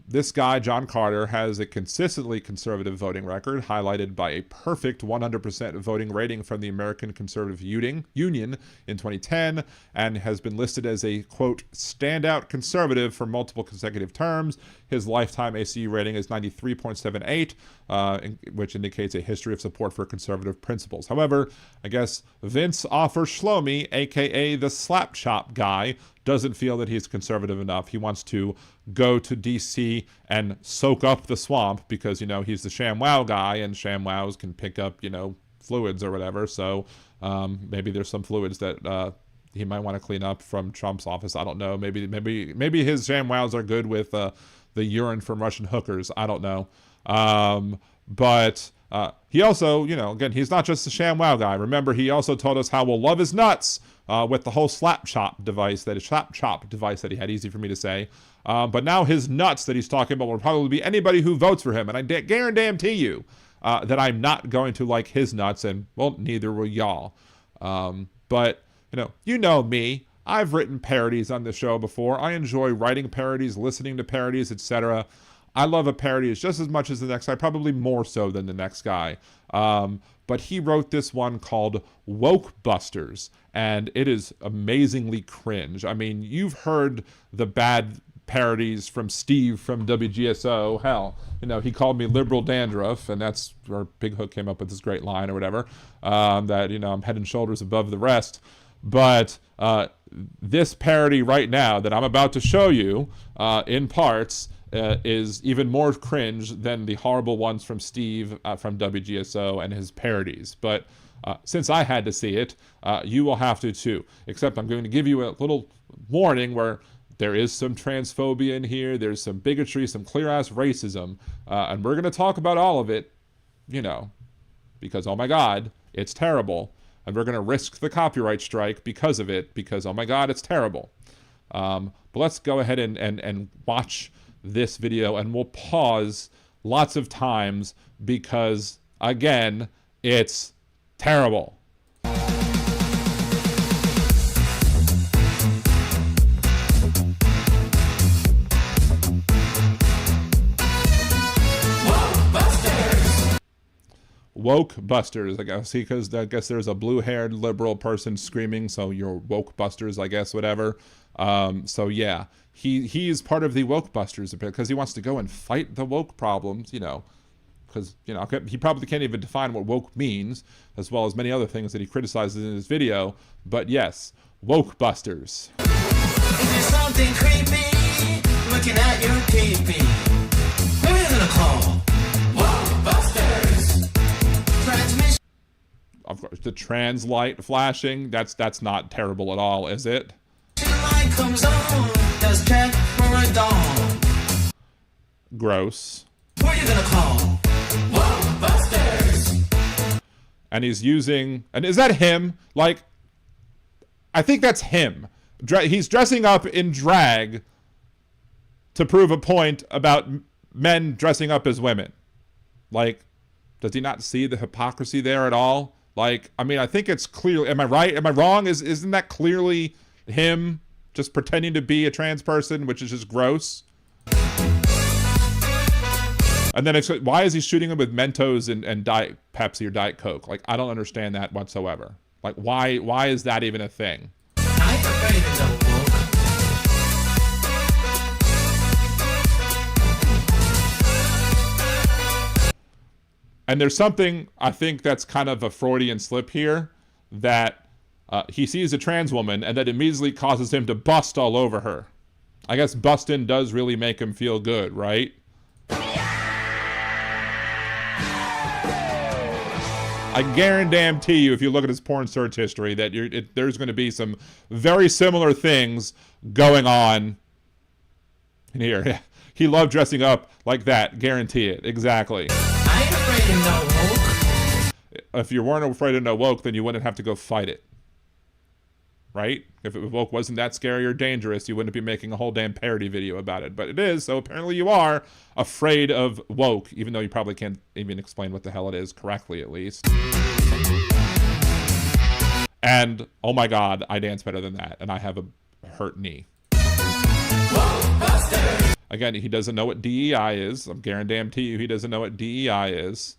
this guy, John Carter, has a consistently conservative voting record, highlighted by a perfect 100% voting rating from the American Conservative Union in 2010, and has been listed as a, quote, standout conservative for multiple consecutive terms. His lifetime ACU rating is 93.78, which indicates a history of support for conservative principles. However, I guess Vince Offer Shlomi, aka the slap chop guy, doesn't feel that he's conservative enough. He wants to go to DC and soak up the swamp because, you know, he's the Shamwow guy, and Shamwows can pick up, you know, fluids or whatever. So maybe there's some fluids that he might want to clean up from Trump's office. I don't know. Maybe his Shamwows are good with the urine from Russian hookers. I don't know. But he also, you know, again, he's not just the Shamwow guy. Remember, he also told us how we'll love his nuts with the whole slap chop device that he had, easy for me to say. But now his nuts that he's talking about will probably be anybody who votes for him. And I guarantee you that I'm not going to like his nuts, and, well, neither will y'all. But, you know me. I've written parodies on the show before. I enjoy writing parodies, listening to parodies, etc. I love a parody just as much as the next guy, probably more so than the next guy. But he wrote this one called Woke Busters, and it is amazingly cringe. I mean, you've heard the bad parodies from Steve from WGSO. Hell, he called me liberal dandruff, and that's where Big Hook came up with this great line or whatever, that, I'm head and shoulders above the rest. But this parody right now that I'm about to show you in parts is even more cringe than the horrible ones from Steve from WGSO and his parodies. But since I had to see it, you will have to too. Except I'm going to give you a little warning where there is some transphobia in here, there's some bigotry, some clear-ass racism, and we're going to talk about all of it, because, oh my God, it's terrible. And we're going to risk the copyright strike because of it, because, oh my God, it's terrible. But let's go ahead and watch this video, and we'll pause lots of times because, again, it's terrible. Woke busters, I guess. See, because I guess there's a blue-haired liberal person screaming, so you're woke busters, I guess, whatever. So yeah, he's part of the woke busters because he wants to go and fight the woke problems, because he probably can't even define what woke means, as well as many other things that he criticizes in his video. But yes, woke busters. Is there something creepy looking at your pee-pee? Who are you gonna call? Woke busters. Transmission. Of course, the trans light flashing, that's not terrible at all, is it? Light comes on, does check for a dawn. Gross. Who are you gonna call? Woke busters. And he's using, and is that him? Like, I think that's him. He's dressing up in drag to prove a point about men dressing up as women. Like, does he not see the hypocrisy there at all? Like, I mean, I think it's clearly, am I right? Am I wrong? Isn't that clearly him just pretending to be a trans person, which is just gross. And then it's, why is he shooting him with Mentos and Diet Pepsi or Diet Coke? Like, I don't understand that whatsoever. Like, why is that even a thing? I ain't afraid of no woke. And there's something, I think that's kind of a Freudian slip here, that he sees a trans woman and that immediately causes him to bust all over her. I guess busting does really make him feel good, right? I guarantee you, if you look at his porn search history, that there's going to be some very similar things going on in here. He loved dressing up like that. Guarantee it. Exactly. I ain't afraid of no woke. If you weren't afraid of no woke, then you wouldn't have to go fight it. Right? If woke wasn't that scary or dangerous, you wouldn't be making a whole damn parody video about it. But it is, so apparently you are afraid of woke, even though you probably can't even explain what the hell it is correctly, at least. And, oh my god, I dance better than that, and I have a hurt knee. Again, he doesn't know what DEI is. I'm guaranteeing you he doesn't know what DEI is.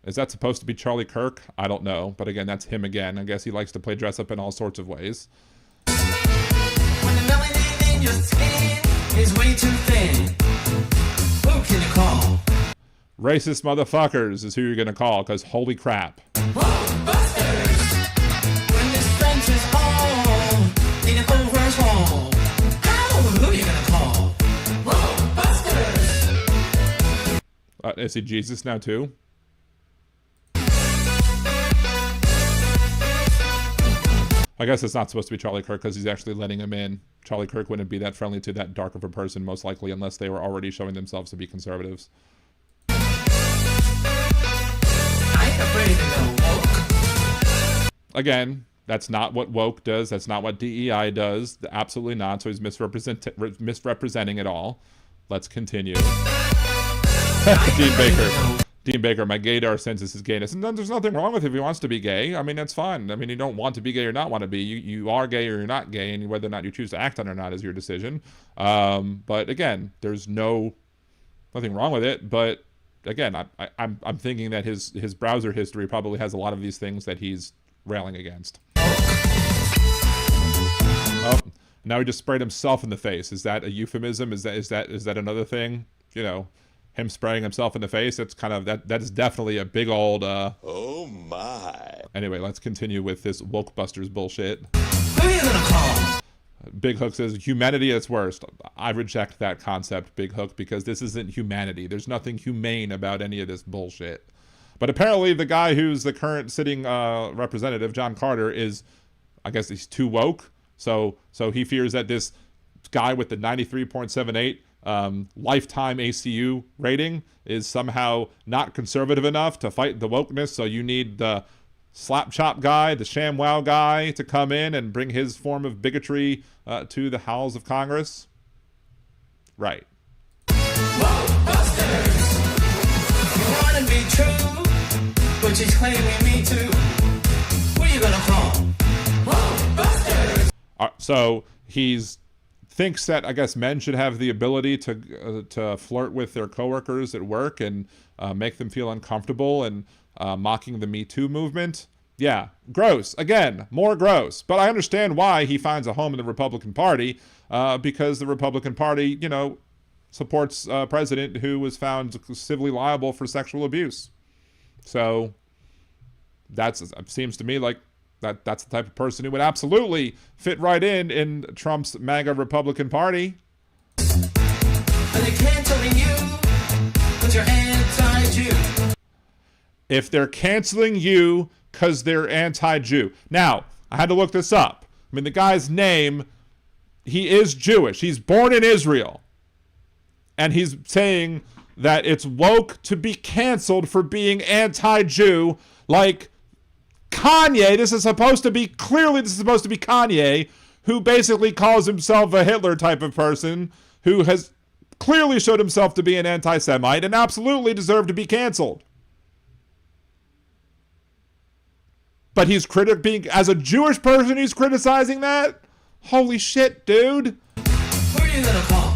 Is that supposed to be Charlie Kirk? I don't know. But again, that's him again. I guess he likes to play dress up in all sorts of ways. When the melanin in your skin is way too thin, who can you call? Racist motherfuckers is who you're going to call, because holy crap. Busters! When this French is home, in an over's home, who you gonna call? Busters! Is he Jesus now too? I guess it's not supposed to be Charlie Kirk because he's actually letting him in. Charlie Kirk wouldn't be that friendly to that dark of a person, most likely, unless they were already showing themselves to be conservatives. I ain't afraid of no woke. Again, that's not what woke does. That's not what DEI does. Absolutely not. So he's misrepresenting it all. Let's continue. Dean Baker, my gaydar senses his gayness. And then there's nothing wrong with it if he wants to be gay. I mean, that's fine. I mean, you don't want to be gay or not want to be. You are gay or you're not gay, and whether or not you choose to act on it or not is your decision. But again, there's nothing wrong with it. But again, I'm thinking that his browser history probably has a lot of these things that he's railing against. Oh, now he just sprayed himself in the face. Is that a euphemism? Is that another thing? You know, him spraying himself in the face. It's kind of that is definitely a big old oh my. Anyway, let's continue with this woke busters bullshit. Who are you gonna call? Big Hook says humanity at its worst. I reject that concept, Big Hook, because this isn't humanity. There's nothing humane about any of this bullshit. But apparently the guy who's the current sitting representative, John Carter, is, I guess he's too woke. So he fears that this guy with the 93.78 lifetime ACU rating is somehow not conservative enough to fight the wokeness. So you need the slap chop guy, the Shamwow guy, to come in and bring his form of bigotry to the halls of Congress. Right. Whoa, busters! You wanna be true, but you're claiming me too. Who you gonna call? Whoa, busters! So he's thinks that, I guess, men should have the ability to flirt with their coworkers at work and make them feel uncomfortable, and mocking the Me Too movement. Yeah, gross. Again, more gross. But I understand why he finds a home in the Republican Party, because the Republican Party, you know, supports a president who was found civilly liable for sexual abuse. So it seems to me like that's the type of person who would absolutely fit right in Trump's MAGA Republican Party. Are they canceling you? 'Cause you're anti-Jew. If they're canceling you because they're anti-Jew. Now, I had to look this up. I mean, the guy's name, he is Jewish. He's born in Israel. And he's saying that it's woke to be canceled for being anti-Jew, like Kanye. This is supposed to be Kanye, who basically calls himself a Hitler type of person, who has clearly showed himself to be an anti-Semite and absolutely deserved to be canceled. But he's as a Jewish person, he's criticizing that? Holy shit, dude. Who are you gonna call?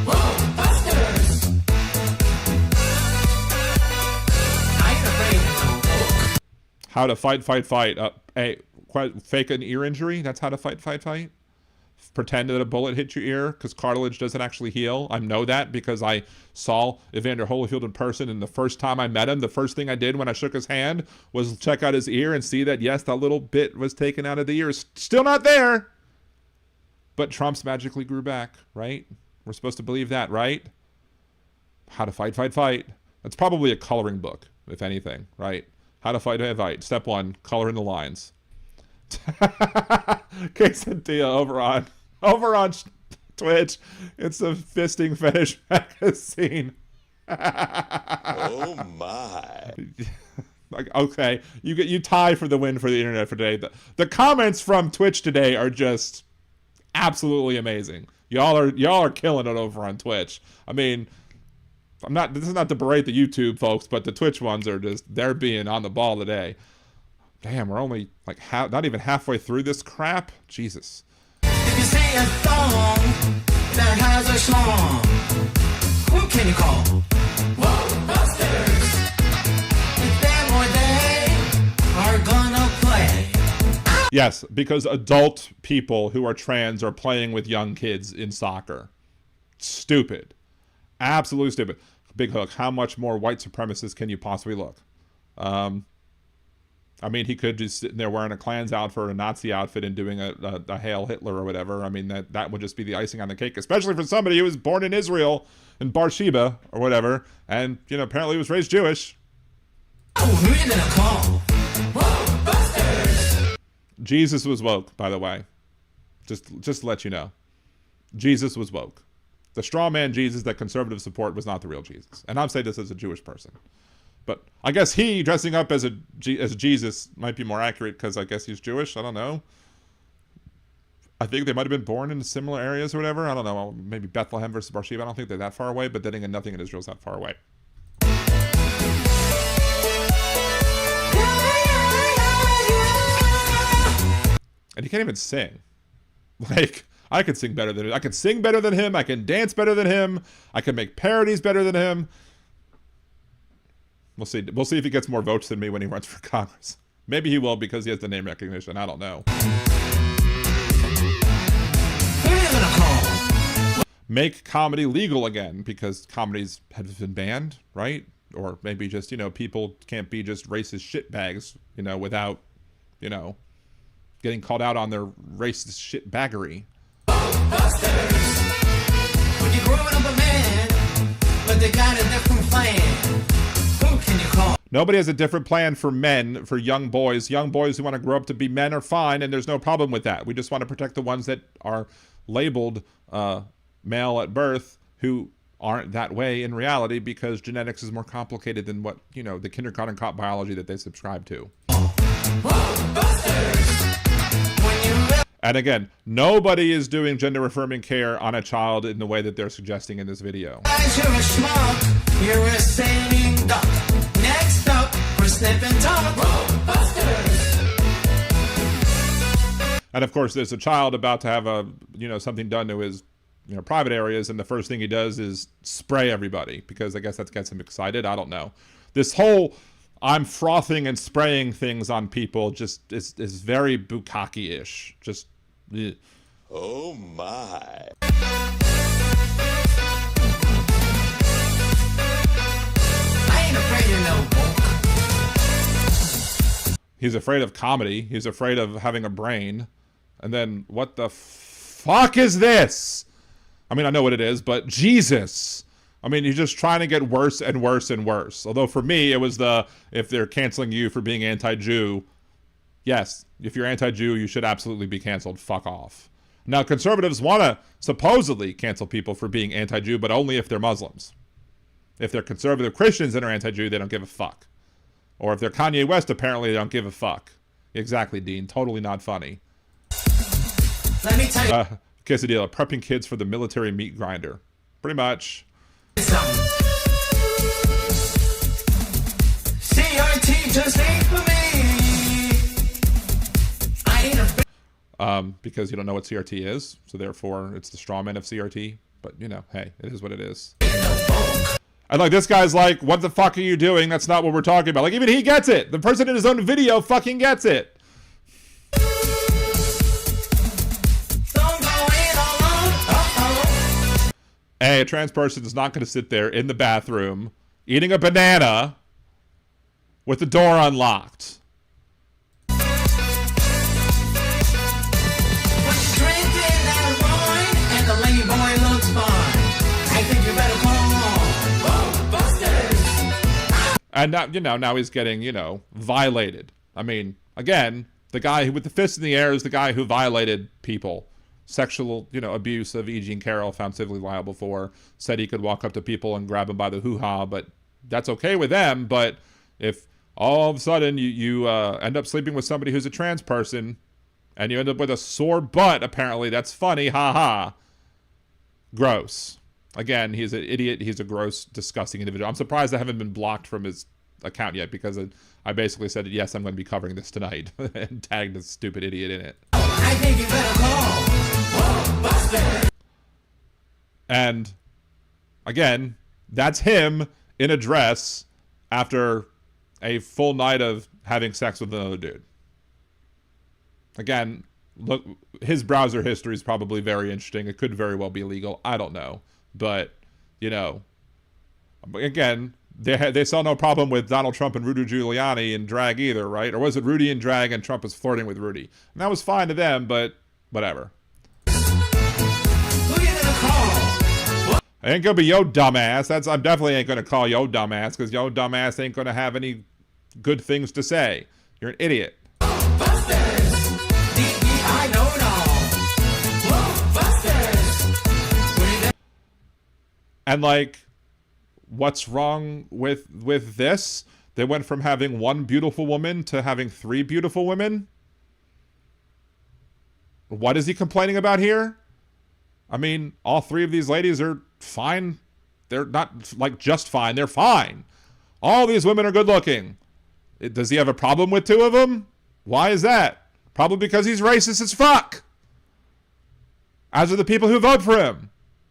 Whoa, Busters! I ain't afraid of no book. How to fight. Fake an ear injury? That's how to fight. Pretend that a bullet hit your ear because cartilage doesn't actually heal. I know that because I saw Evander Holyfield in person, and the first time I met him, the first thing I did when I shook his hand was check out his ear and see that, yes, that little bit was taken out of the ear. It's still not there. But Trump's magically grew back, right? We're supposed to believe that, right? How to fight. That's probably a coloring book, if anything, right? How to fight. Step 1, color in the lines. Quesadilla over on Twitch. It's a fisting fetish magazine. Oh my. Like, okay, you tie for the win for the internet for today. The comments from Twitch today are just absolutely amazing. Y'all are killing it over on Twitch. I mean, this is not to berate the YouTube folks, but the Twitch ones are they're being on the ball today. Damn, we're only like not even halfway through this crap. Jesus. If you see a thong that has a schlong, who can you call? Whoa, Busters! It's them or they are gonna play. Yes, because adult people who are trans are playing with young kids in soccer. Stupid. Absolutely stupid. Big Hook, how much more white supremacist can you possibly look? I mean, he could just sit there wearing a Klan's outfit or a Nazi outfit and doing a Hail Hitler or whatever. I mean, that would just be the icing on the cake, especially for somebody who was born in Israel, in Beersheba or whatever, and, apparently was raised Jewish. Oh, who are you gonna call? Whoa, Busters! Jesus was woke, by the way. Just to let you know. Jesus was woke. The straw man Jesus that conservatives support was not the real Jesus. And I'm saying this as a Jewish person. But I guess he dressing up as Jesus might be more accurate because I guess he's Jewish. I don't know. I think they might have been born in similar areas or whatever. I don't know. Maybe Bethlehem versus Beersheba. I don't think they're that far away, but then again, nothing in Israel is that far away. And he can't even sing. Like, I could sing better than him. I could sing better than him. I can dance better than him. I can make parodies better than him. We'll see. We'll see if he gets more votes than me when he runs for Congress. Maybe he will because he has the name recognition. I don't know. Who are you gonna call? Make comedy legal again because comedies have been banned, right? Or maybe just, people can't be just racist shitbags, without, getting called out on their racist shitbaggery. Busters! When you're growing up a man, but they got a different plan. Who can you call? Nobody has a different plan for men, for young boys. Young boys who want to grow up to be men are fine, and there's no problem with that. We just want to protect the ones that are labeled male at birth who aren't that way in reality because genetics is more complicated than what, the kindergarten cop biology that they subscribe to. Whoa, Busters! And again, nobody is doing gender-affirming care on a child in the way that they're suggesting in this video. Guys, you're a schmuck. You're a sailing duck. Next up, we're snipping talk. Whoa, Busters! And of course, there's a child about to have something done to his, private areas, and the first thing he does is spray everybody because I guess that gets him excited. I don't know. This whole I'm frothing and spraying things on people just is very bukkake-ish. Just. Ugh. Oh my. I ain't afraid of no book. He's afraid of comedy. He's afraid of having a brain. And then, what the fuck is this? I mean, I know what it is, but Jesus. I mean, he's just trying to get worse and worse and worse. Although for me, it was if they're canceling you for being anti-Jew, yes, if you're anti-Jew, you should absolutely be canceled. Fuck off. Now, conservatives want to supposedly cancel people for being anti-Jew, but only if they're Muslims. If they're conservative Christians that are anti-Jew, they don't give a fuck. Or if they're Kanye West, apparently they don't give a fuck. Exactly, Dean. Totally not funny. Let me tell you Quesadilla, prepping kids for the military meat grinder. Pretty much. something. CRT just ain't for me. I ain't a because you don't know what CRT is. So therefore, it's the straw man of CRT. But, you know, hey, it is what it is. And like, this guy's like, what the fuck are you doing? That's not what we're talking about. Like, even he gets it. The person in his own video fucking gets it. Hey, a trans person is not going to sit there in the bathroom eating a banana with the door unlocked. And now, you know, now he's getting, you know, violated. I mean, again, the guy who with the fist in the air is the guy who violated people. Sexual, you know, abuse of E. Jean Carroll, found civilly liable for. Said he could walk up to people and grab them by the hoo-ha, but that's okay with them. But if all of a sudden you end up sleeping with somebody who's a trans person and you end up with a sore butt, apparently that's funny, haha. Gross. Again, he's an idiot. He's a gross, disgusting individual. I'm surprised I haven't been blocked from his account yet because I basically said, yes, I'm going to be covering this tonight and tagged this stupid idiot in it. I think you better call Buster. And again, that's him in a dress after a full night of having sex with another dude. Again, look, his browser history is probably very interesting. It could very well be illegal. I don't know. But, you know, again, they saw no problem with Donald Trump and Rudy Giuliani in drag either, right? Or was it Rudy in drag and Trump was flirting with Rudy? And that was fine to them, but whatever. Who you gonna call? I ain't gonna be yo dumbass. I definitely ain't gonna call yo dumbass because yo dumbass ain't gonna have any good things to say. You're an idiot. And like, what's wrong with this? They went from having one beautiful woman to having 3 beautiful women. What is he complaining about here? I mean, all 3 of these ladies are fine. They're not like just fine. They're fine. All these women are good looking. Does he have a problem with 2 of them? Why is that? Probably because he's racist as fuck. As are the people who vote for him.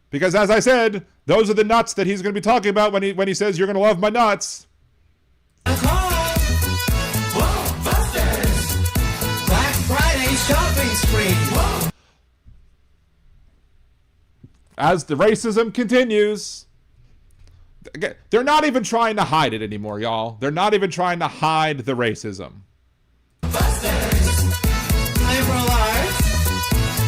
Because as I said, those are the nuts that he's going to be talking about when he says, you're going to love my nuts. Black Friday shopping spree. As the racism continues, they're not even trying to hide it anymore, y'all. They're not even trying to hide the racism. Busters, liberal arts.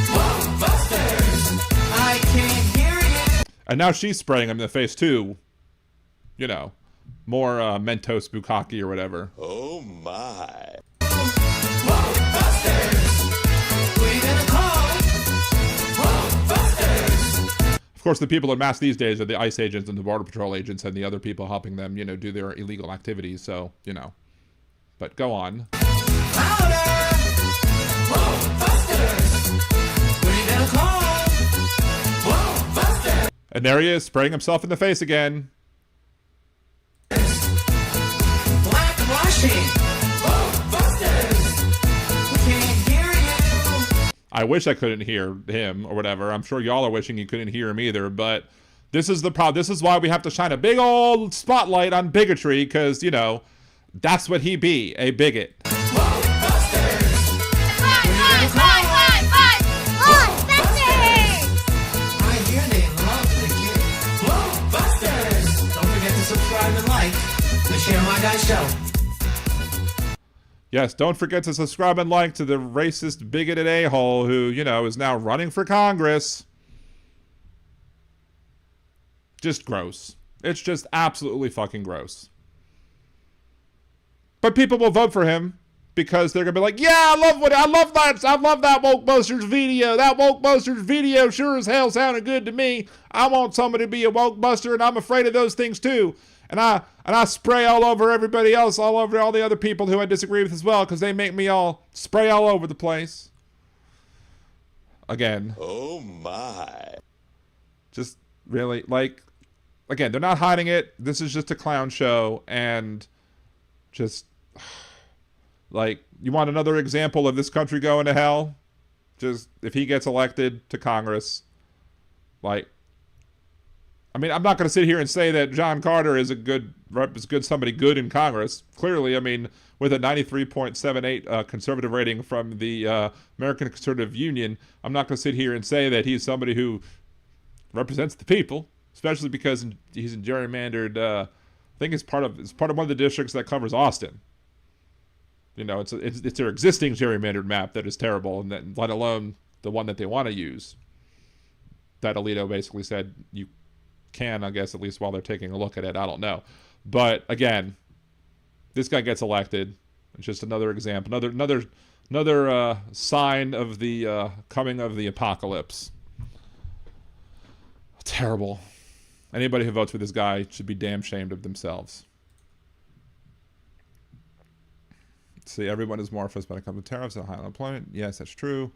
Whoa, Busters, I can't hear you. And now she's spraying him in the face too. You know, more Mentos Bukkake or whatever. Oh my. Whoa, Busters, who you gonna call? Whoa, Busters. Of course, the people in mass these days are the ICE agents and the Border Patrol agents and the other people helping them, you know, do their illegal activities. So, you know, but go on. Louder! Whoa, Busters! Who you gonna call? Whoa, Busters! And there he is, spraying himself in the face again. Blackwashing! Whoa, Busters! We can't hear you! I wish I couldn't hear him or whatever. I'm sure y'all are wishing you couldn't hear him either, but this is the problem. This is why we have to shine a big old spotlight on bigotry, because, you know, that's what he be, a bigot. Show. Yes, don't forget to subscribe and like to the racist, bigoted a-hole who, you know, is now running for Congress. Just gross. It's just absolutely fucking gross. But people will vote for him because they're gonna be like, yeah, I love that Woke Busters video. That Woke Busters video sure as hell sounded good to me. I want somebody to be a Woke Buster, and I'm afraid of those things too. And I spray all over everybody else, all over all the other people who I disagree with as well, because they make me all spray all over the place. Again. Oh my. Just really, like, again, they're not hiding it. This is just a clown show, and just, like, you want another example of this country going to hell? Just, if he gets elected to Congress, like, I mean, I'm not going to sit here and say that John Carter is somebody good in Congress. Clearly, I mean, with a 93.78 conservative rating from the American Conservative Union, I'm not going to sit here and say that he's somebody who represents the people, especially because he's in gerrymandered. I think it's part of one of the districts that covers Austin. You know, it's their existing gerrymandered map that is terrible, and that, let alone the one that they want to use. That Alito basically said you can, I guess, at least while they're taking a look at it. I don't know. But again, this guy gets elected. It's just another example, another sign of the coming of the apocalypse. Terrible. Anybody who votes for this guy should be damn ashamed of themselves. Let's see, everyone is more fussed when it comes to tariffs and high unemployment. Yes, that's true.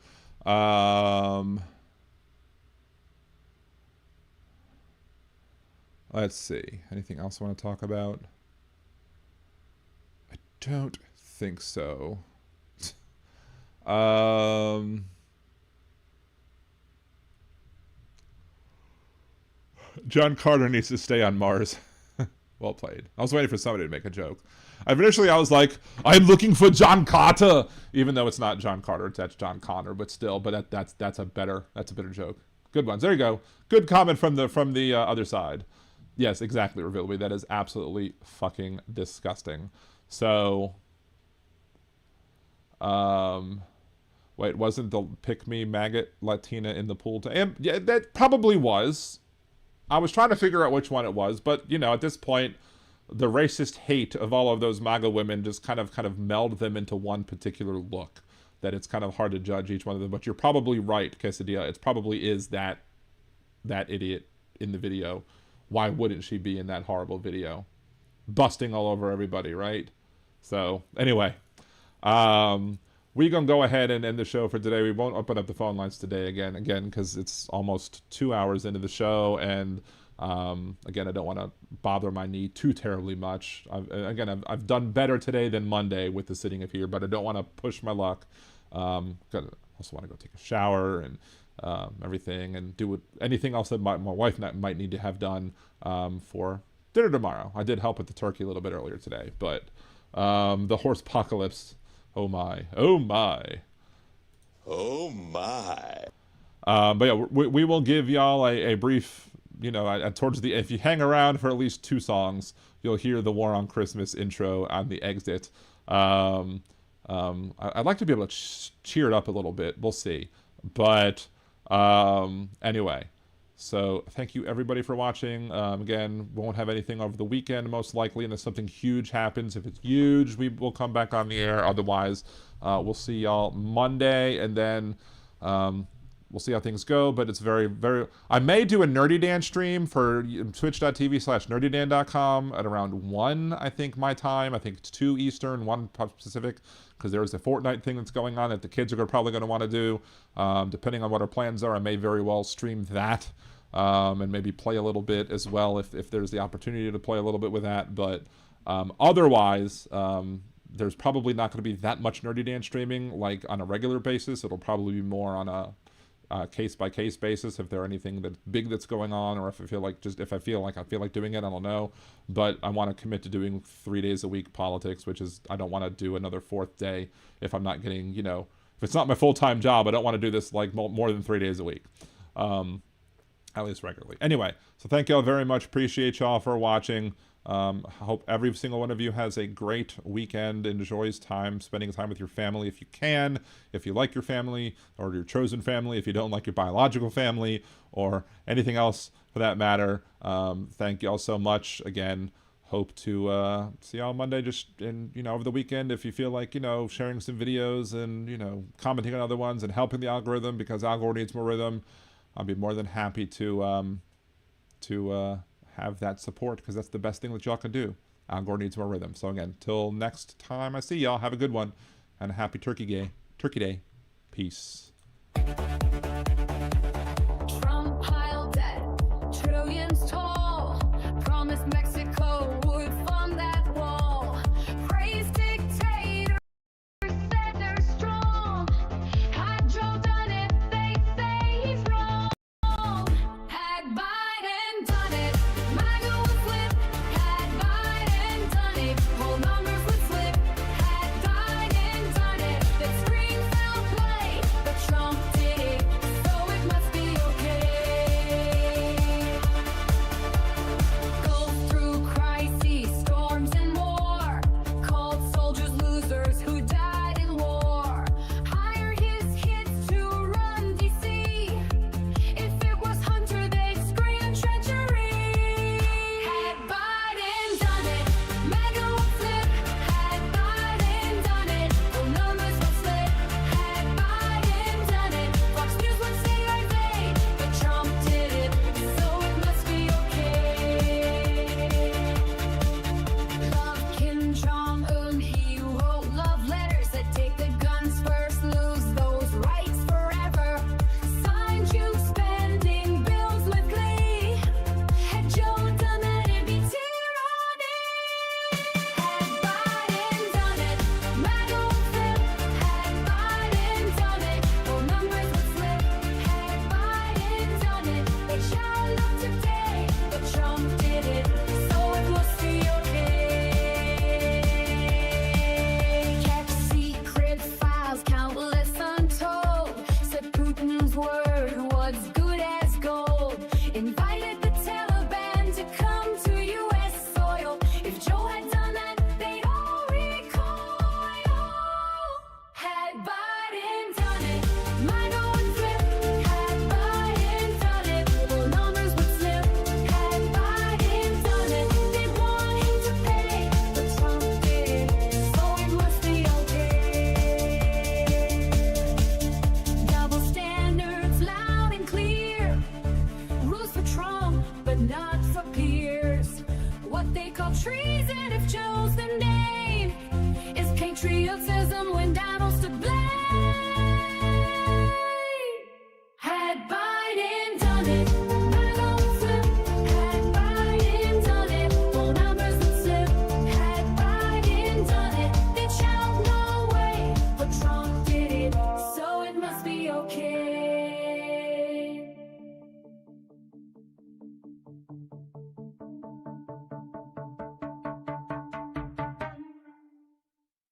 Let's see. Anything else I want to talk about? I don't think so. John Carter needs to stay on Mars. Well played. I was waiting for somebody to make a joke. Initially, I was like, I'm looking for John Carter, even though it's not John Carter, that's John Connor, but still, but that's a better joke. Good ones. There you go. Good comment from the other side. Yes, exactly, Revealby. That is absolutely fucking disgusting. So, wait, wasn't the pick me maggot Latina in the pool? Yeah, that probably was. I was trying to figure out which one it was, but you know, at this point, the racist hate of all of those MAGA women just kind of meld them into one particular look. That it's kind of hard to judge each one of them. But you're probably right, Quesadilla. It probably is that idiot in the video. Why wouldn't she be in that horrible video? Busting all over everybody, right? So, anyway. We're going to go ahead and end the show for today. We won't open up the phone lines today again, because it's almost 2 hours into the show. And, again, I don't want to bother my knee too terribly much. I've done better today than Monday with the sitting of here, but I don't want to push my luck. I also want to go take a shower and everything, and do anything else that my wife might need to have done for dinner tomorrow. I did help with the turkey a little bit earlier today, but the horse apocalypse, oh my. But yeah, we will give y'all a brief, you know, towards the, if you hang around for at least 2 songs, you'll hear the War on Christmas intro on the exit. I'd like to be able to cheer it up a little bit. We'll see. But anyway, so thank you everybody for watching. Again, won't have anything over the weekend most likely, unless something huge happens. If it's huge, we will come back on the air. Otherwise, we'll see y'all Monday, and then we'll see how things go. But it's very, very... I may do a Nerdy Dan stream for twitch.tv/nerdydan.com at around 1, I think, my time. I think it's 2 Eastern, 1 Pacific, because there is a Fortnite thing that's going on that the kids are probably going to want to do. Depending on what our plans are, I may very well stream that, and maybe play a little bit as well if there's the opportunity to play a little bit with that. But otherwise, there's probably not going to be that much Nerdy Dan streaming like on a regular basis. It'll probably be more on a case-by-case basis if there's anything that's big that's going on, or if I feel like doing it, I don't know. But I want to commit to doing 3 days a week politics, which is, I don't want to do another 4th day if I'm not getting, you know, if it's not my full-time job. I don't want to do this like more than 3 days a week, at least regularly. Anyway, so thank y'all very much. Appreciate y'all for watching. I hope every single one of you has a great weekend, enjoys spending time with your family if you can, if you like your family or your chosen family, if you don't like your biological family or anything else for that matter. Thank y'all so much. Again, hope to see y'all Monday, just over the weekend, if you feel like, sharing some videos and, commenting on other ones and helping the algorithm, because Algor needs more rhythm. I'll be more than happy to have that support, because that's the best thing that y'all can do. Algor needs more rhythm. So again, till next time I see y'all, have a good one, and a happy Turkey Day. Peace. Trump piled debt, trillions tall. Promised Mexico would fund that wall. Praised dictators, said they're strong. Hydro done it. treason if chosen name is patriotism when Donald's to blame. Had Biden done it, MAGA would flip. Had Biden done it, full numbers would slip. Had Biden done it, they'd shout no way. But Trump did it, so it must be okay.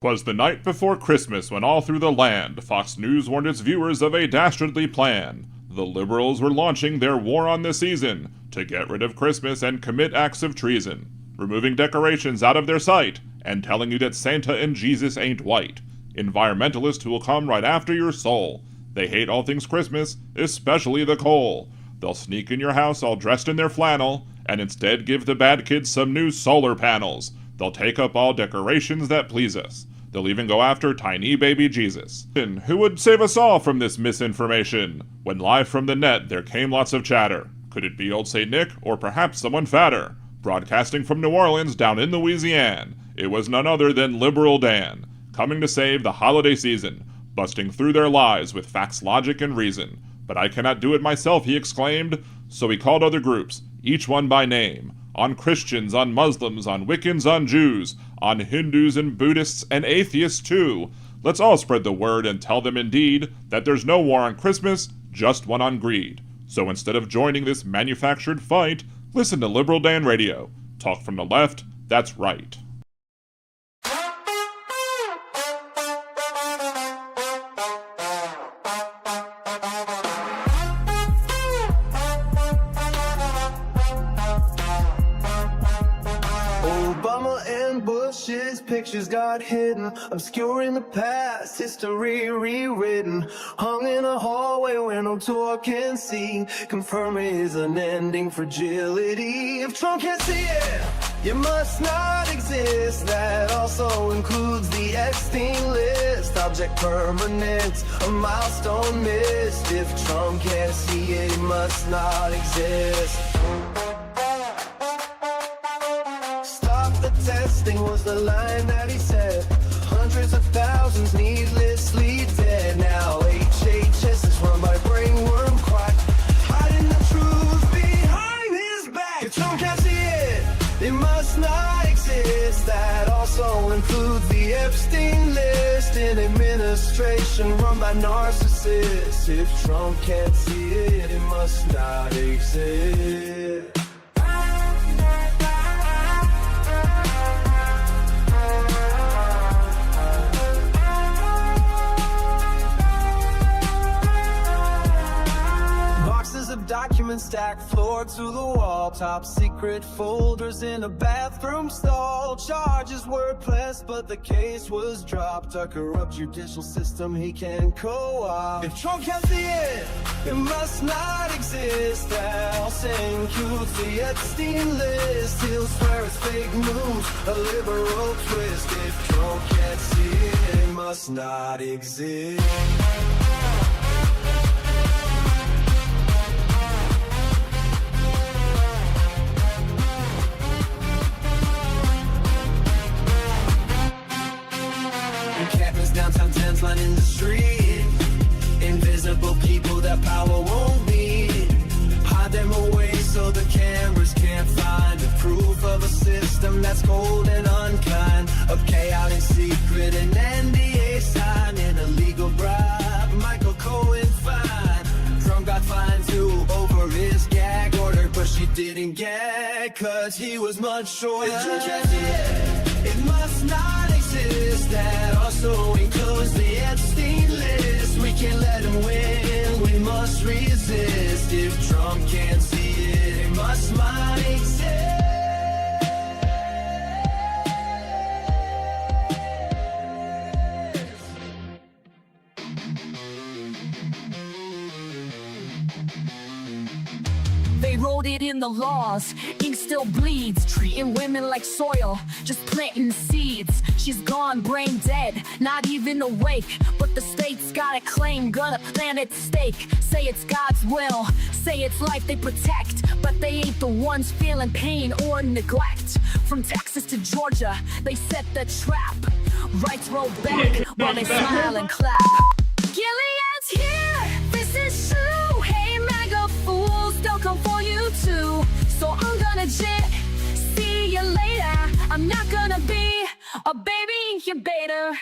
"'Twas the night before Christmas when all through the land Fox News warned its viewers of a dastardly plan. The liberals were launching their war on the season to get rid of Christmas and commit acts of treason, removing decorations out of their sight and telling you that Santa and Jesus ain't white. Environmentalists who will come right after your soul. They hate all things Christmas, especially the coal. They'll sneak in your house all dressed in their flannel and instead give the bad kids some new solar panels. They'll take up all decorations that please us. They'll even go after tiny baby Jesus. And who would save us all from this misinformation? When live from the net there came lots of chatter. Could it be old St. Nick, or perhaps someone fatter? Broadcasting from New Orleans down in Louisiana, it was none other than Liberal Dan, coming to save the holiday season, busting through their lies with facts, logic, and reason. But I cannot do it myself, he exclaimed, so he called other groups, each one by name, on Christians, on Muslims, on Wiccans, on Jews, on Hindus and Buddhists and atheists too. Let's all spread the word and tell them indeed that there's no war on Christmas, just one on greed. So instead of joining this manufactured fight, listen to Liberal Dan Radio. Talk from the left, that's right. Obama and Bush's pictures got hidden, obscuring the past, history rewritten, hung in a hallway where no door can see, confirming his unending fragility. If Trump can't see it, you must not exist. That also includes the Epstein list, object permanent, a milestone missed. If Trump can't see it, he must not exist. Testing was the line that he said. Hundreds of thousands needlessly dead. Now HHS is run by brainworm quack, hiding the truth behind his back. If Trump can't see it, it must not exist. That also includes the Epstein list, an administration run by narcissists. If Trump can't see it, it must not exist. Documents stacked floor to the wall, top secret folders in a bathroom stall. Charges were pressed, but the case was dropped. A corrupt judicial system he can co-opt. If Trump can't see it, it must not exist. Else includes the Epstein list. He'll swear it's fake news, a liberal twist. If Trump can't see it, it must not exist. Downtown tents lining the street. Invisible people that power won't need. Hide them away so the cameras can't find the proof of a system that's cold and unkind. A chaotic secret, an NDA sign, an illegal bribe. Michael Cohen fine. Trump got fined too over his gag order, but she didn't gag, cause he was much shorter. It must not exist. That also includes the Epstein list. We can't let him win, we must resist. If Trump can't see it, it must not exist. They rolled it in the laws. Ink still bleeds, treating women like soil, just planting seeds. She's gone, brain dead, not even awake, but the state's got a claim, gonna plant its stake. Say it's God's will, say it's life they protect, but they ain't the ones feeling pain or neglect. From Texas to Georgia, they set the trap. Rights roll back while they smile and clap. Gilead's here, this is true. Hey MAGA fools, they'll come for you too. So I'm gonna jet, see you later. I'm not gonna be a baby incubator.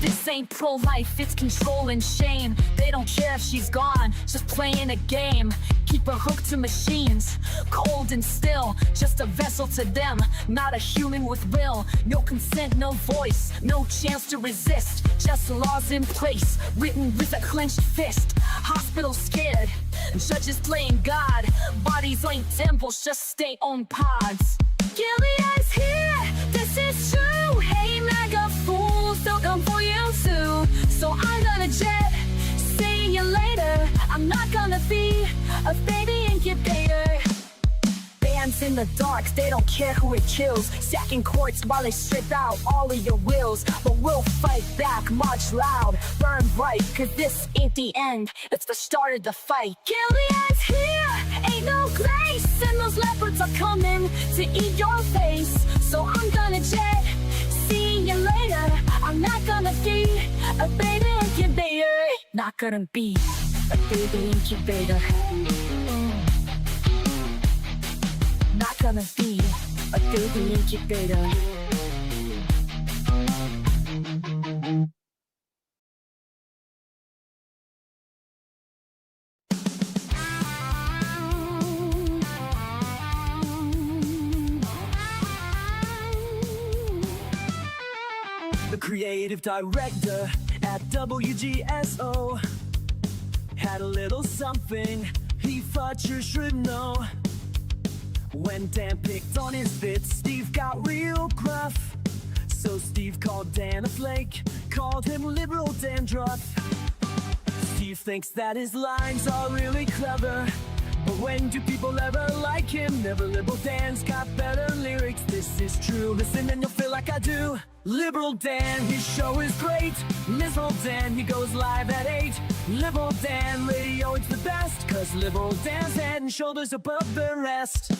This ain't pro-life, it's control and shame. They don't care if she's gone, just playing a game. Keep her hooked to machines, cold and still, just a vessel to them, not a human with will. No consent, no voice, no chance to resist. Just laws in place, written with a clenched fist. Hospitals scared, judges playing God. Bodies ain't temples, just stay on pods. Gilead's here, this is true. Hey MAGA fools, they'll come for you too. So I'm gonna jet, see you later. I'm not gonna be a baby incubator. Bands in the dark, they don't care who it kills. Sacking courts while they strip out all of your wills. But we'll fight back, march loud, burn bright, cause this ain't the end, it's the start of the fight. Gilead's here, ain't no grace, and those leopards are coming to eat your face. So I'm gonna jet, see you later. I'm not gonna be a baby incubator. Not gonna be a baby incubator. Not gonna be a baby incubator. The creative director at WGSO had a little something he thought you should know. When Dan picked on his bits, Steve got real gruff. So Steve called Dan a flake, called him liberal dandruff. Steve thinks that his lines are really clever, but when do people ever like him? Never. Liberal Dan's got better lyrics, this is true. Listen and you'll feel like I do. Liberal Dan, his show is great. Liberal Dan, he goes live at 8. Liberal Dan radio, it's the best, cause Liberal Dan's head and shoulders above the rest.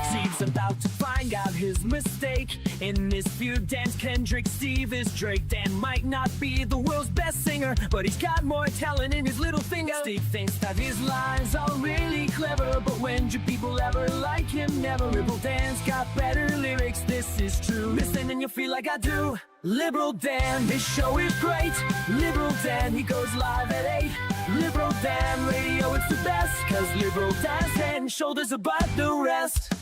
Steve's about to find out his mistake. In this feud, Dan's Kendrick, Steve is Drake. Dan might not be the world's best singer, but he's got more talent in his little finger. Steve thinks that his lines are really clever, but when do people ever like him? Never. Liberal Dan's got better lyrics, this is true. Listen and you'll feel like I do. Liberal Dan, his show is great. Liberal Dan, he goes live at 8. Liberal Dan radio, it's the best, cause Liberal Dan's head and shoulders above the rest.